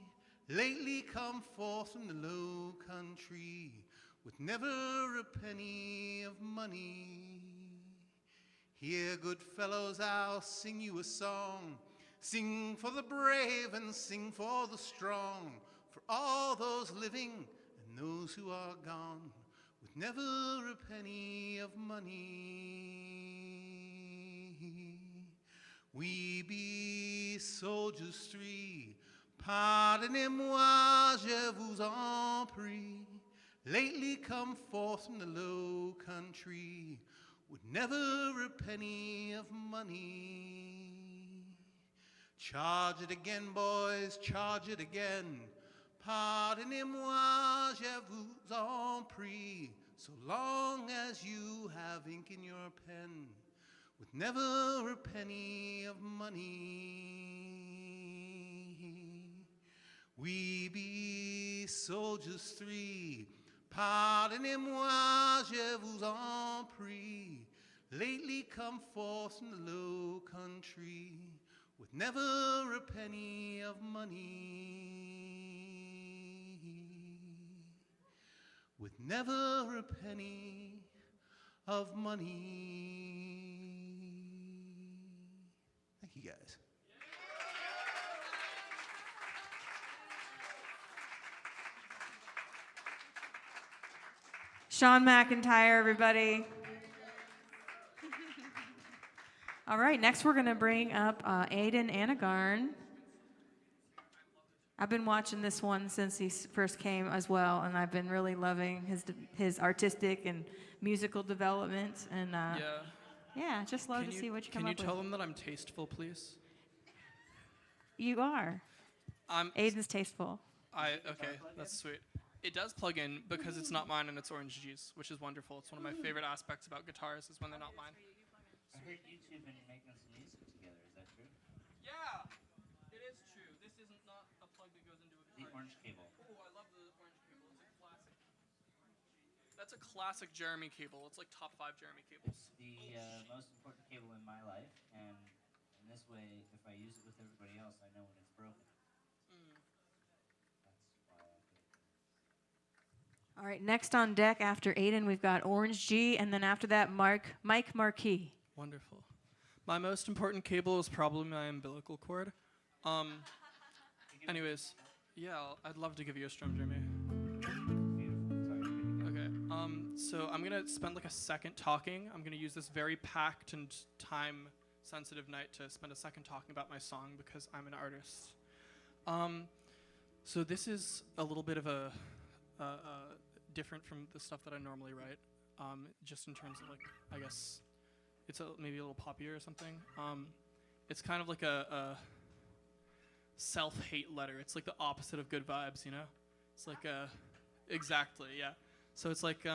lately come forth from the low country, with never a penny of money. Here, good fellows, I'll sing you a song. Sing for the brave and sing for the strong, for all those living and those who are gone, with never a penny of money. We be soldiers 3, pardonnez-moi, je vous en prie, lately come forth from the low country, with never a penny of money. Charge it again, boys, charge it again. Pardonnez-moi, je vous en prie, so long as you have ink in your pen, with never a penny of money. We be soldiers 3, pardonnez-moi, je vous en prie, lately come forth from the low country, with never a penny of money. With never a penny of money. Thank you, guys. Sean McIntyre, everybody. All right, next we're going to bring up Aiden Anagarn. I've been watching this one since he first came as well, and I've been really loving his artistic and musical development. And yeah, just love to see what you come up with. Can you tell them that I'm tasteful, please? You are. Aiden's tasteful. Okay, that's sweet. It does plug in because it's not mine and it's orange juice, which is wonderful. It's one of my favorite aspects about guitars is when they're not mine. I heard you two been making some music together. Is that true? Yeah, it is true. This isn't not a plug that goes into a The guitar. orange cable. Oh, I love the orange cable. It's a classic. That's a classic Jeremy cable. It's like top 5 Jeremy cables. The most important cable in my life, and in this way, if I use it with everybody else, I know when it's broken. That's why I put it. All right, next on deck after Aiden, we've got Orange G, and then after that, Mike Marquis. Wonderful. My most important cable is probably my umbilical cord. Anyways, yeah, I'd love to give you a strum, Jeremy. Okay. So I'm gonna spend like a second talking. I'm gonna use this very packed and time-sensitive night to spend a second talking about my song because I'm an artist. So this is a little bit of a different from the stuff that I normally write. Just in terms of like, I guess it's maybe a little poppier or something. It's kind of like a self-hate letter. It's like the opposite of good vibes, you know? It's like exactly, yeah. So it's like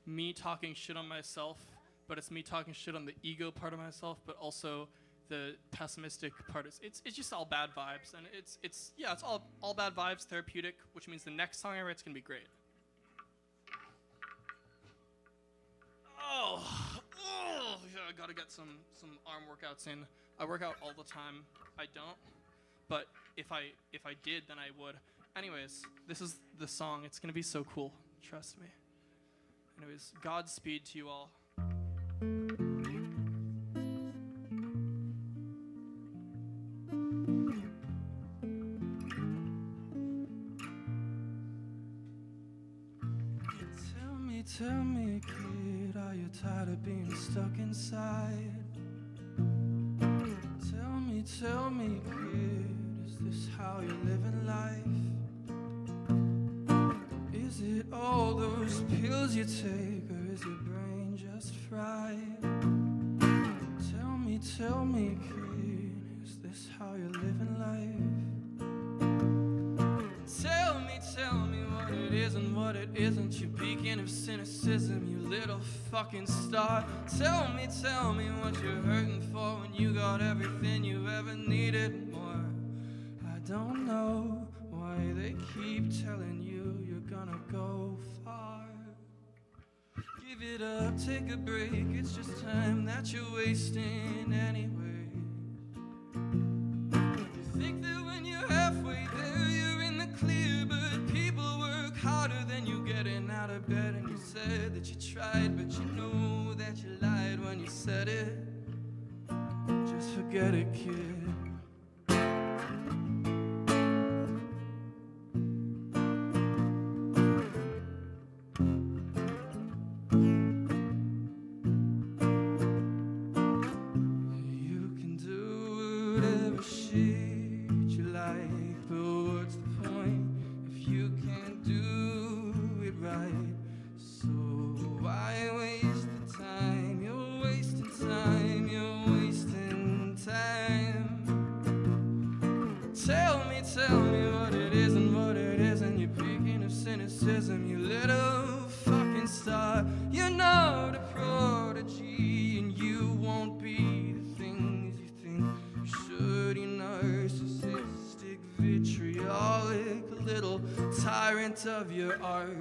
me talking shit on myself, but it's me talking shit on the ego part of myself, but also the pessimistic part. It's just all bad vibes, and it's all bad vibes, therapeutic, which means the next song I write's gonna be great. Oh, yeah, I gotta get some arm workouts in. I work out all the time. I don't, but if I did, then I would. Anyways, this is the song. It's gonna be so cool. Trust me. Anyways, Godspeed to you all. Tell me, kid, are you tired of being stuck inside? Tell me, kid, is this how you're living life? Is it all those pills you take, or is your brain just fried? Tell me, kid, is this how you're living life? Tell me what it is and what it isn't. You beacon of cynicism, you little fucking star. Tell me what you're hurting for when you got everything you ever needed and more. I don't know why they keep telling you you're gonna go far. Give it up, take a break, it's just time that you're wasting anyway. You think that when you're halfway there, you're in the clear, but people work harder than you getting out of bed. And you said that you tried, but you know that you lied when you said it. Just forget it, kid. Tell me what it is and what it isn't. You're peaking of cynicism, you little fucking star. You're not a prodigy, and you won't be the things you think you should. You narcissistic, vitriolic little tyrant of your art.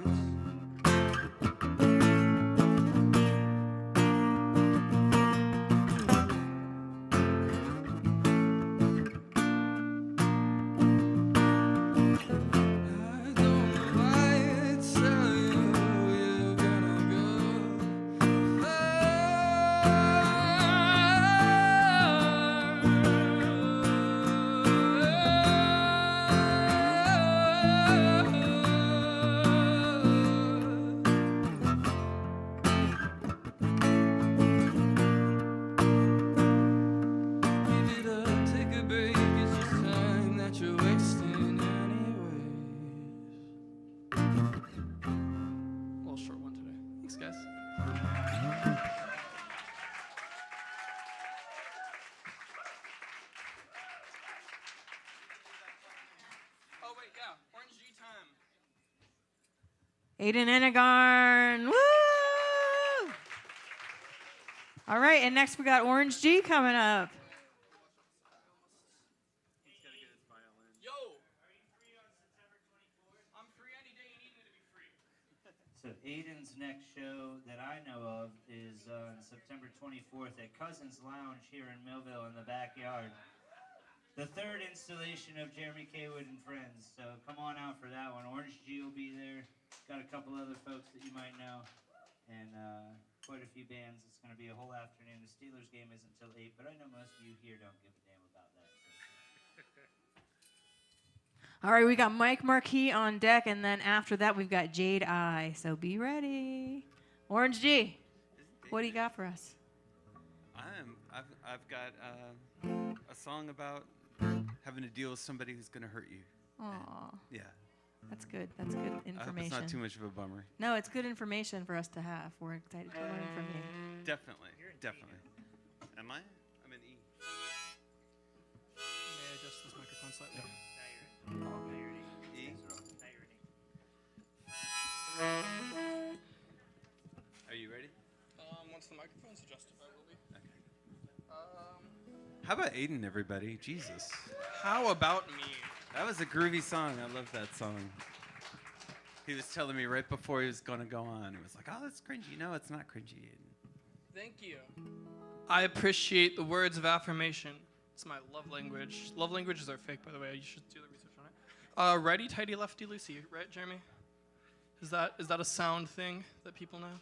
Aiden Enegarn. Woo! All right, and next we got Orange G coming up. So Aiden's next show that I know of is on September 24th at Cousins Lounge here in Millville in the backyard. The third installation of Jeremy Kaywood and Friends. So come on out for that one. Orange G will be there. Got a couple other folks that you might know. And quite a few bands. It's going to be a whole afternoon. The Steelers game isn't until 8, but I know most of you here don't give a damn about that. All right, we got Mike Marquis on deck, and then after that we've got Jade I. So be ready. Orange G, what do you got for us? I've got a song about having to deal with somebody who's going to hurt you. Aw. Yeah. That's good. That's good information. I hope it's not too much of a bummer. No, it's good information for us to have. We're excited to learn from you. Definitely. Definitely. Am I? I'm in E. May I adjust this microphone slightly? E. Are you ready? Once the microphone's adjusted, I will be. How about Aiden, everybody? Jesus. How about me? That was a groovy song. I love that song. He was telling me right before he was going to go on. He was like, oh, that's cringy. No, it's not cringy, Aiden. Thank you. I appreciate the words of affirmation. It's my love language. Love languages are fake, by the way. You should do the research on it. Righty, tighty, lefty, loosey. Right, Jeremy? Is that a sound thing that people know?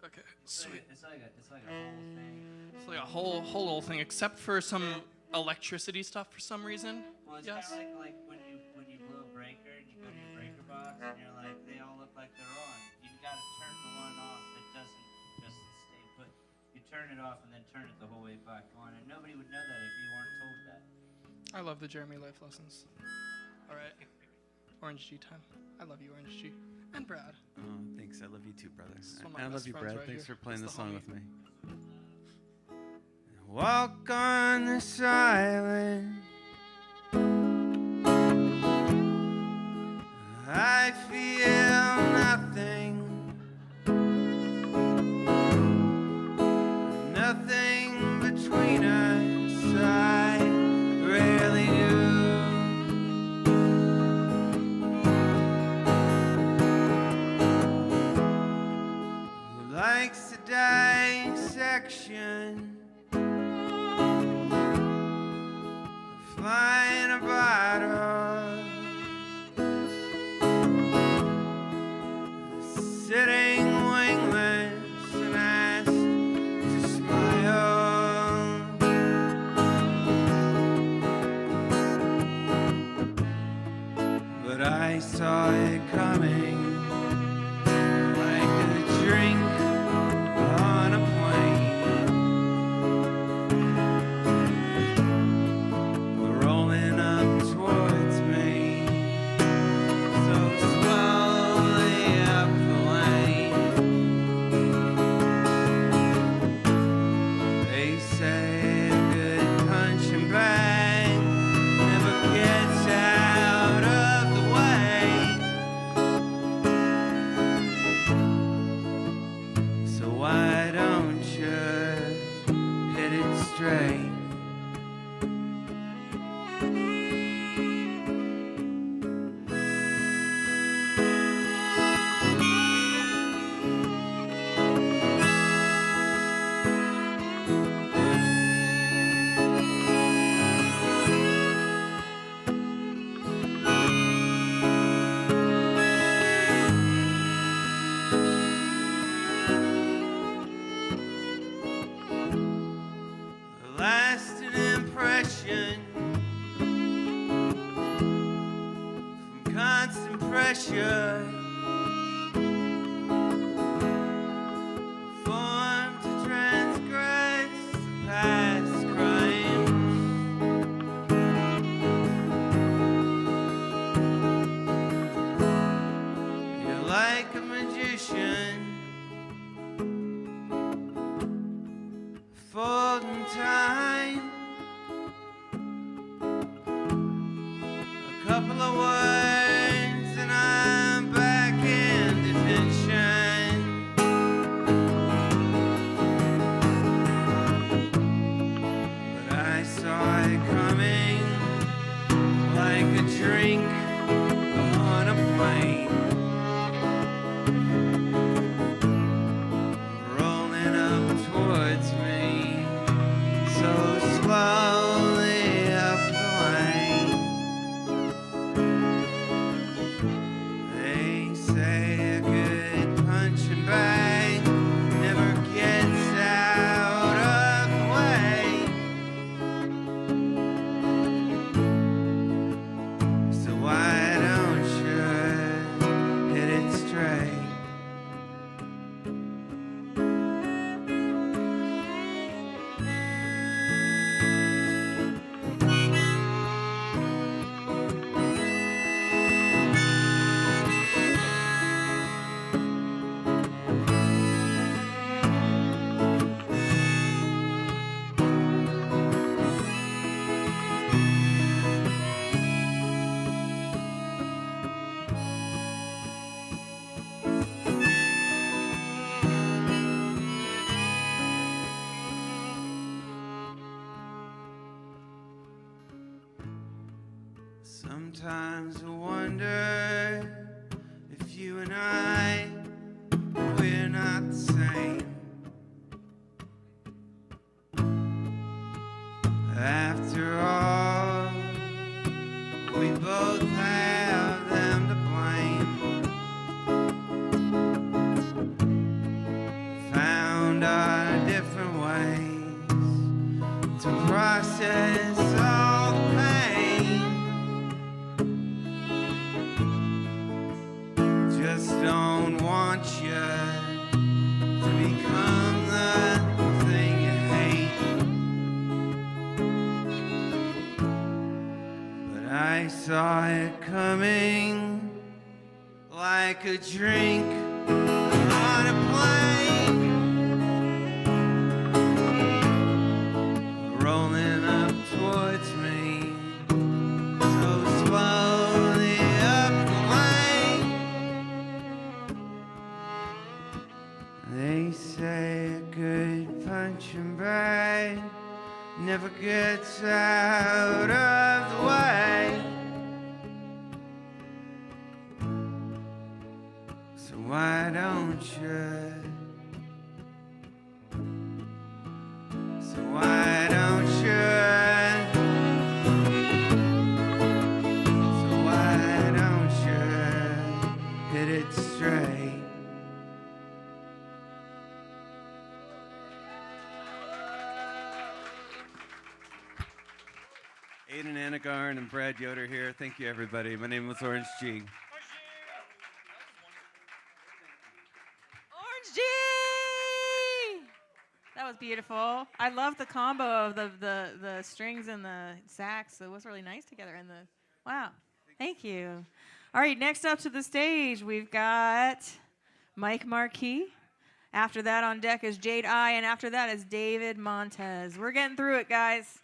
Okay, sweet. It's like a whole thing. It's like a whole little thing, except for some electricity stuff for some reason. Well, it's Yes. kind of like when you blow a breaker and you go to your breaker box and you're like, they all look like they're on. You got to turn the one off that doesn't just stay put. You turn it off and then turn it the whole way back on, and nobody would know that if you weren't told that. I love the Jeremy life lessons. All right, Orange G time. I love you, Orange G. And Brad. Oh, thanks. I love you too, brother. one of my I love best you, friends Brad. right Thanks here. for playing That's the the song homie. with me. Walk on the silence. I feel nothing. Nothing between us. I really do. Who likes the dissection? Flying about us, sitting wingless and asked to smile. But I saw it coming like a drink on a plane. Rolling up towards me, so slowly up the lane. They say a good punching bag never gets out of the way. So why don't you hit it straight? A lasting impression from constant pressure, formed to transgress the past crimes. You're like a magician, folding time. A couple of words and I'm back in the drink on a plane, rolling up towards me so slowly up the lane. They say a good punching bag never gets out of the way. So why don't you hit it straight? Sometimes I wonder if you and I, we're not the same. After all, we both have them to blame. Found our different ways to process all the pain. Just don't want you to become the thing you hate. But I saw it coming like a drink on a plane, rolling up towards me so slowly up the lane. They say a good punching bag never gets out of the way. So why don't you? So why don't you? So why don't you hit it straight? Aiden Anagarn and Brad Yoder here. Thank you, everybody. My name is Orange G. Orange G! That was beautiful. I love the combo of the strings and the sax. It was really nice together. And the wow. Thank you. All right, next up to the stage, we've got Mike Marquis. After that on deck is Jade I, and after that is David Montez. We're getting through it, guys.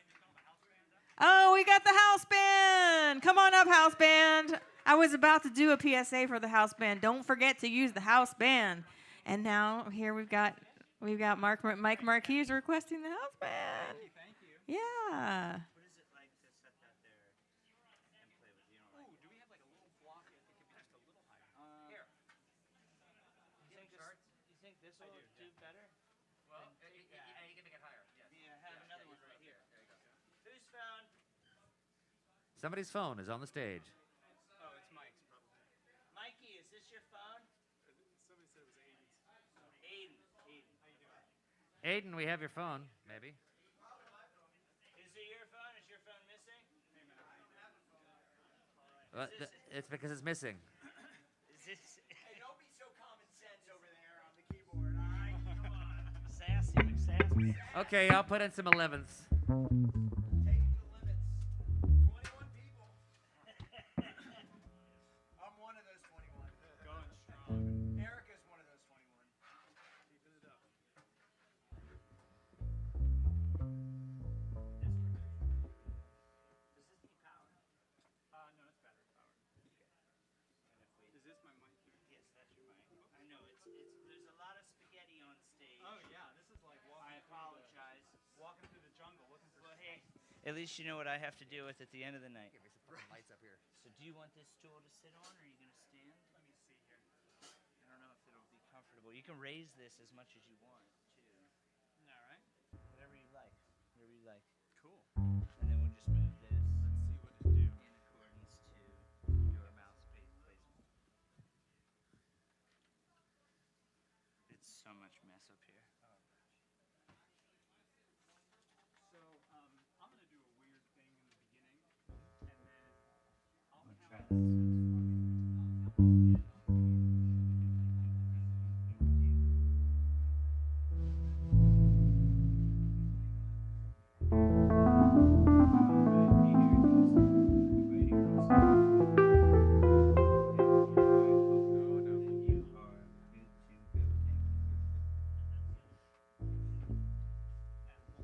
Oh, we got the house band. Come on up, house band. I was about to do a PSA for the house band. Don't forget to use the house band. And now here we've got Mike Marquis requesting the house band. Thank you. Yeah. What is it like to set that there and play with? You know, like, do we have like a little block? It could be just a little higher. Here. You think this will do better? Well, you can make it higher. Yes. Yeah, have another one right here. There you go. Whose phone? Somebody's phone is on the stage. Oh, it's Mike's probably. Mikey, is this your phone? Somebody said it was Aiden's. Aiden. How you doing? Aiden, we have your phone, maybe. Is it your phone? Is your phone missing? Hey, man, I don't have a phone. Well, it's because it's missing. Is this... Hey, don't be so common sense over there on the keyboard, all right? Come on. Sassy. Okay, I'll put in some 11ths. Take it to the limits. 21 people. I'm one of those 21. Going strong. Erica's one of those 21. Keeping it up. Does this need power? No, it's battery power. Okay. Is this my mic here? Yes, that's your mic. I know there's a lot of spaghetti on stage. Oh yeah, this is like walking. I apologize. Walking through the jungle looking for. Well, hey, at least you know what I have to deal with at the end of the night. Give me some lights up here. So So do you want this stool to sit on, or are you going to stand? Let me see here. I don't know if it'll be comfortable. You can raise this as much as you want, too. All right. Whatever you like. Whatever you like. Cool. And then we'll just move this. Let's see what it do. In accordance to your mouse placement. It's so much mess up here. So I'm going to do a weird thing in the beginning, and then I'll count.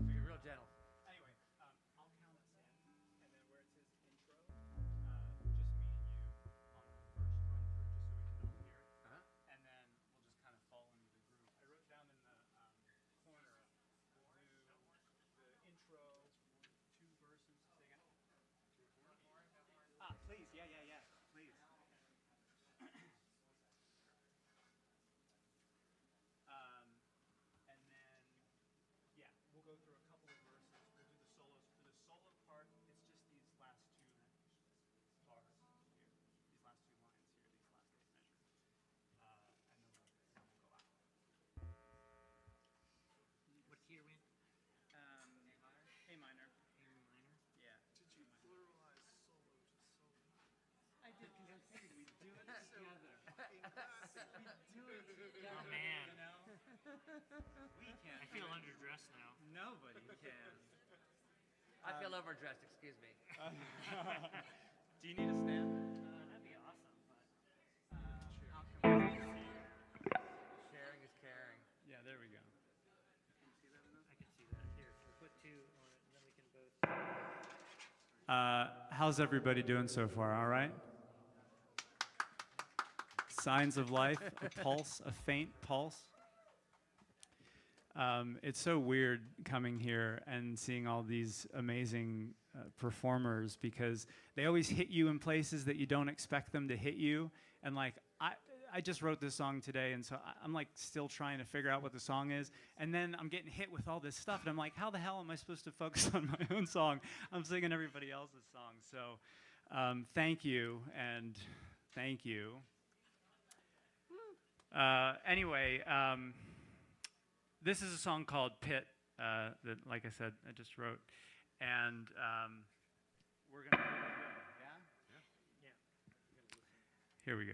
Be real gentle. Anyway, I'll count us in, and then where it says intro, just me and you on the first run through, just so we can all hear it. And then we'll just kind of fall into the groove. I wrote down in the corner, we'll do the intro, 2 verses. Say again? Please, yeah, please. And then, yeah, we'll go through a couple of verses. We'll do the solos. For the solo part, it's just these last 2 bars here. These last 2 lines here, these last 8 measures. And then we'll go out. What key are we in? A minor. A minor? Yeah. Did you pluralize solo to solo? I did, because I figured we'd do it together. We do it together. Oh, man. You know? We can. I feel underdressed now. Nobody can. I feel overdressed, excuse me. Do you need a stand? That'd be awesome, but I'll come over and see you. Sharing is caring. Yeah, there we go. Can you see that enough? I can see that. Here, we'll put 2 on it, and then we can both. How's everybody doing so far? All right? Signs of life, a pulse, a faint pulse. It's so weird coming here and seeing all these amazing performers, because they always hit you in places that you don't expect them to hit you. And like, I just wrote this song today, and so I'm like still trying to figure out what the song is. And then I'm getting hit with all this stuff, and I'm like, how the hell am I supposed to focus on my own song? I'm singing everybody else's song. So thank you, and thank you. Anyway, this is a song called Pit that, like I said, I just wrote. And we're going to go, yeah? Here we go.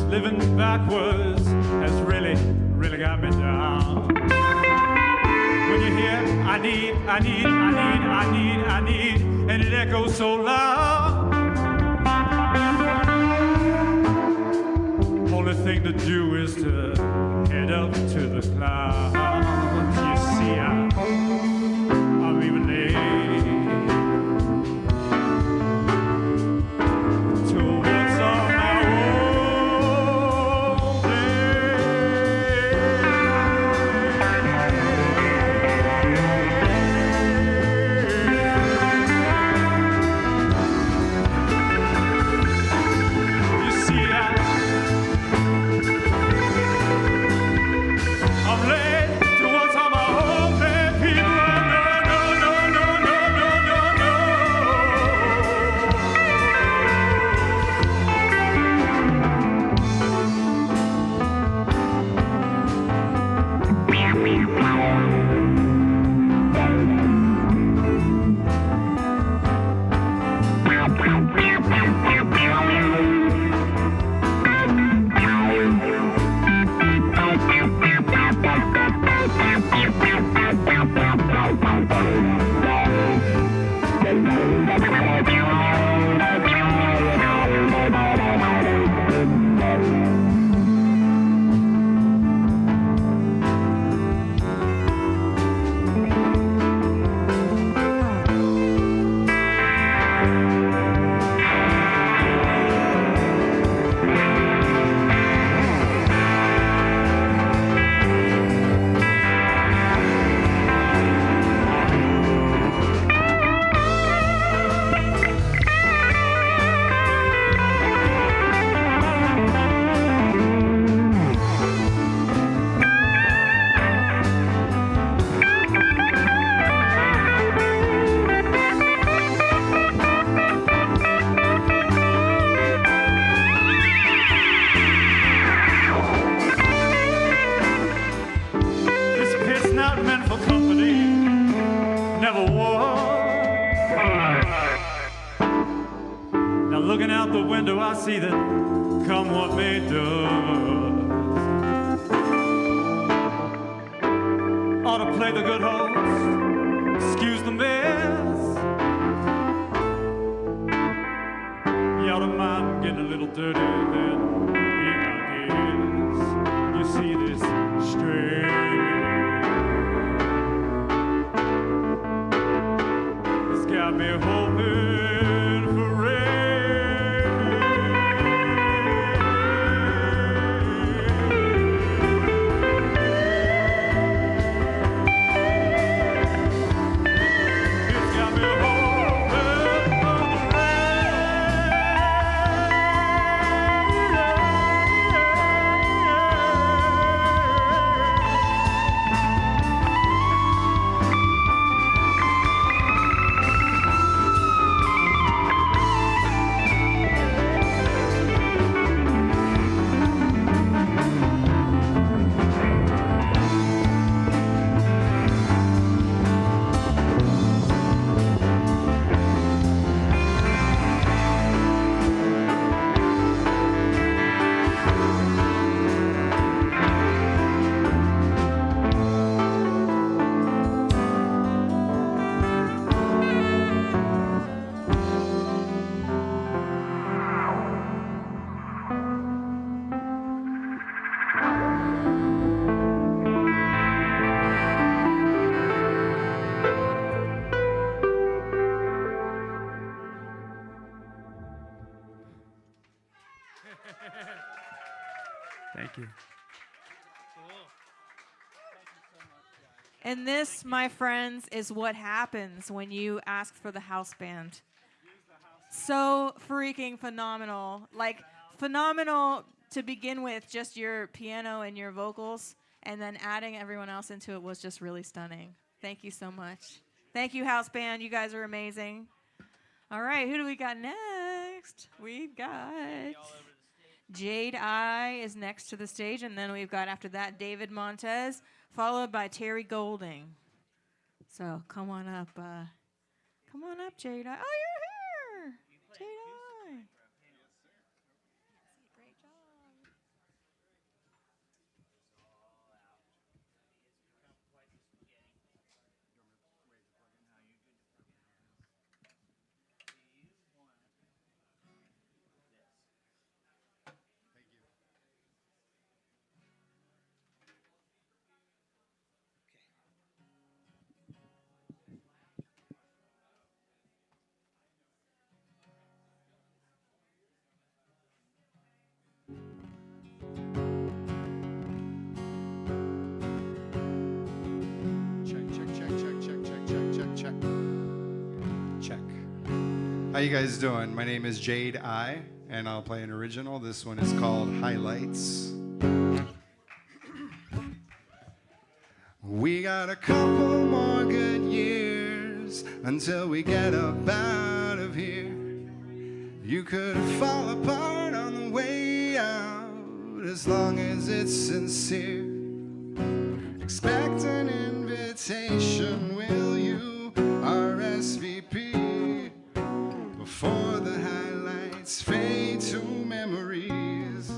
living backwards has really, really got me down. When you hear, I need, and it echoes so loud. Only thing to do is to head up to the clouds. You see, I'm even late. Towards all my own You see, I'm late towards all my own people. This pit's not meant for company, never was. Now looking out the window, I see that come what may does. Ought to play the good horse, excuse the mess. You ought to mind getting a little dirty, then be my guest. You see this string. It's got me hoping for Thank you. And this, my friends, is what happens when you ask for the house band. So freaking phenomenal. Like, phenomenal to begin with, just your piano and your vocals, and then adding everyone else into it was just really stunning. Thank you so much. Thank you, house band. You guys are amazing. All right, who do we got next? We've got Jade I is next to the stage, and then we've got after that David Montez, followed by Terry Golding. So come on up, Jade I. Oh, you're here, Jade I. Great job. How you guys doing? My name is Jade I, and I'll play an original. This one is called Highlights. We got a couple more good years until we get up out of here. You could fall apart on the way out as long as it's sincere. Expect an invitation, will you? RSVP before the highlights fade to memories.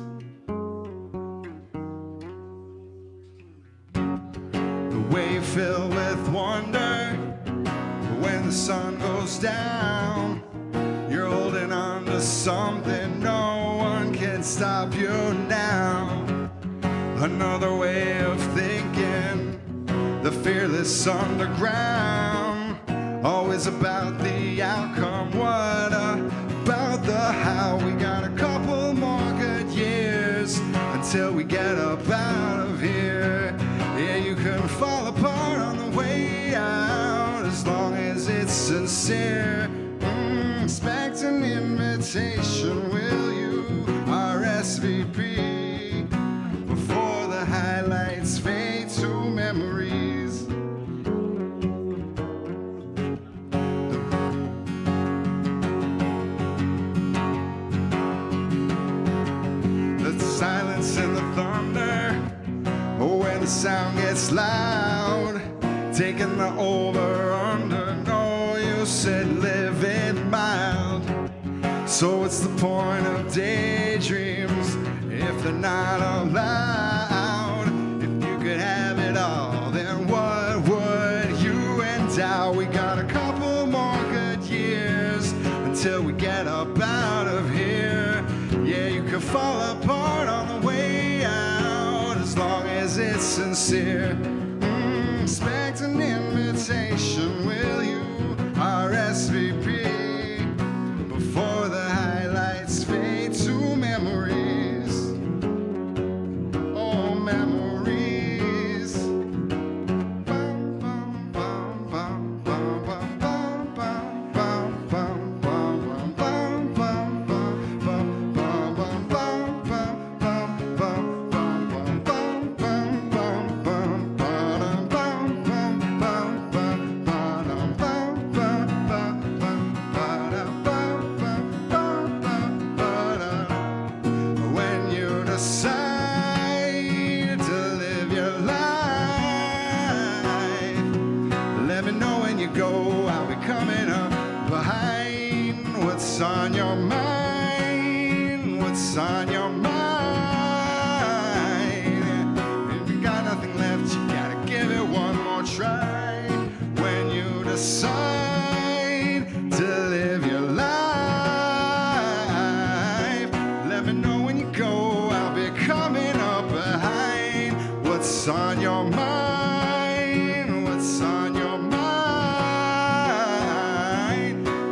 The way filled with wonder when the sun goes down. You're holding on to something, no one can stop you now. Another way of thinking, the fearless underground. Always about the outcome, what about the how? We got a couple more good years until we get up out of here. Yeah, you can fall apart on the way out as long as it's sincere. Expect an invitation, will you? RSVP before the highlights fade to memories. The silence and the thunder, when the sound gets loud, taking the over under. No, you said live it mild. So what's the point of daydreams if they're not allowed? If you could have it all, then what would you endow? We got a couple more good years until we get up out of here. Yeah, you could fall apart on the way out as long as it's sincere. Expect an invitation, will you? RSVP before the highlights fade to memories. Oh, memories. Bum, bum, bum, bum, bum, bum, bum, bum, bum, bum, bum, bum, bum, bum, bum, bum, bum, bum, bum, What's on your mind? What's on your mind? If you got nothing left, you gotta give it one more try. When you decide to live your life, let me know when you go. I'll be coming up behind. What's on your mind? What's on your mind?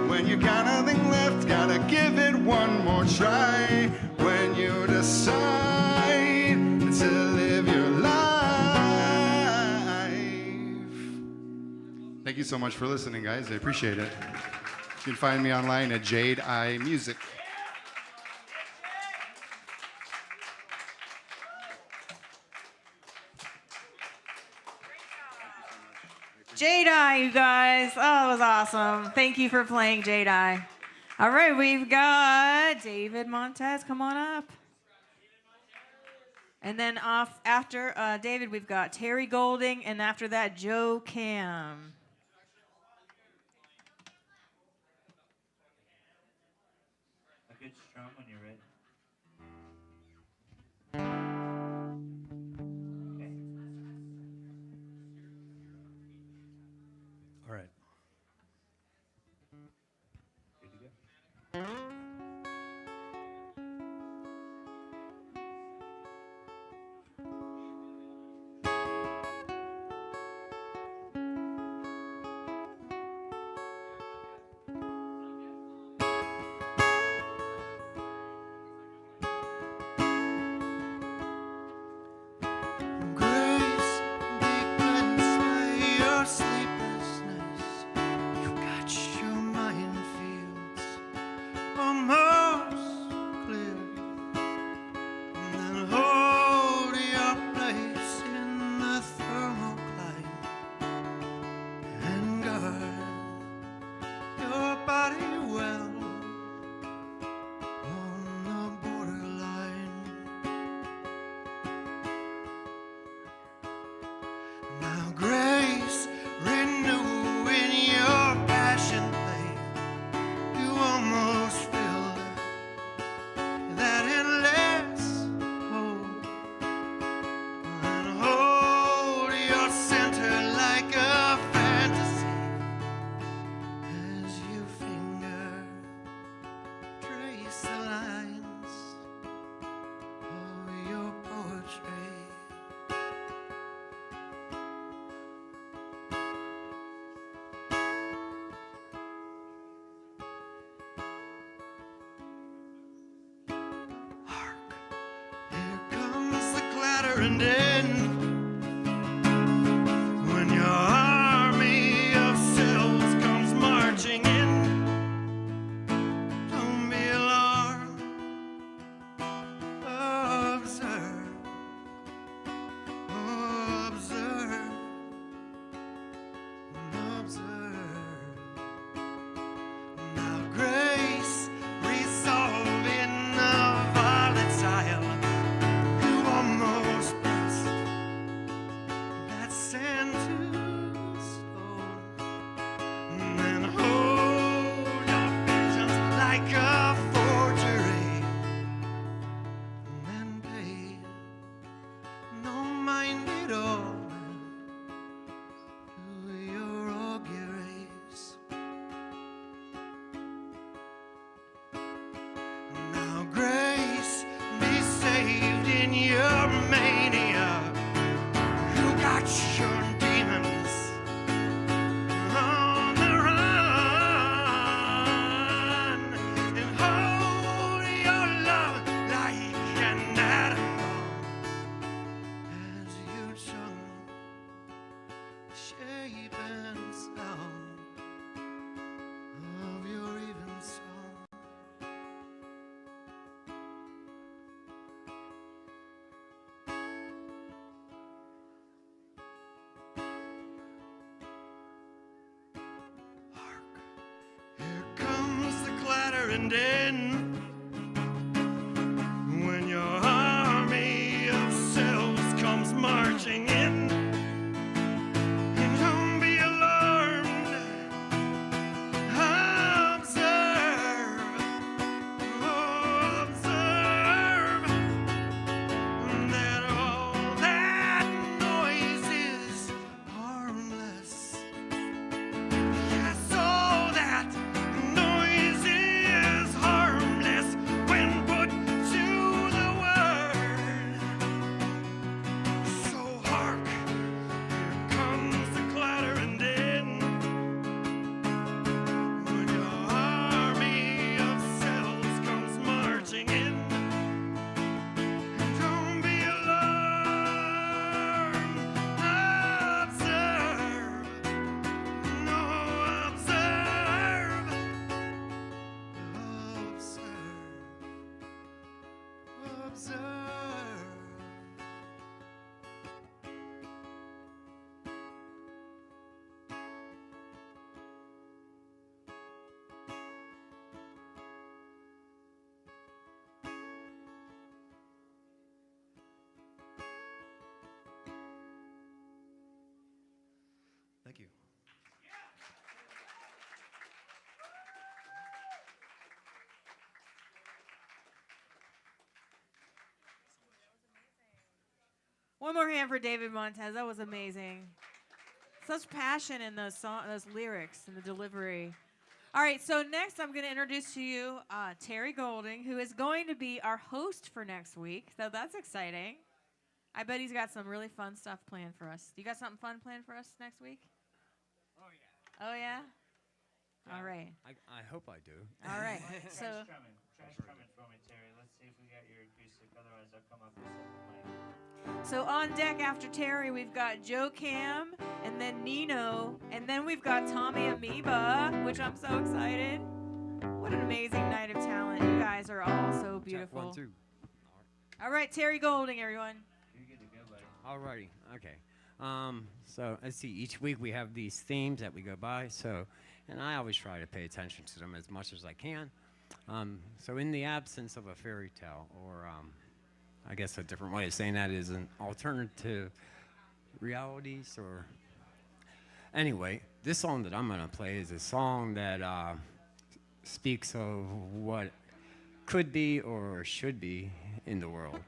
When you got nothing left, gotta give it one more try. When you decide to live your life. Thank you so much for listening, guys. I appreciate it. You can find me online at Jade I Music. Jade-I, you guys. Oh, that was awesome. Thank you for playing Jade-I. All right, we've got David Montez. Come on up. And then after David, we've got Terry Golding, and after that, Joe Cam. A good strum when you're ready. All right. Good to go. clatter and end. When your army of cells comes marching in, don't be alarmed. Observe, observe, observe. Now grace resolving the volatile, you almost pressed that sand to stone. And then hold your vengeance like a forgery, and then pay no mind at all to your auguries. Now grace be saved in your mania. You got your demons on the run, and hold your love like an animal as you chum shape and sound of your even song. Here comes the clatter and end. When your army of cells comes marching in, and don't be alarmed. Observe, oh, observe that all that noise is harmless. Yes, all that noise is harmless when put to the word. So hark, here comes the clatter and end. When your army of cells comes marching in, and don't be alarmed. Observe, no, observe, observe, observe. Thank you. One more hand for David Montez. That was amazing. Such passion in those those lyrics and the delivery. All right, so next I'm going to introduce to you Terry Golding, who is going to be our host for next week. So that's exciting. I bet he's got some really fun stuff planned for us. You got something fun planned for us next week? Oh, yeah. Oh, yeah? All right. I hope I do. All right. Try strumming for me, Terry. Let's see if we got your acoustic. Otherwise, I'll come up with something. So on deck after Terry, we've got Joe Cam, and then Nino, and then we've got Tommy Amoeba, which I'm so excited. What an amazing night of talent. You guys are all so beautiful. Check 1, 2. All right, Terry Golding, everyone. You're good to go, buddy. Alrighty. Okay. So let's see. Each week we have these themes that we go by. And I always try to pay attention to them as much as I can. So in the absence of a fairy tale, or I guess a different way of saying that is an alternative realities, or anyway, this song that I'm gonna play is a song that speaks of what could be or should be in the world.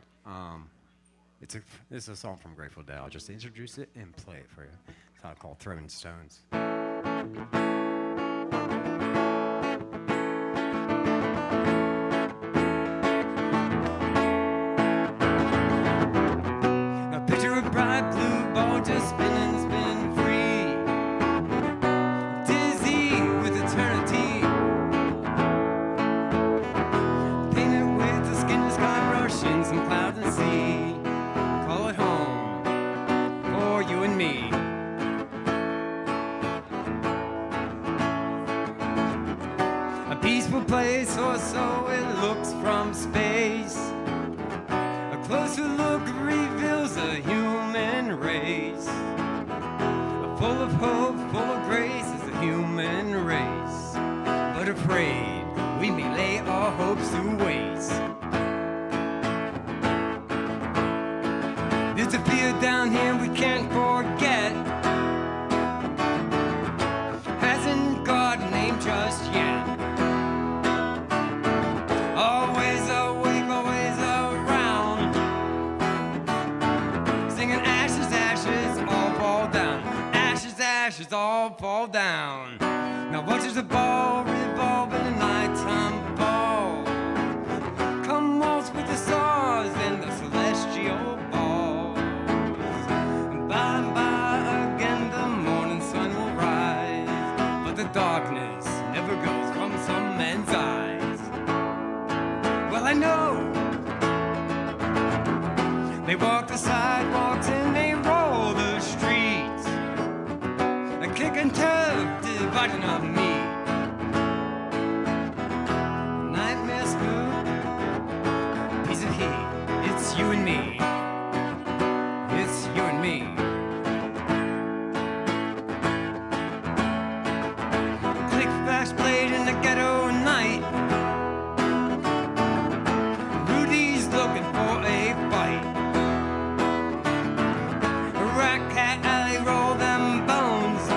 This is a song from Grateful Dead. I'll just introduce it and play it for you. It's called Throwing Stones. A picture of bright blue ball just spinning, spinning free, dizzy with eternity, painted with the skin of sky brush and some clouds and sea. Call it home. so it looks from space. A closer look reveals a human race. Full of hope, full of grace is the human race. But afraid we may lay our hopes to waste. There's a fear down here we can't forget. Hasn't got a name just yet. Always awake, always around. Singing ashes, ashes, all fall down. Ashes, ashes, all fall down. Now watch as the ball revolve in a nighttime ball. Come waltz with the stars in the celestial balls. By and by again the morning sun will rise, but the darkness never goes from some men's eyes. Well, I know they walk the sidewalks and they roll the streets, a kick and tug dividing up me. Nightmare scoop, piece of heat. It's you and me. It's you and me. Click flash blade in the ghetto night. Rudy's looking for a fight. A rat cat alley, roll them bones.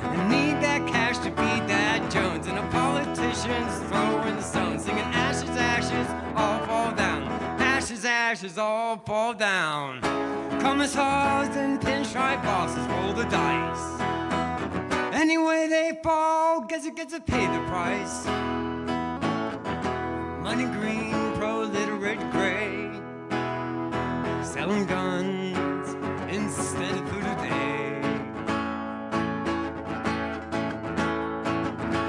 I need that cash to feed that Jones. And the politicians throwing the stones, singing ashes, ashes, all fall down. Ashes, ashes, all fall down. Commissars and pinstripe bosses roll the dice. Anyway they fall, guess it gets to pay the price. Money green, proliterate gray, selling guns instead of food today.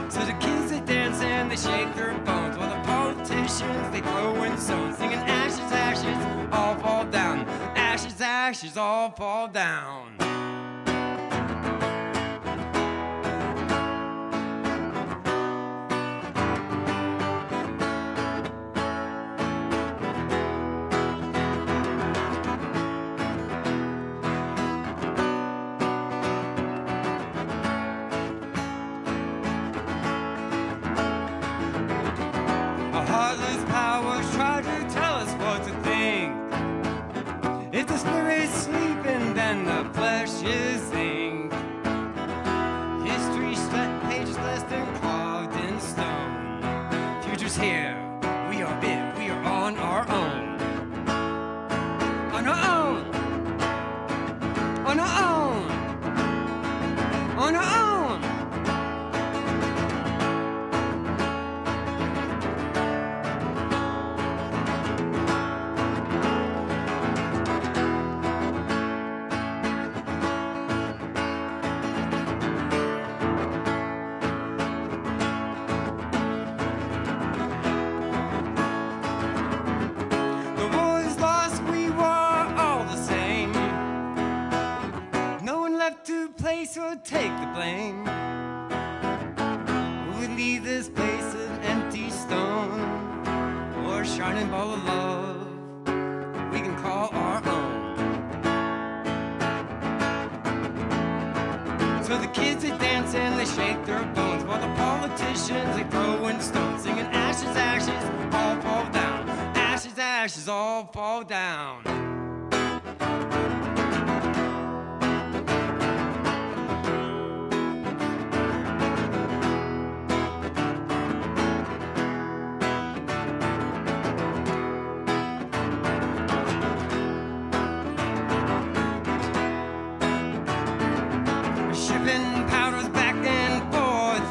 So the kids they dance and they shake their bones, while the politicians they throw in stones, singing ashes, ashes, all fall down. Ashes, ashes, all fall down. Our heartless powers try to tell us what to think. If the spirit's sleeping, then the flesh is ink. History's pages less than carved in stone. Future's here, we are big, we are on our own. On our own. On our own. On our own. The war is lost, we were all the same. No one left to place or take the blame. We leave this place an empty stone, or a shining ball of love we can call our own. So the kids they dance and they shake their bones, while the politicians they throw in stones, singing ashes, ashes, all fall down. Ashes, ashes, all fall down. Shipping powders back and forth.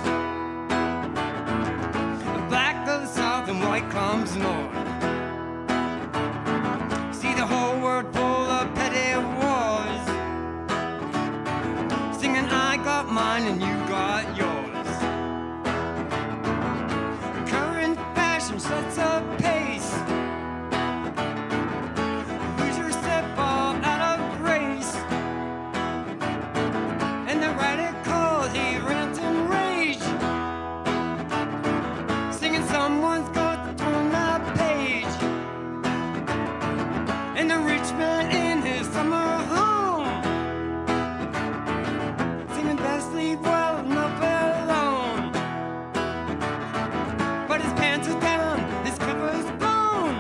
Black goes south and white comes north. See the whole summer home. Singing best leave well, not alone. But his pants are down, his cover's blown.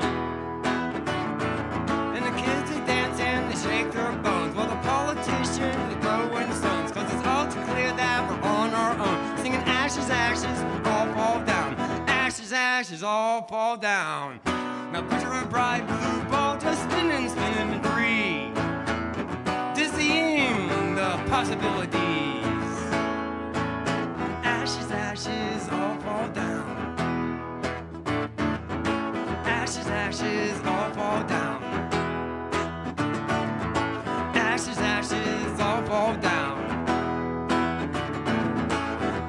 And the kids they dance and they shake their bones, while the politicians are throwing stones. Cause it's all too clear that we're on our own. Singing ashes, ashes, all fall down. Ashes, ashes, all fall down. Now picture a bright blue ball just spinning, spinning free, dizzying the possibilities. Ashes, ashes, all fall down. Ashes, ashes, all fall down. Ashes, ashes, all fall down.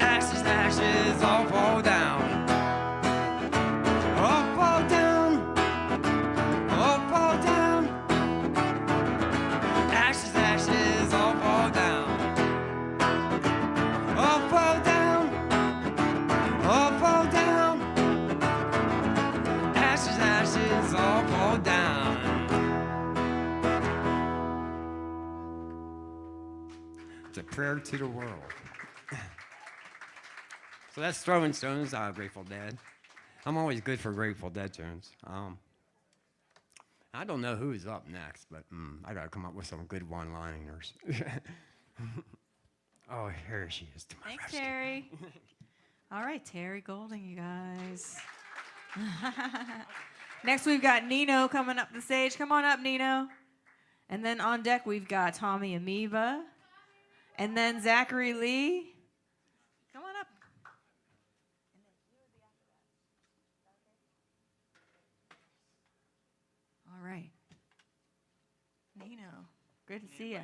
Ashes, ashes, all fall down. All fall down. All fall down. Ashes, ashes, all fall down. All fall down. All fall down. Ashes, ashes, all fall down. It's a prayer to the world. So that's Throwing Stones, Grateful Dead. I'm always good for Grateful Dead tunes. I don't know who's up next, but I gotta come up with some good one-liners. Oh, here she is. To my Thanks, rescue. Terry. All right, Terry Golding, you guys. Next, we've got Nino coming up the stage. Come on up, Nino. And then on deck, we've got Tommy Amoeba. And then Zachary Lee. Come on up. All right. Nino, good to see you.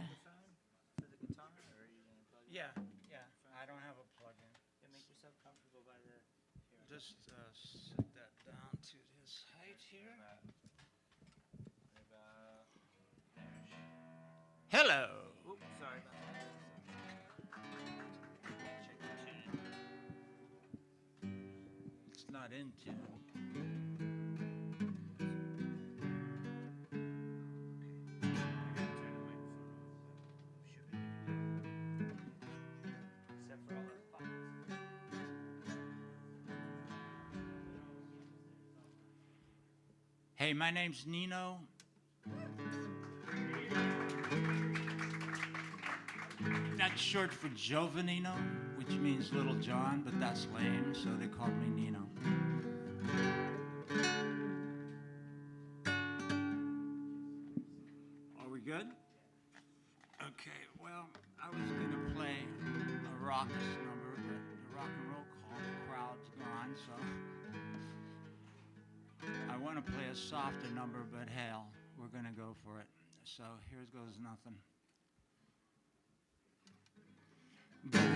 Yeah, yeah. I don't have a plug-in. Make yourself comfortable by the. Just set that down to his height here. Hello. Oops, sorry about that. Check the tune. It's not in tune. Hey, my name's Nino. That's short for Giovanino, which means Little John, but that's lame, so they called me Nino. Are we good? Okay, well, I was gonna play a raucous number, but the rock and roll crowd's gone, so I want to play a softer number, but hell, we're gonna go for it. So here goes nothing. Gold,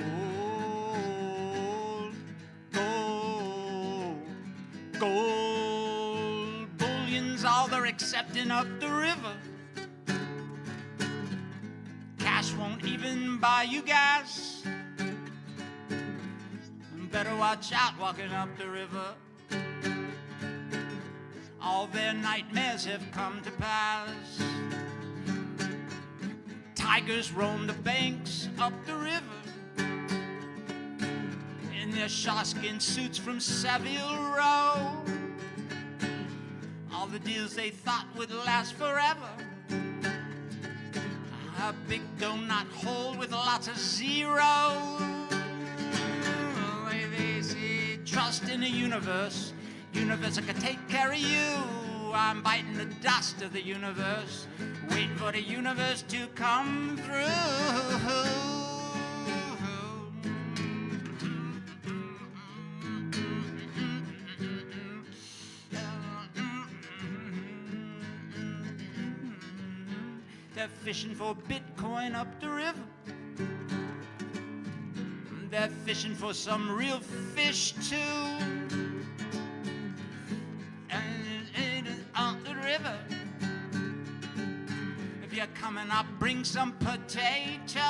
gold, gold bullion's all they're accepting up the river. Cash won't even buy you gas. Better watch out walking up the river. All their nightmares have come to pass. Tigers roam the banks up the river in their sharkskin suits from Savile Row. All the deals they thought would last forever. A big donut hole with lots of zeros. They say trust in the universe. Universe that can take care of you. I'm biting the dust of the universe, waiting for the universe to come through. They're fishing for Bitcoin up the river. They're fishing for some real fish too. River. If you're coming up, bring some potato.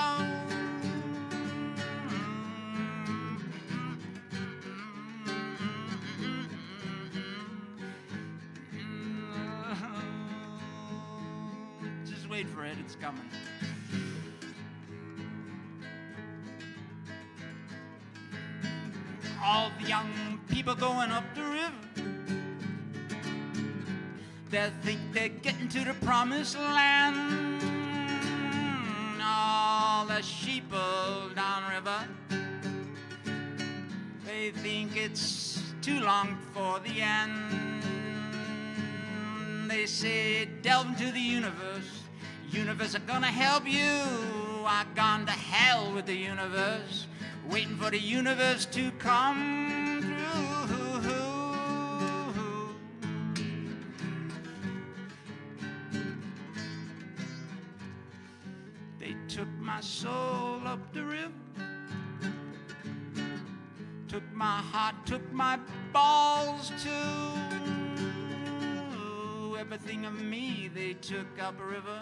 Just wait for it, it's coming. All the young people going up the river, they think they're getting to the promised land. All the sheeple downriver, they think it's too long for the end. They say, delve into the universe. Universe are gonna help you. I've gone to hell with the universe, waiting for the universe to come through. They took my soul up the river, took my heart, took my balls too. Everything of me they took up river.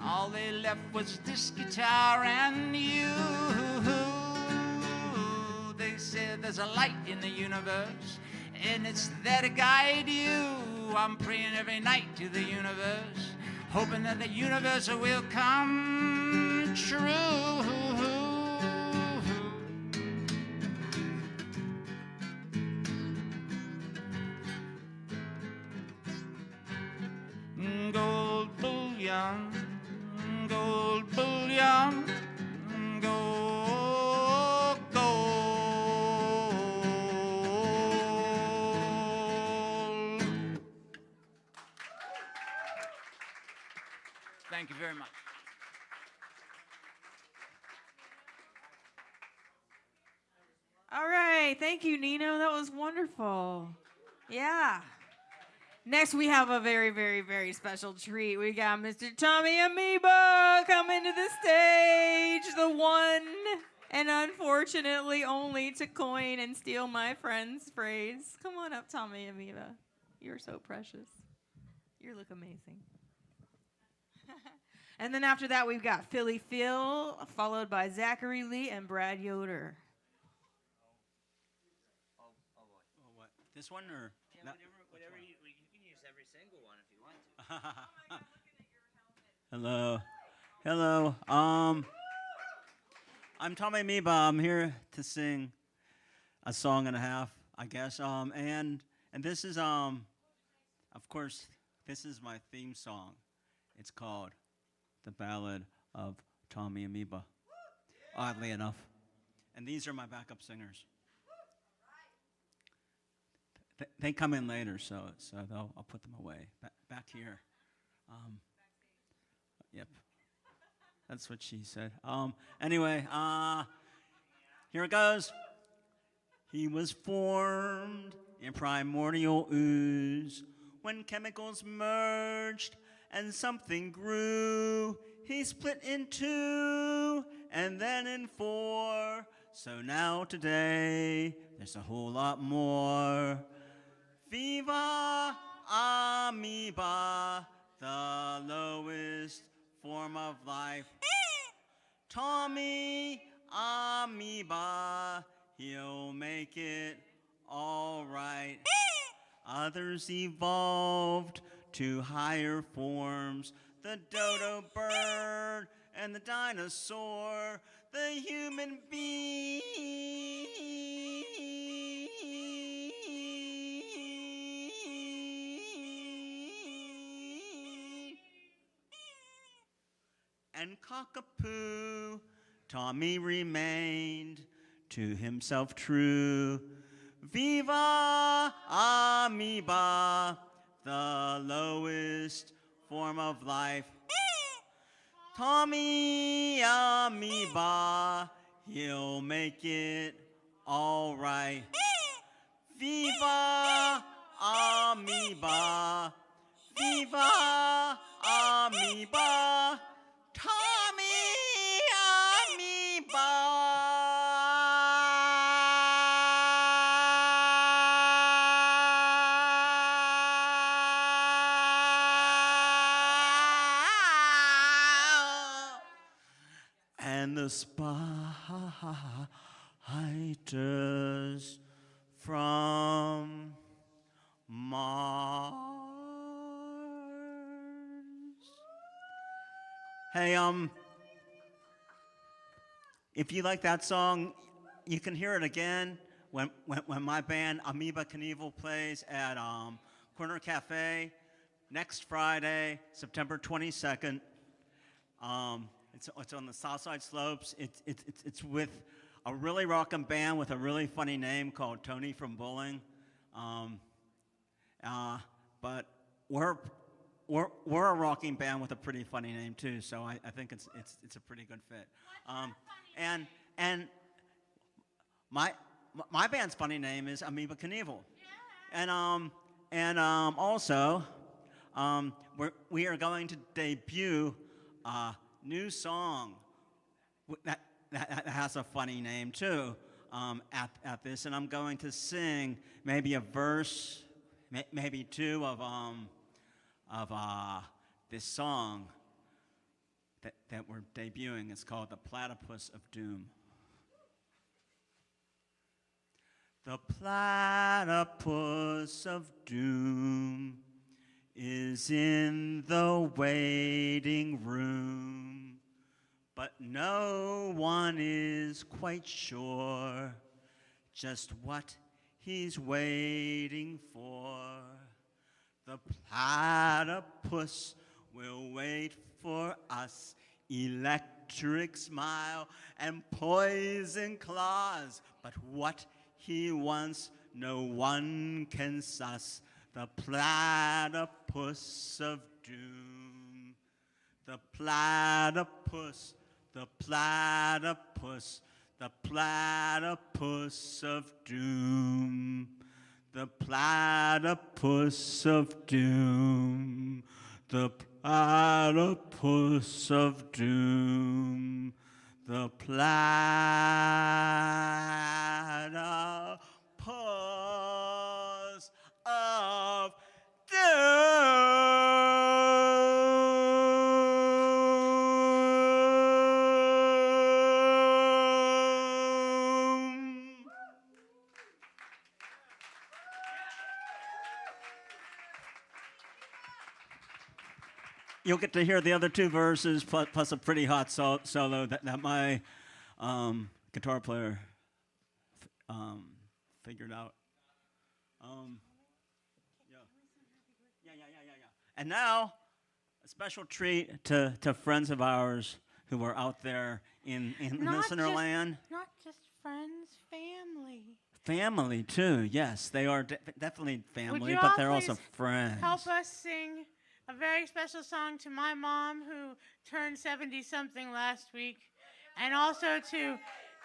All they left was this guitar and you. They said there's a light in the universe, and it's there to guide you. I'm praying every night to the universe, hoping that the universe will come true. Gold bullion, gold bullion, gold, gold. Thank you very much. All right. Thank you, Nino. That was wonderful. Yeah. Next, we have a very, very, very special treat. We got Mr. Tommy Amoeba coming to the stage, the one and unfortunately only to coin and steal my friend's phrase. Come on up, Tommy Amoeba. You're so precious. You look amazing. And then after that, we've got Philly Phil, followed by Zachary Lee and Brad Yoder. What? This one or? Yeah, no? whatever you can use every single one if you want to. Hello. Hello. I'm Tommy Amoeba. I'm here to sing a song and a half, I guess. And this is of course, this is my theme song. It's called The Ballad of Tommy Amoeba, oddly enough. And these are my backup singers. They come in later, so I'll put them away. Back here. Yep. That's what she said. Anyway, here it goes. He was formed in primordial ooze when chemicals merged and something grew. He split in two and then in four. So now today, there's a whole lot more. Viva Amoeba, the lowest form of life. Tommy Amoeba, he'll make it all right. Others evolved to higher forms. The dodo bird and the dinosaur, the human being. And cockapoo, Tommy remained to himself true. Viva Amoeba, the lowest form of life. Tommy Amoeba, he'll make it all right. Viva Amoeba, Viva Amoeba, Tommy Amoeba. And the spiders from Mars Hey, if you like that song, you can hear it again when my band Amoeba Knievel plays at Corner Cafe next Friday, September 22nd. It's on the South Side Slopes. It's with a really rockin' band with a really funny name called Tony from Bowling. But we're a rocking band with a pretty funny name too, so I think it's a pretty good fit. And my band's funny name is Amoeba Knievel. And also we are going to debut a new song that has a funny name too at this, and I'm going to sing maybe a verse, maybe two of this song that we're debuting. It's called The Platypus of Doom. The platypus of doom is in the waiting room, but no one is quite sure just what he's waiting for. The platypus will wait for us, electric smile and poison claws, but what he wants no one can suss. The platypus of doom. The platypus, the platypus, the platypus of doom. The platypus of doom. The platypus of doom. The platypus of doom. You'll get to hear the other two verses plus a pretty hot solo that my guitar player figured out. And now, a special treat to friends of ours who are out there in listener land. Not just friends, family. Family, too, yes. They are definitely family, Would you but all they're also please friends. help us sing a very special song to my mom, who turned 70-something last week, and also to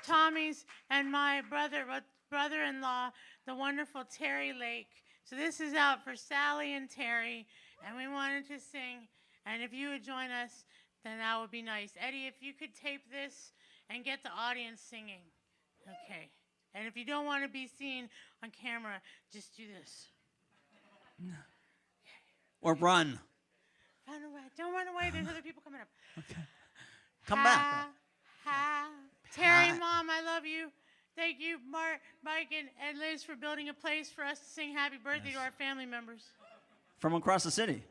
Tommy's and my brother-in-law, the wonderful Terry Lake. So this is out for Sally and Terry, and we wanted to sing, and if you would join us, then that would be nice. Eddie, if you could tape this and get the audience singing. Okay. And if you don't want to be seen on camera, just do this. Or run. Run away. Don't run away. There's other people coming up. Okay. Come back. Terry, Mom, I love you. Thank you, Mike, and Liz for building a place for us to sing happy birthday to our family members. From across the city.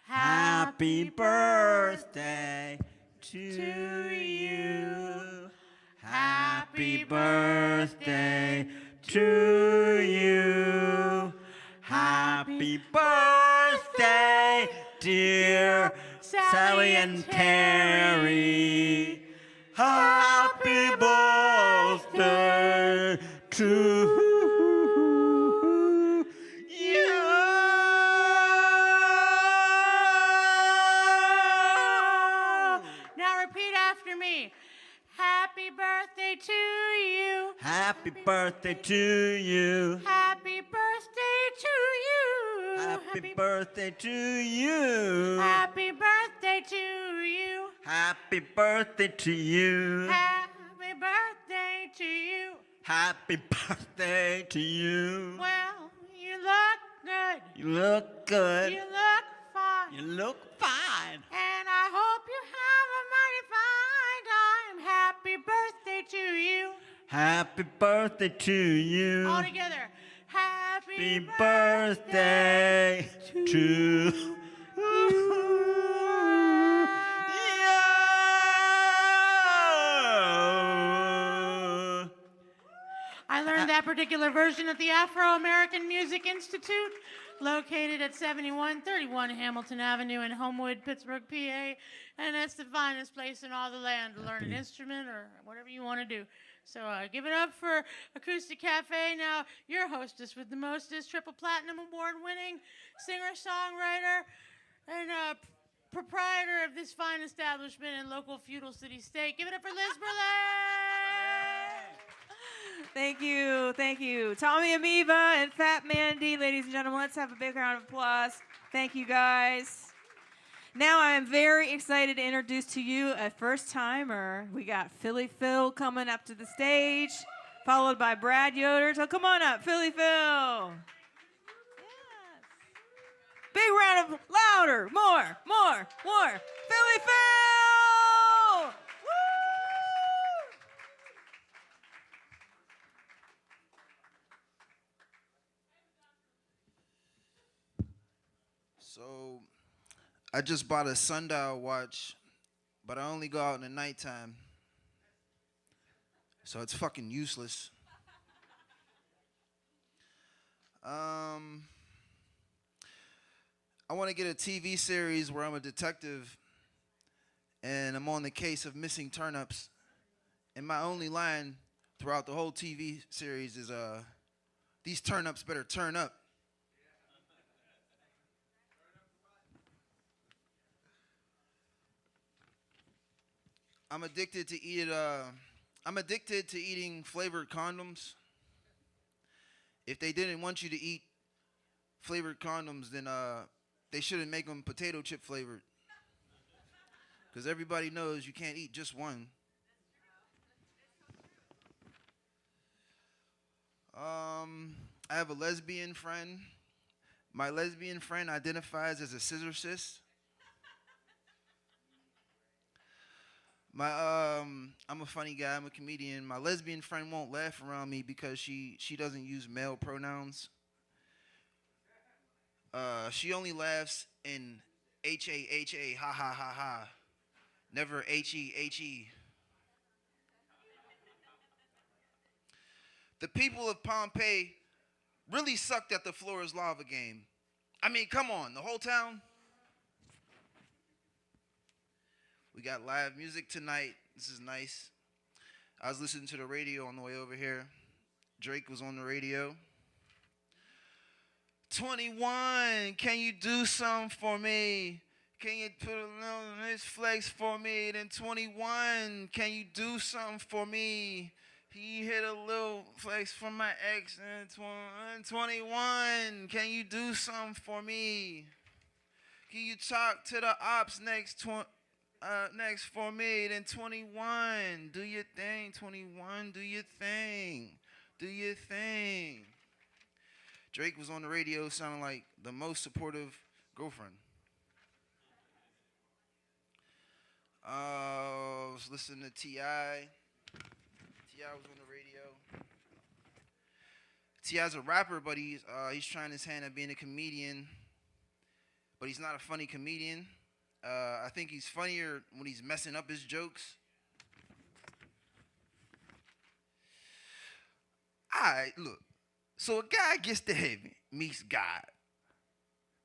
Happy birthday to you. Happy birthday to you. Happy birthday, dear Sally and Terry. Happy birthday to you. Now repeat after me. Happy birthday to you. Happy birthday to you. Happy birthday to you. Happy birthday to you. Happy birthday to you. Happy birthday to you. Happy birthday to you. Happy birthday to you. Well, you look good. You look good. You look fine. You look fine. And I hope you have a mighty fine time. Happy birthday to you. Happy birthday to you. All together. Happy birthday to you. particular version at the Afro-American Music Institute, located at 7131 Hamilton Avenue in Homewood, Pittsburgh, PA. And it's the finest place in all the land to learn an instrument or whatever you want to do. So give it up for Acoustic Cafe. Now, your hostess with the mostest, triple platinum award-winning singer-songwriter and proprietor of this fine establishment in local feudal city-state. Give it up for Liz Berlin! Thank you, thank you. Tommy Amoeba and Fat Mandy, ladies and gentlemen, let's have a big round of applause. Thank you, guys. Now I am very excited to introduce to you a first-timer. We got Philly Phil coming up to the stage, followed by Brad Yoder. So come on up, Philly Phil. Yes. Big round of louder, more. Philly Phil! Woo! So, I just bought a sundial watch, but I only go out in the nighttime. So it's fucking useless. I want to get a TV series where I'm a detective and I'm on the case of missing turnips. And my only line throughout the whole TV series is, these turnips better turn up. I'm addicted to eating flavored condoms. If they didn't want you to eat flavored condoms, then they shouldn't make them potato chip flavored. Because everybody knows you can't eat just one. I have a lesbian friend. My lesbian friend identifies as a scissor sis. I'm a funny guy. I'm a comedian. My lesbian friend won't laugh around me because she doesn't use male pronouns. She only laughs in H-A-H-A, ha ha ha ha. Never H-E-H-E. The people of Pompeii really sucked at the floor is lava game. I mean, come on, the whole town. We got live music tonight. This is nice. I was listening to the radio on the way over here. Drake was on the radio. 21, can you do something for me? Can you put a little nice flex for me? Then 21, can you do something for me? He hit a little flex for my ex. And 21, can you do something for me? Can you talk to the ops next for me? Then 21, do your thing. 21, do your thing. Do your thing. Drake was on the radio sounding like the most supportive girlfriend. I was listening to T.I. T.I. was on the radio. T.I.'s a rapper, but he's trying his hand at being a comedian. But he's not a funny comedian. I think he's funnier when he's messing up his jokes. Alright, look. So a guy gets to heaven, meets God.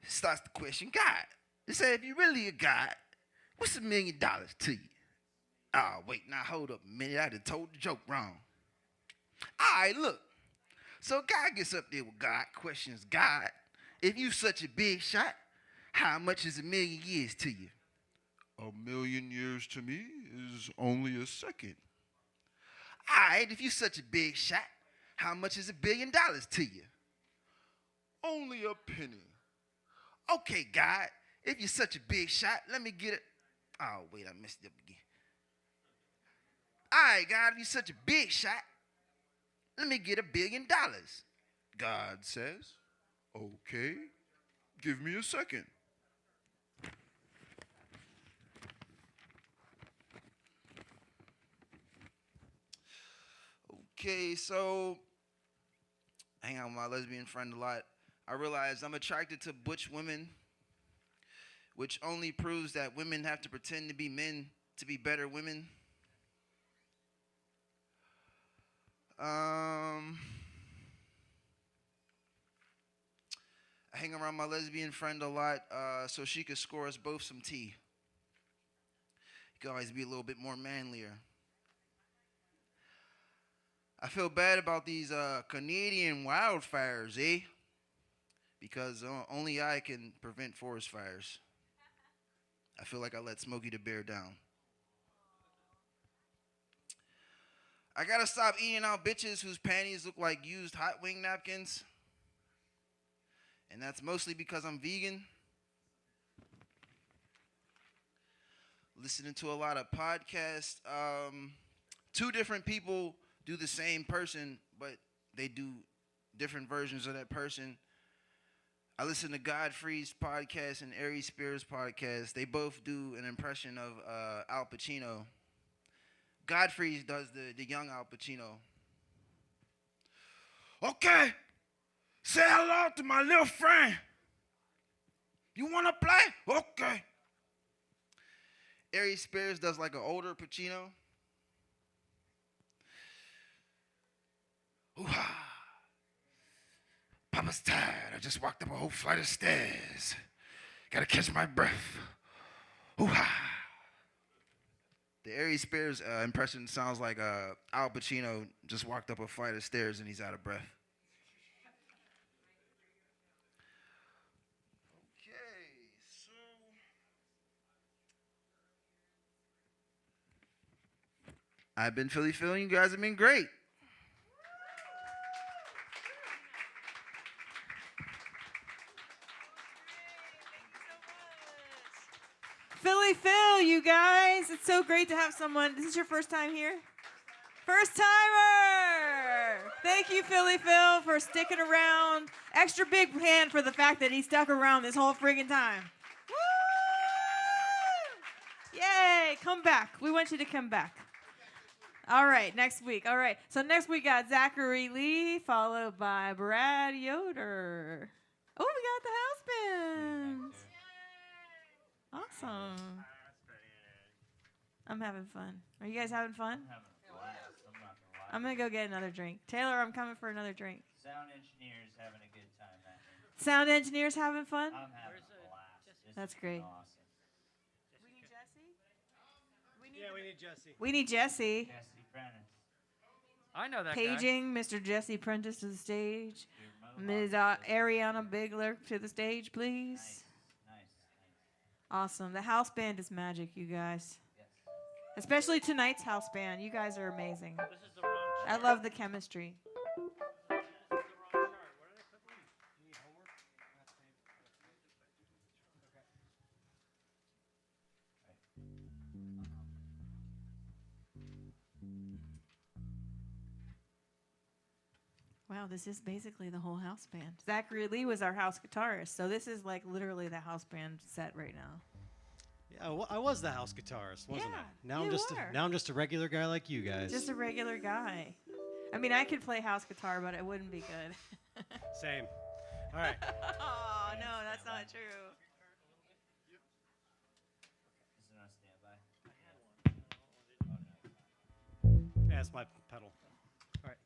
Starts to question God. He said, if you're really a God, what's $1 million to you? Oh, wait, now hold up a minute. I done told the joke wrong. Alright, look. So a guy gets up there with God, questions God. If you such a big shot, how much is 1 million years to you? 1 million years to me is only a second. All right, if you such a big shot, how much is $1 billion to you? Only a penny. Okay, God, if you're such a big shot, let me get it. Oh, wait, I messed it up again. All right, God, if you're such a big shot, let me get $1 billion. God says, okay, give me a second. Okay, so I hang out with my lesbian friend a lot. I realized I'm attracted to butch women, which only proves that women have to pretend to be men to be better women. I hang around my lesbian friend a lot so she could score us both some tea. You could always be a little bit more manlier. I feel bad about these Canadian wildfires, eh? Because only I can prevent forest fires. I feel like I let Smokey the Bear down. I gotta stop eating out bitches whose panties look like used hot wing napkins. And that's mostly because I'm vegan. Listening to a lot of podcasts. Two different people do the same person, but they do different versions of that person. I listen to Godfrey's podcast and Ari Spears' podcast. They both do an impression of Al Pacino. Godfrey does the young Al Pacino. Okay, say hello to my little friend. You want to play? Okay. Ari Spears does like an older Pacino. Ooh-ha. Papa's tired. I just walked up a whole flight of stairs. Gotta catch my breath. Ooh-ha. The Ari Spears impression sounds like Al Pacino just walked up a flight of stairs and he's out of breath. Okay, so I've been Philly Phil. You guys have been great. Philly Phil, you guys. It's so great to have someone. This is your first time here? First timer! Thank you, Philly Phil, for sticking around. Extra big hand for the fact that he stuck around this whole friggin' time. Woo! Yay! Come back. We want you to come back. All right, next week. All right. So next we got Zachary Lee, followed by Brad Yoder. Oh, we got the house band. Awesome. I'm having fun. Are you guys having fun? I'm having a blast. I'm not gonna lie. I'm going to go get another drink. Taylor, I'm coming for another drink. Sound engineers having a good time back there. Sound engineers having fun? I'm having a blast. This That's has great. been awesome. We need Jesse? Yeah, we need Jesse. We need Jesse. Jesse Prentice. I know that guy. Paging Mr. Jesse Prentice to the stage. Ms. Ariana Bigler to the stage, please. Nice. Awesome. The house band is magic, you guys. Yes. Especially tonight's house band. You guys are amazing. I love the chemistry. Wow, this is basically the whole house band. Zachary Lee was our house guitarist, so this is like literally the house band set right now. Yeah, well, I was the house guitarist, wasn't Yeah, I? Now you I'm just a regular guy like you guys. Just a regular guy. I mean, I could play house guitar, but it wouldn't be good. Same. All right. Oh, no, that's not true. Is it on standby? Yeah, it's my pedal. All right.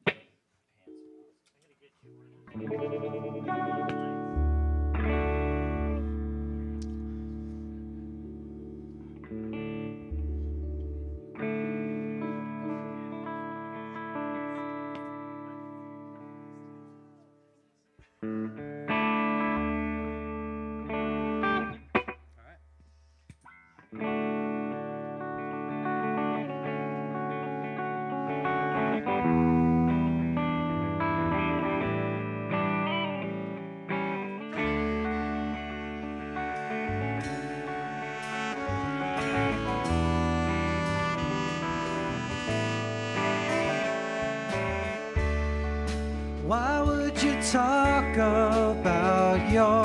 Why would you talk about your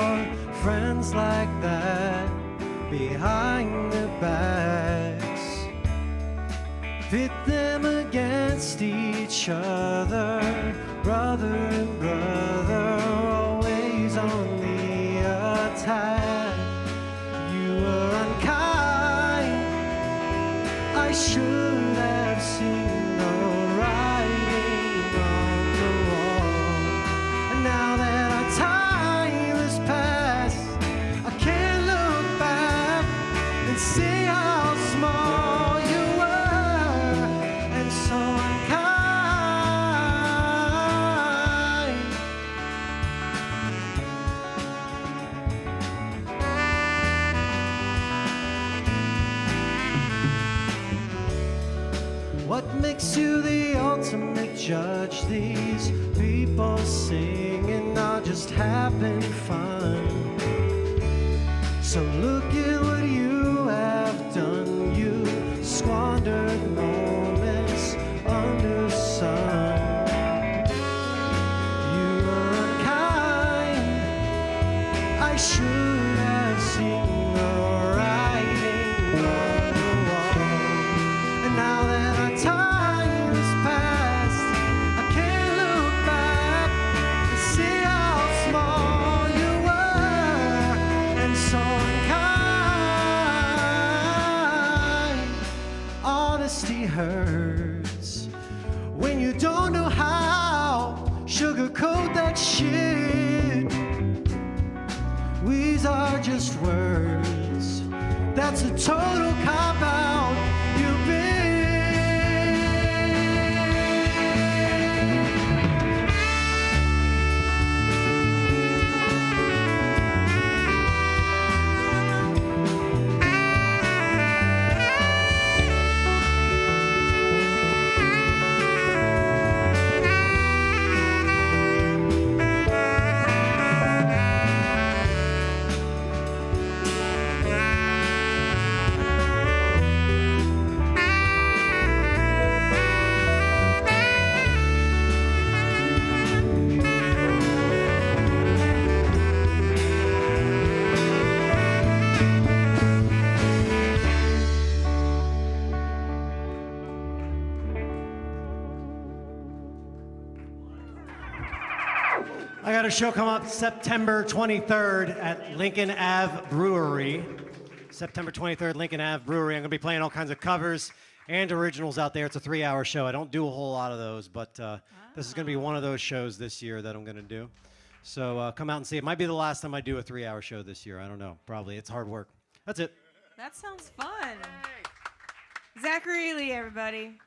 friends like that behind their backs? Pit them against each other, brother and brother, always on the attack. You were unkind, I should have seen the writing on the wall. And now that our time has passed, makes you the ultimate judge? These people singing are just having fun. So look at what you have done. You squandered moments under sun. You were unkind. I should have seen the writing on the wall. And now that our time has passed, I can't look back to see how small you were and so unkind. Honesty hurts when you don't know how. Sugarcoat that shit. These are just words. That's a total cop-out. You've been. I got a show coming up September 23rd at Lincoln Ave Brewery. September 23rd, Lincoln Ave Brewery. I'm going to be playing all kinds of covers and originals out there. It's a 3-hour show. I don't do a whole lot of those, but this is going to be one of those shows this year that I'm going to do. So come out and see. It might be the last time I do a 3-hour show this year. I don't know. Probably. It's hard work. That's it. That sounds fun. Zachary Lee, everybody.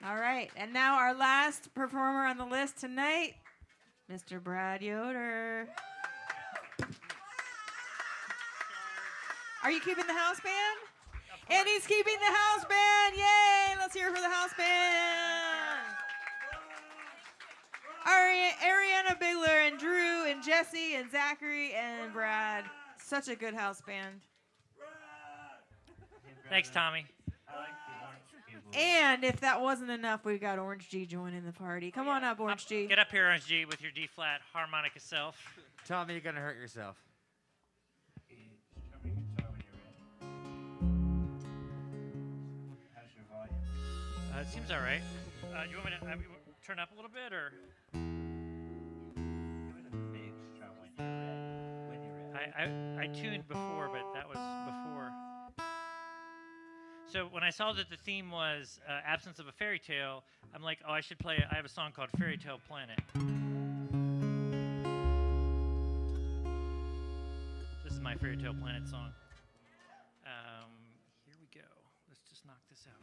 All right, and now our last performer on the list tonight, Mr. Brad Yoder. Are you keeping the house band? And he's keeping the house band. Yay! Let's hear it for the house band. Ariana Bigler and Drew and Jesse and Zachary and Brad. Such a good house band. Thanks, Tommy. And if that wasn't enough, we've got Orange G joining the party. Come on up, Orange G. Get up here, Orange G, with your D-flat harmonica self. Tommy, you're going to hurt yourself. It seems all right. You want me to turn up a little bit, or? I tuned before, but that was before. So when I saw that the theme was absence of a fairy tale, I'm like, oh, I should play. I have a song called Fairytale Planet. This is my Fairytale Planet song. Here we go. Let's just knock this out.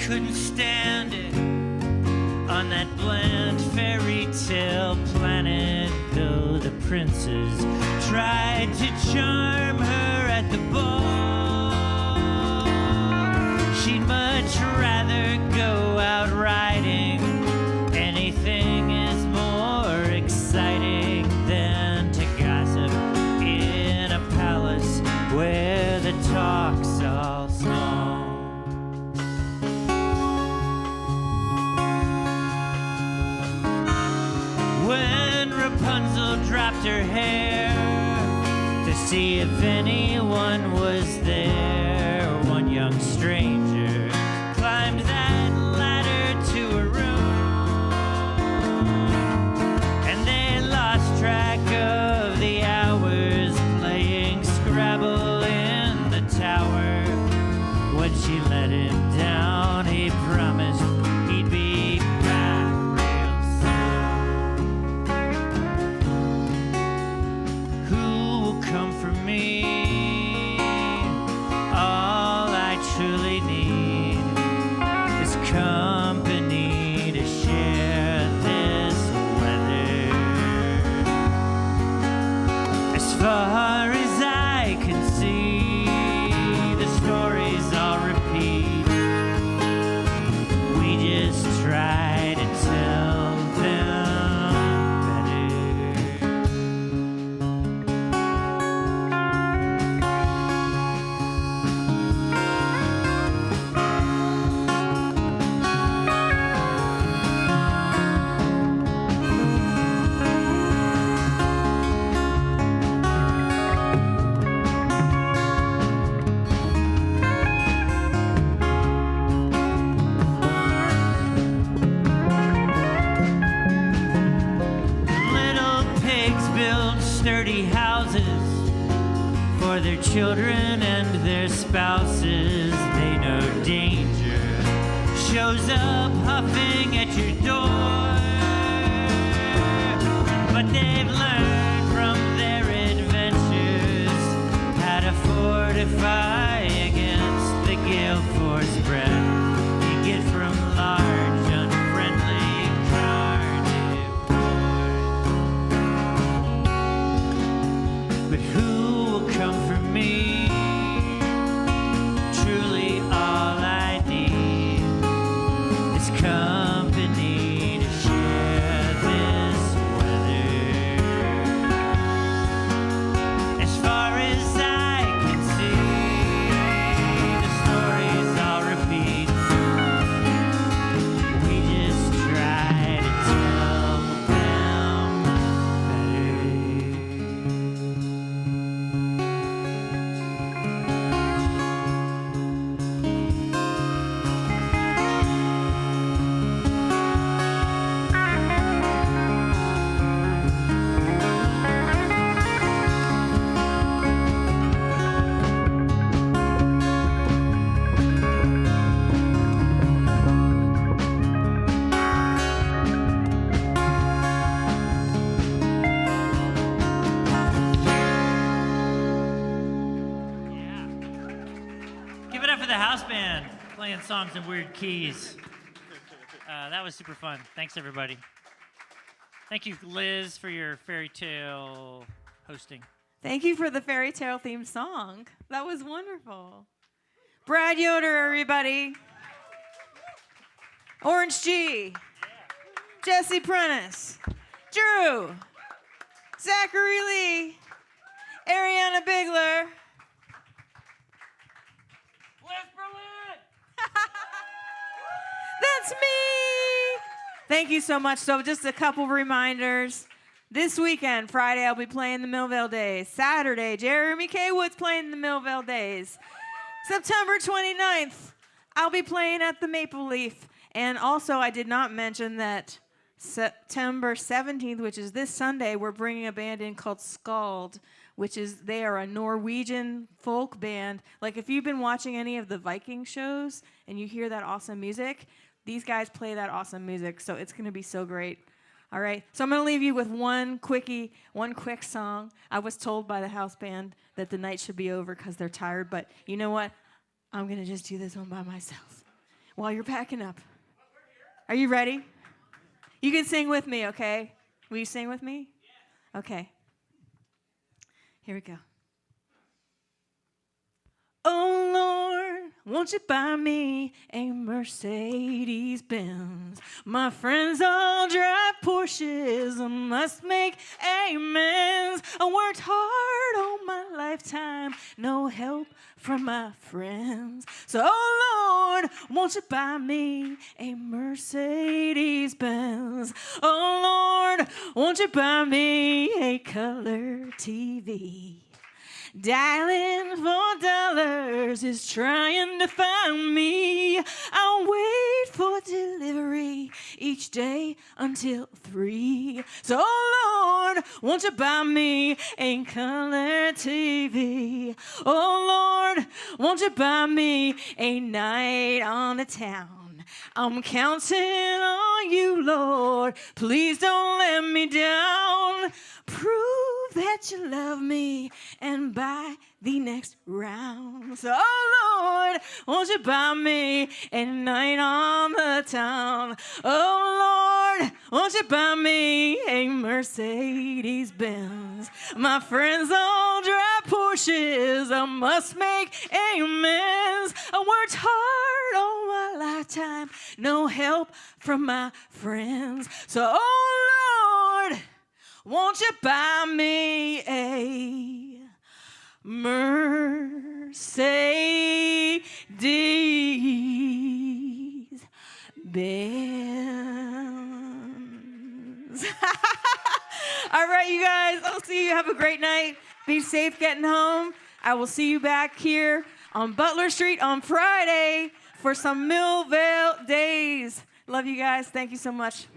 Couldn't stand it on that bland fairy tale planet, though the princes tried to charm her at the ball. She'd much rather go out riding. Anything is more exciting than to gossip in a palace where the talk's all small. Rapunzel dropped her hair to see if anyone was there. One young stranger climbed that ladder to a room, and they lost track of the hours playing Scrabble in the tower when she let him down far as I can see, the stories all repeat. We just try to tell them sturdy houses for their children and their spouses. They know danger shows up huffing at your door, but they've learned from their adventures how to fortify against the gale force breath you get from large unfriendly carnivores. But who will come for me? Truly all I need is company to share this weather. As far as I can see, the stories all repeat. We just try to tell them Give it up for the house band playing songs in weird keys. That was super fun. Thanks, everybody. Thank you, Liz, for your Fairytale hosting. Thank you for the Fairytale theme song. That was wonderful. Brad Yoder, everybody. Orange G. Jesse Prentice. Drew. Zachary Lee. Ariana Bigler. That's me. Thank you so much. So just a couple reminders. This weekend, Friday, I'll be playing the Millvale Days. Saturday, Jeremy K. Wood's playing the Millvale Days. September 29th, I'll be playing at the Maple Leaf. And also, I did not mention that September 17th, which is this Sunday, we're bringing a band in called Skald, which is, they are a Norwegian folk band. Like if you've been watching any of the Viking shows and you hear that awesome music, these guys play that awesome music, so it's going to be so great. All right, so I'm going to leave you with one quick song. I was told by the house band that the night should be over because they're tired, but you know what? I'm going to just do this one by myself while you're packing up. Are you ready? You can sing with me, okay? Will you sing with me? Okay. Here we go. Oh, Lord, won't you buy me a Mercedes-Benz? My friends all drive Porsches and must make amends. I worked hard all my lifetime, no help from my friends. So, oh, Lord, won't you buy me a Mercedes-Benz? Oh, Lord, won't you buy me a color TV? Dialing for dollars is trying to find me. I'll wait for delivery each day until 3. So, oh Lord, won't you buy me a color TV? Oh Lord, won't you buy me a night on the town? I'm counting on you, Lord. Please don't let me down. Prove that you love me and buy the next round. So, oh Lord, won't you buy me a night on the town? Oh Lord, won't you buy me a Mercedes Benz? My friends all drive Porsches. I must make amends. I worked hard all my lifetime, no help from my friends. So, oh Lord, won't you buy me a Mercedes Benz? All right, you guys, I'll see you. Have a great night. Be safe getting home. I will see you back here on Butler Street on Friday for some Millvale Days. Love you guys. Thank you so much.